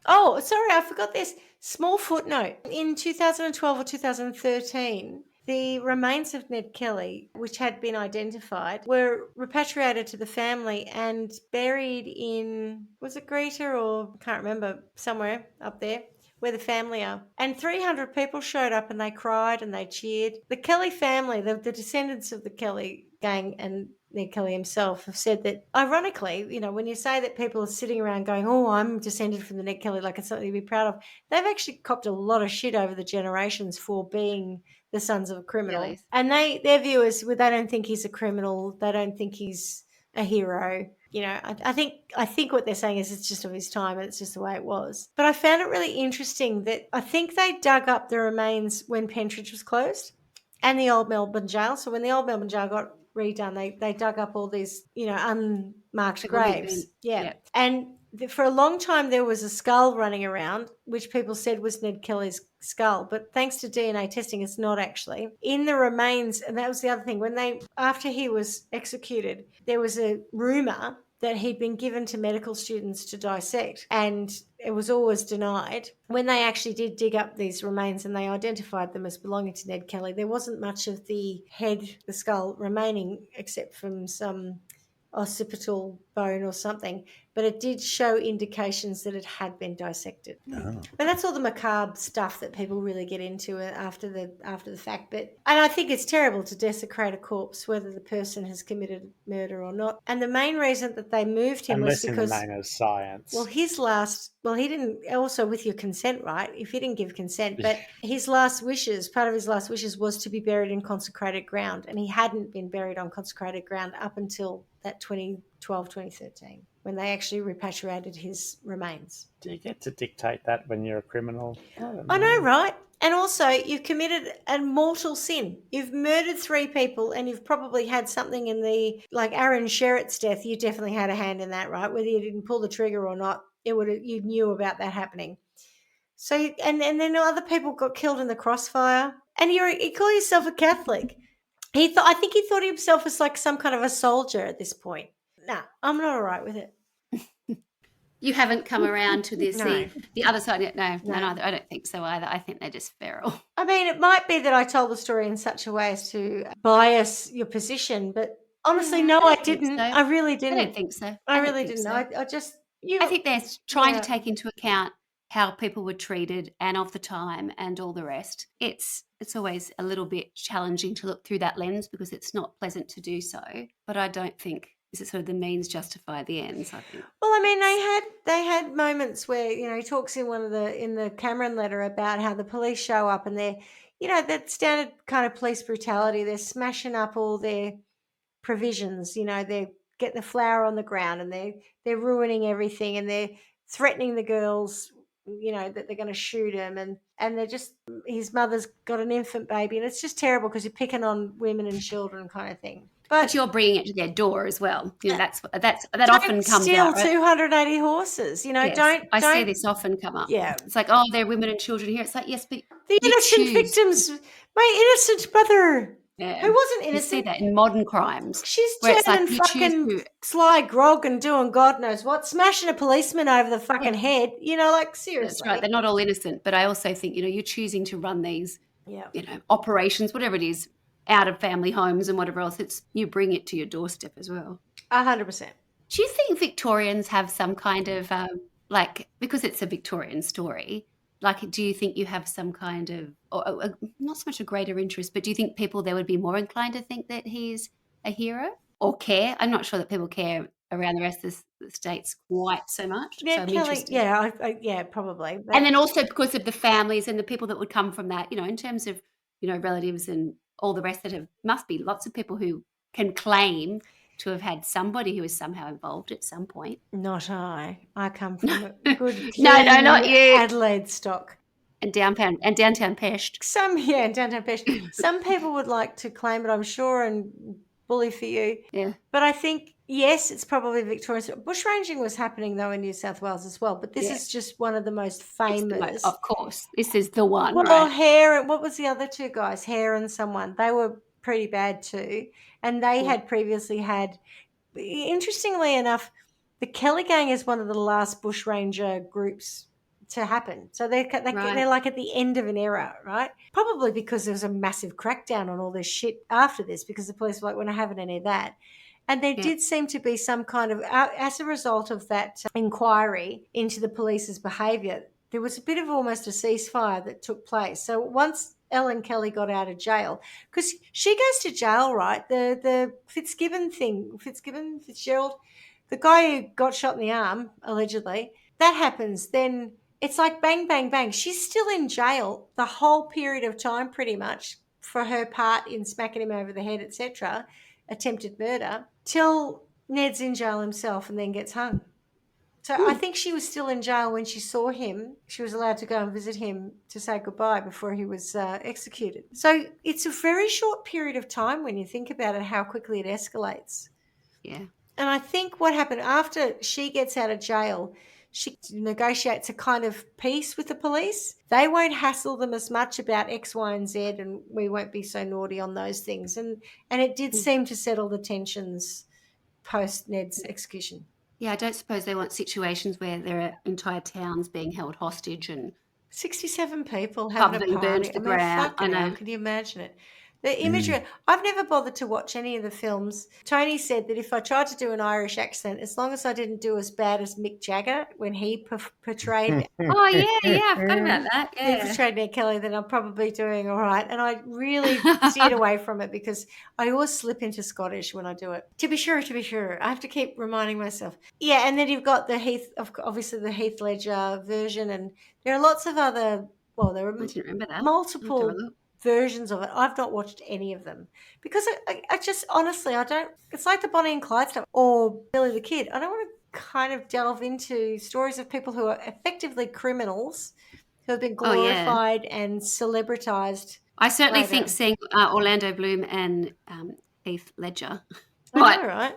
[SPEAKER 1] Oh, sorry, I forgot this. Small footnote. In 2012 or 2013, the remains of Ned Kelly, which had been identified, were repatriated to the family and buried in, was it Greta or, I can't remember, somewhere up there where the family are. And 300 people showed up and they cried and they cheered. The Kelly family, the descendants of the Kelly gang and Ned Kelly himself have said that, ironically, when you say that people are sitting around going, oh, I'm descended from the Ned Kelly, like it's something to be proud of, they've actually copped a lot of shit over the generations for being the sons of a criminal. Really? And their view is, well, they don't think he's a criminal. They don't think he's a hero. You know, I think what they're saying is it's just of his time and it's just the way it was. But I found it really interesting that I think they dug up the remains when Pentridge was closed and the old Melbourne jail. So when the old Melbourne jail got redone, they dug up all these, unmarked
[SPEAKER 2] People who'd
[SPEAKER 1] graves.
[SPEAKER 2] been-
[SPEAKER 1] Yeah.
[SPEAKER 2] yeah.
[SPEAKER 1] And for a long time there was a skull running around, which people said was Ned Kelly's skull. But thanks to DNA testing, it's not actually. In the remains, and that was the other thing, after he was executed, there was a rumour that he'd been given to medical students to dissect, and it was always denied. When they actually did dig up these remains and they identified them as belonging to Ned Kelly, there wasn't much of the head, the skull, remaining except from some occipital bone or something, but it did show indications that it had been dissected.
[SPEAKER 4] Oh.
[SPEAKER 1] But that's all the macabre stuff that people really get into after the fact. And I think it's terrible to desecrate a corpse, whether the person has committed murder or not. And the main reason that they moved him
[SPEAKER 3] Unless
[SPEAKER 1] was because,
[SPEAKER 3] in the name of science.
[SPEAKER 1] well, he didn't, also with your consent, right? If he didn't give consent, but his last wishes, part of his last wishes was to be buried in consecrated ground, and he hadn't been buried on consecrated ground up until that 2012, 2013, when they actually repatriated his remains.
[SPEAKER 3] Do you get to dictate that when you're a criminal?
[SPEAKER 1] I know, right? And also, you've committed a mortal sin. You've murdered 3 people, and you've probably had something in like Aaron Sherritt's death. You definitely had a hand in that, right? Whether you didn't pull the trigger or not, you knew about that happening. So, and then other people got killed in the crossfire, and you call yourself a Catholic. I think he thought himself as like some kind of a soldier at this point. Nah, I'm not all right with it.
[SPEAKER 2] You haven't come around to this,
[SPEAKER 1] No.
[SPEAKER 2] the other side. No,
[SPEAKER 1] No.
[SPEAKER 2] I don't think so either. I think they're just feral.
[SPEAKER 1] I mean, it might be that I told the story in such a way as to bias your position, but honestly, no, I
[SPEAKER 2] don't think
[SPEAKER 1] didn't.
[SPEAKER 2] so.
[SPEAKER 1] I really didn't.
[SPEAKER 2] I don't think so.
[SPEAKER 1] I
[SPEAKER 2] don't
[SPEAKER 1] really
[SPEAKER 2] think
[SPEAKER 1] didn't.
[SPEAKER 2] so.
[SPEAKER 1] I just
[SPEAKER 2] I think they're trying
[SPEAKER 1] Yeah.
[SPEAKER 2] to take into account how people were treated and of the time and all the rest. It's always a little bit challenging to look through that lens because it's not pleasant to do so. But I don't think is it sort of the means justify the ends, I think.
[SPEAKER 1] Well, I mean, they had moments where he talks in in the Cameron letter about how the police show up and they're that standard kind of police brutality. They're smashing up all their provisions. They're getting the flour on the ground and they're ruining everything and they're threatening the girls. That they're going to shoot him and they're just his mother's got an infant baby and it's just terrible because you're picking on women and children kind of thing.
[SPEAKER 2] But you're bringing it to their door as well. That often comes
[SPEAKER 1] steal
[SPEAKER 2] out. Right?
[SPEAKER 1] 280 horses.
[SPEAKER 2] Yes, I see this often come up.
[SPEAKER 1] Yeah,
[SPEAKER 2] it's like, there are women and children here. It's like, yes, but
[SPEAKER 1] the innocent victims. My innocent mother, who wasn't innocent.
[SPEAKER 2] You see that in modern crimes.
[SPEAKER 1] She's
[SPEAKER 2] where
[SPEAKER 1] turning
[SPEAKER 2] it's like
[SPEAKER 1] fucking sly grog and doing God knows what, smashing a policeman over the fucking head. Like seriously.
[SPEAKER 2] That's right. They're not all innocent, but I also think you're choosing to run these, operations, whatever it is, out of family homes and whatever else. It's you bring it to your doorstep as well.
[SPEAKER 1] 100%.
[SPEAKER 2] Do you think Victorians have some kind of because it's a Victorian story? Do you think you have some kind of, or not so much a greater interest, but do you think people there would be more inclined to think that he's a hero or care? I'm not sure that people care around the rest of the states quite so much.
[SPEAKER 1] Yeah,
[SPEAKER 2] so I'm
[SPEAKER 1] Kelly,
[SPEAKER 2] interested.
[SPEAKER 1] yeah, probably. But
[SPEAKER 2] And then also because of the families and the people that would come from that, in terms of, relatives and all the rest must be lots of people who can claim to have had somebody who is somehow involved at some point.
[SPEAKER 1] Not I. I come from a good
[SPEAKER 2] No, not you.
[SPEAKER 1] Adelaide stock.
[SPEAKER 2] And downtown Pest.
[SPEAKER 1] Downtown Pest. Some people would like to claim it, I'm sure, and bully for you.
[SPEAKER 2] Yeah.
[SPEAKER 1] But I think, yes, it's probably Victorian. Bushranging was happening, though, in New South Wales as well. But this is just one of the most famous.
[SPEAKER 2] Of course. This is the one,
[SPEAKER 1] well,
[SPEAKER 2] right?
[SPEAKER 1] Hare, what was the other 2 guys? Hare and someone. They were pretty bad too. And they had previously had, interestingly enough, the Kelly Gang is one of the last bushranger groups to happen. So they're like at the end of an era, right? Probably because there was a massive crackdown on all this shit after this because the police were like, we're not having any of that. And there did seem to be some kind of, as a result of that inquiry into the police's behaviour, there was a bit of almost a ceasefire that took place. So once Ellen Kelly got out of jail, because she goes to jail, right? The Fitzgerald, the guy who got shot in the arm, allegedly, that happens. Then it's like bang, bang, bang. She's still in jail the whole period of time pretty much for her part in smacking him over the head, etc., attempted murder, till Ned's in jail himself and then gets hung. So I think she was still in jail when she saw him. She was allowed to go and visit him to say goodbye before he was executed. So it's a very short period of time when you think about it, how quickly it escalates.
[SPEAKER 2] Yeah.
[SPEAKER 1] And I think what happened after she gets out of jail, she negotiates a kind of peace with the police. They won't hassle them as much about X, Y, and Z, and we won't be so naughty on those things. And it did seem to settle the tensions post Ned's execution.
[SPEAKER 2] Yeah, I don't suppose they want situations where there are entire towns being held hostage and
[SPEAKER 1] 67 people having a
[SPEAKER 2] being burned
[SPEAKER 1] party.
[SPEAKER 2] to the
[SPEAKER 1] I mean,
[SPEAKER 2] ground.
[SPEAKER 1] fucking hell, could you imagine it? The imagery, I've never bothered to watch any of the films. Tony said that if I tried to do an Irish accent, as long as I didn't do as bad as Mick Jagger when he portrayed
[SPEAKER 2] Oh, yeah, I forgot about that.
[SPEAKER 1] he
[SPEAKER 2] Yeah.
[SPEAKER 1] portrayed Ned Kelly, then I'm probably doing all right. And I really steered away from it because I always slip into Scottish when I do it. To be sure. I have to keep reminding myself. Yeah, and then you've got the obviously the Heath Ledger version, and there are lots of other, well, there are
[SPEAKER 2] I didn't remember that.
[SPEAKER 1] multiple versions of it. I've not watched any of them because I just, honestly, I don't, it's like the Bonnie and Clyde stuff or Billy the Kid. I don't want to kind of delve into stories of people who are effectively criminals who have been glorified and celebritized.
[SPEAKER 2] I certainly think seeing Orlando Bloom and Heath Ledger
[SPEAKER 1] right,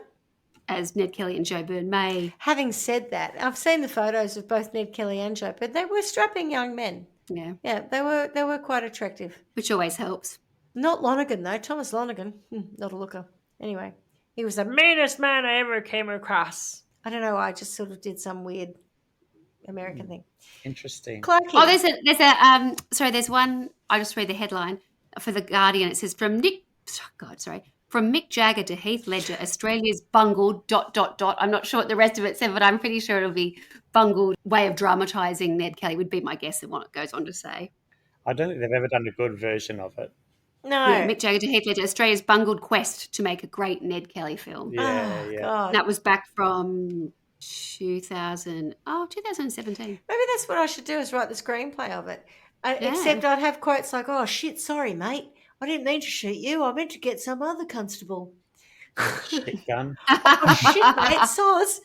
[SPEAKER 2] as Ned Kelly and Joe Byrne may.
[SPEAKER 1] Having said that, I've seen the photos of both Ned Kelly and Joe Byrne. They were strapping young men. Yeah, they were quite attractive.
[SPEAKER 2] Which always helps.
[SPEAKER 1] Not Lonergan, though. Thomas Lonergan, not a looker. Anyway, he was the meanest man I ever came across. I don't know. I just sort of did some weird American thing.
[SPEAKER 3] Interesting.
[SPEAKER 1] Clarky.
[SPEAKER 2] Oh, there's one. I just read the headline for The Guardian. It says from Mick Jagger to Heath Ledger, Australia's bungled ... I'm not sure what the rest of it said, but I'm pretty sure it'll be bungled way of dramatising Ned Kelly would be my guess and what it goes on to say.
[SPEAKER 3] I don't think they've ever done a good version of it.
[SPEAKER 1] No.
[SPEAKER 2] Yeah, Mick Jagger to Heath Ledger, Australia's bungled quest to make a great Ned Kelly film.
[SPEAKER 3] Yeah.
[SPEAKER 1] God.
[SPEAKER 2] That was back from 2017.
[SPEAKER 1] Maybe that's what I should do, is write the screenplay of it. Except I'd have quotes like, "Oh shit, sorry mate, I didn't mean to shoot you. I meant to get some other constable."
[SPEAKER 3] Shit gun.
[SPEAKER 1] Oh shit, mate, soz.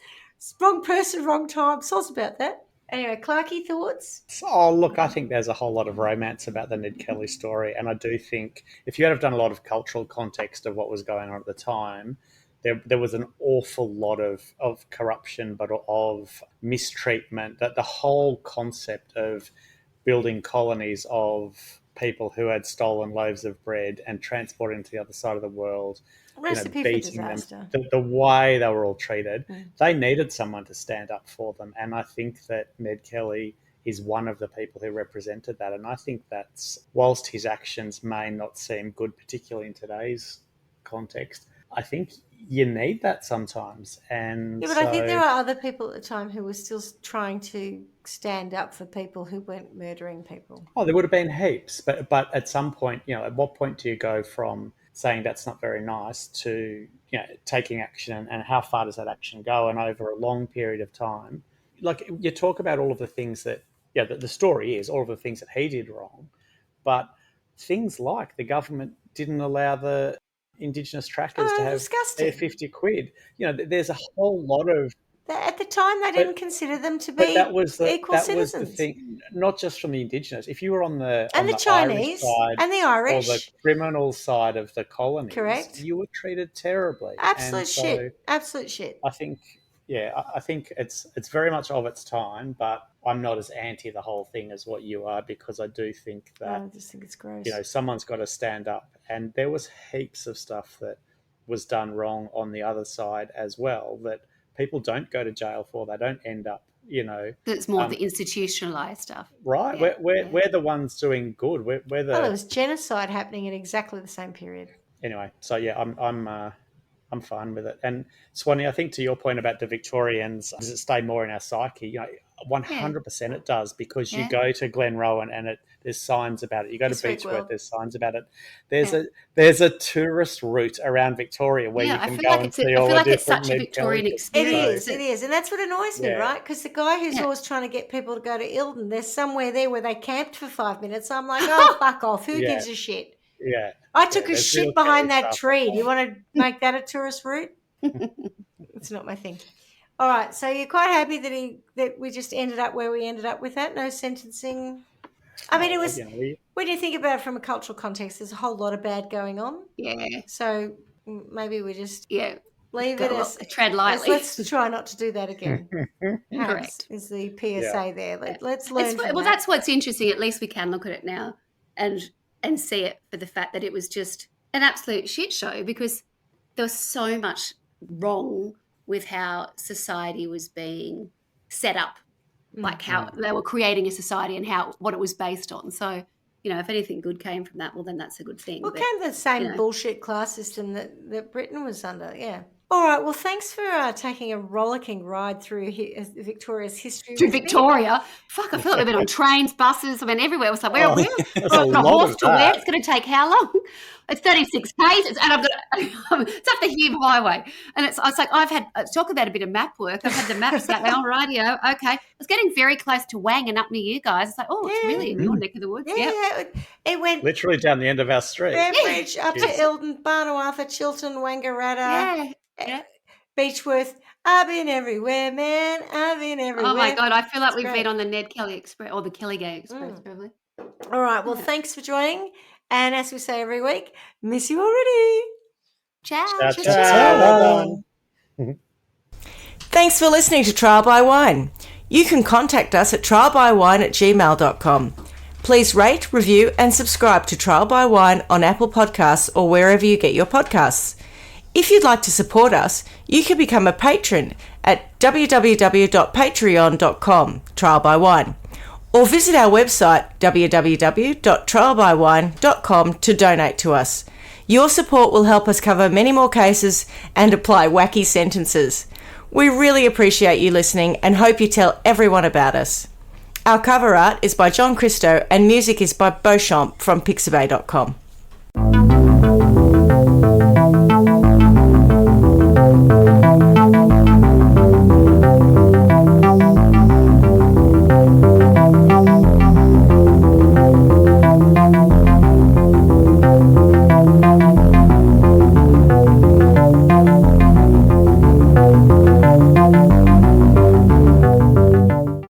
[SPEAKER 1] Wrong person, wrong time. Soz about that. Anyway, Clarky, thoughts?
[SPEAKER 3] Oh, look, I think there's a whole lot of romance about the Ned Kelly story. And I do think if you had have done a lot of cultural context of what was going on at the time, there was an awful lot of corruption, but of mistreatment, that the whole concept of building colonies of people who had stolen loaves of bread and transporting them to the other side of the world, beating them, the way they were all treated, they needed someone to stand up for them. And I think that Ned Kelly is one of the people who represented that. And I think that's, whilst his actions may not seem good, particularly in today's context, I think you need that sometimes. And
[SPEAKER 1] yeah, but I think there are other people at the time who were still trying to stand up for people who weren't murdering people.
[SPEAKER 3] Oh, there would have been heaps, but at some point, at what point do you go from saying that's not very nice to taking action, and how far does that action go, and over a long period of time? Like, you talk about all of the things that the story is all of the things that he did wrong, but things like the government didn't allow the Indigenous trackers to have their 50 quid. There's a whole lot of...
[SPEAKER 1] At the time, they didn't consider them to be equal citizens.
[SPEAKER 3] That was the thing, not just from the Indigenous. If you were on the
[SPEAKER 1] Chinese
[SPEAKER 3] side
[SPEAKER 1] and the Irish,
[SPEAKER 3] or the criminal side of the colonies,
[SPEAKER 1] correct,
[SPEAKER 3] you were treated terribly.
[SPEAKER 1] Absolute shit.
[SPEAKER 3] I think it's very much of its time, but I'm not as anti the whole thing as what you are, because I do think that
[SPEAKER 1] I just think it's gross.
[SPEAKER 3] Someone's got to stand up, and there was heaps of stuff that was done wrong on the other side as well that people don't go to jail for. They don't end up,
[SPEAKER 2] It's more the institutionalized stuff,
[SPEAKER 3] right?
[SPEAKER 2] Yeah.
[SPEAKER 3] We're the ones doing good. We're the...
[SPEAKER 1] Well, there was genocide happening at exactly the same period.
[SPEAKER 3] Anyway, so yeah, I'm fine with it. And Swanee, I think to your point about the Victorians, does it stay more in our psyche? 100% it does, because you go to Glenrowan and there's signs about it. You go to Beechworth, there's signs about it. There's a tourist route around Victoria where you can go and see all the different... I feel like it's
[SPEAKER 2] such a Victorian experience.
[SPEAKER 1] It is. And that's what annoys me, right? Because the guy who's always trying to get people to go to Ilden, there's somewhere there where they camped for 5 minutes. I'm like, oh, fuck off. Who gives a shit?
[SPEAKER 3] Yeah.
[SPEAKER 1] I took a shit behind that tree. Do you want to make that a tourist route? It's not my thing. All right, so you're quite happy that we just ended up where we ended up with that? No sentencing? I mean, it was, when you think about it from a cultural context, there's a whole lot of bad going on.
[SPEAKER 2] Yeah.
[SPEAKER 1] So maybe we just
[SPEAKER 2] leave
[SPEAKER 1] it as
[SPEAKER 2] tread lightly.
[SPEAKER 1] Let's try not to do that again.
[SPEAKER 2] Correct.
[SPEAKER 1] Is the PSA there. Let's learn from that.
[SPEAKER 2] That's what's interesting. At least we can look at it now and see it for the fact that it was just an absolute shit show, because there was so much wrong with how society was being set up, like how they were creating a society and what it was based on. So, if anything good came from that, well, then that's a good thing.
[SPEAKER 1] Well, came the same bullshit class system that Britain was under, yeah. All right, well, thanks for taking a rollicking ride through Victoria's history.
[SPEAKER 2] Through Victoria? Fuck, I feel like we've been on trains, buses, we're on a horse to where? It's going to take how long? It's 36 k's, and it's up the Hume Highway. And it's like, I've had, talk about a bit of map work. I've had the maps out there, radio, okay. It's getting very close to Wang and up near you guys. It's like, it's really in your neck of the woods.
[SPEAKER 1] Yeah, it went
[SPEAKER 3] literally down the end of our street.
[SPEAKER 1] Bridge up to Eldon, Barnawartha, Chiltern, Wangaratta.
[SPEAKER 2] Yeah.
[SPEAKER 1] Beechworth. I've been everywhere, man. I've been everywhere.
[SPEAKER 2] Oh, my God. I feel like we've been on the Ned Kelly Express or the Kelly Gang Express, probably.
[SPEAKER 1] All right. Well, thanks for joining. And as we say every week, miss you already.
[SPEAKER 2] Ciao.
[SPEAKER 3] Ciao, ciao.
[SPEAKER 1] Thanks for listening to Trial by Wine. You can contact us at trialbywine@gmail.com. Please rate, review, and subscribe to Trial by Wine on Apple Podcasts or wherever you get your podcasts. If you'd like to support us, you can become a patron at www.patreon.com, Trial by Wine, or visit our website www.trialbywine.com to donate to us. Your support will help us cover many more cases and apply wacky sentences. We really appreciate you listening and hope you tell everyone about us. Our cover art is by John Christo and music is by Beauchamp from pixabay.com.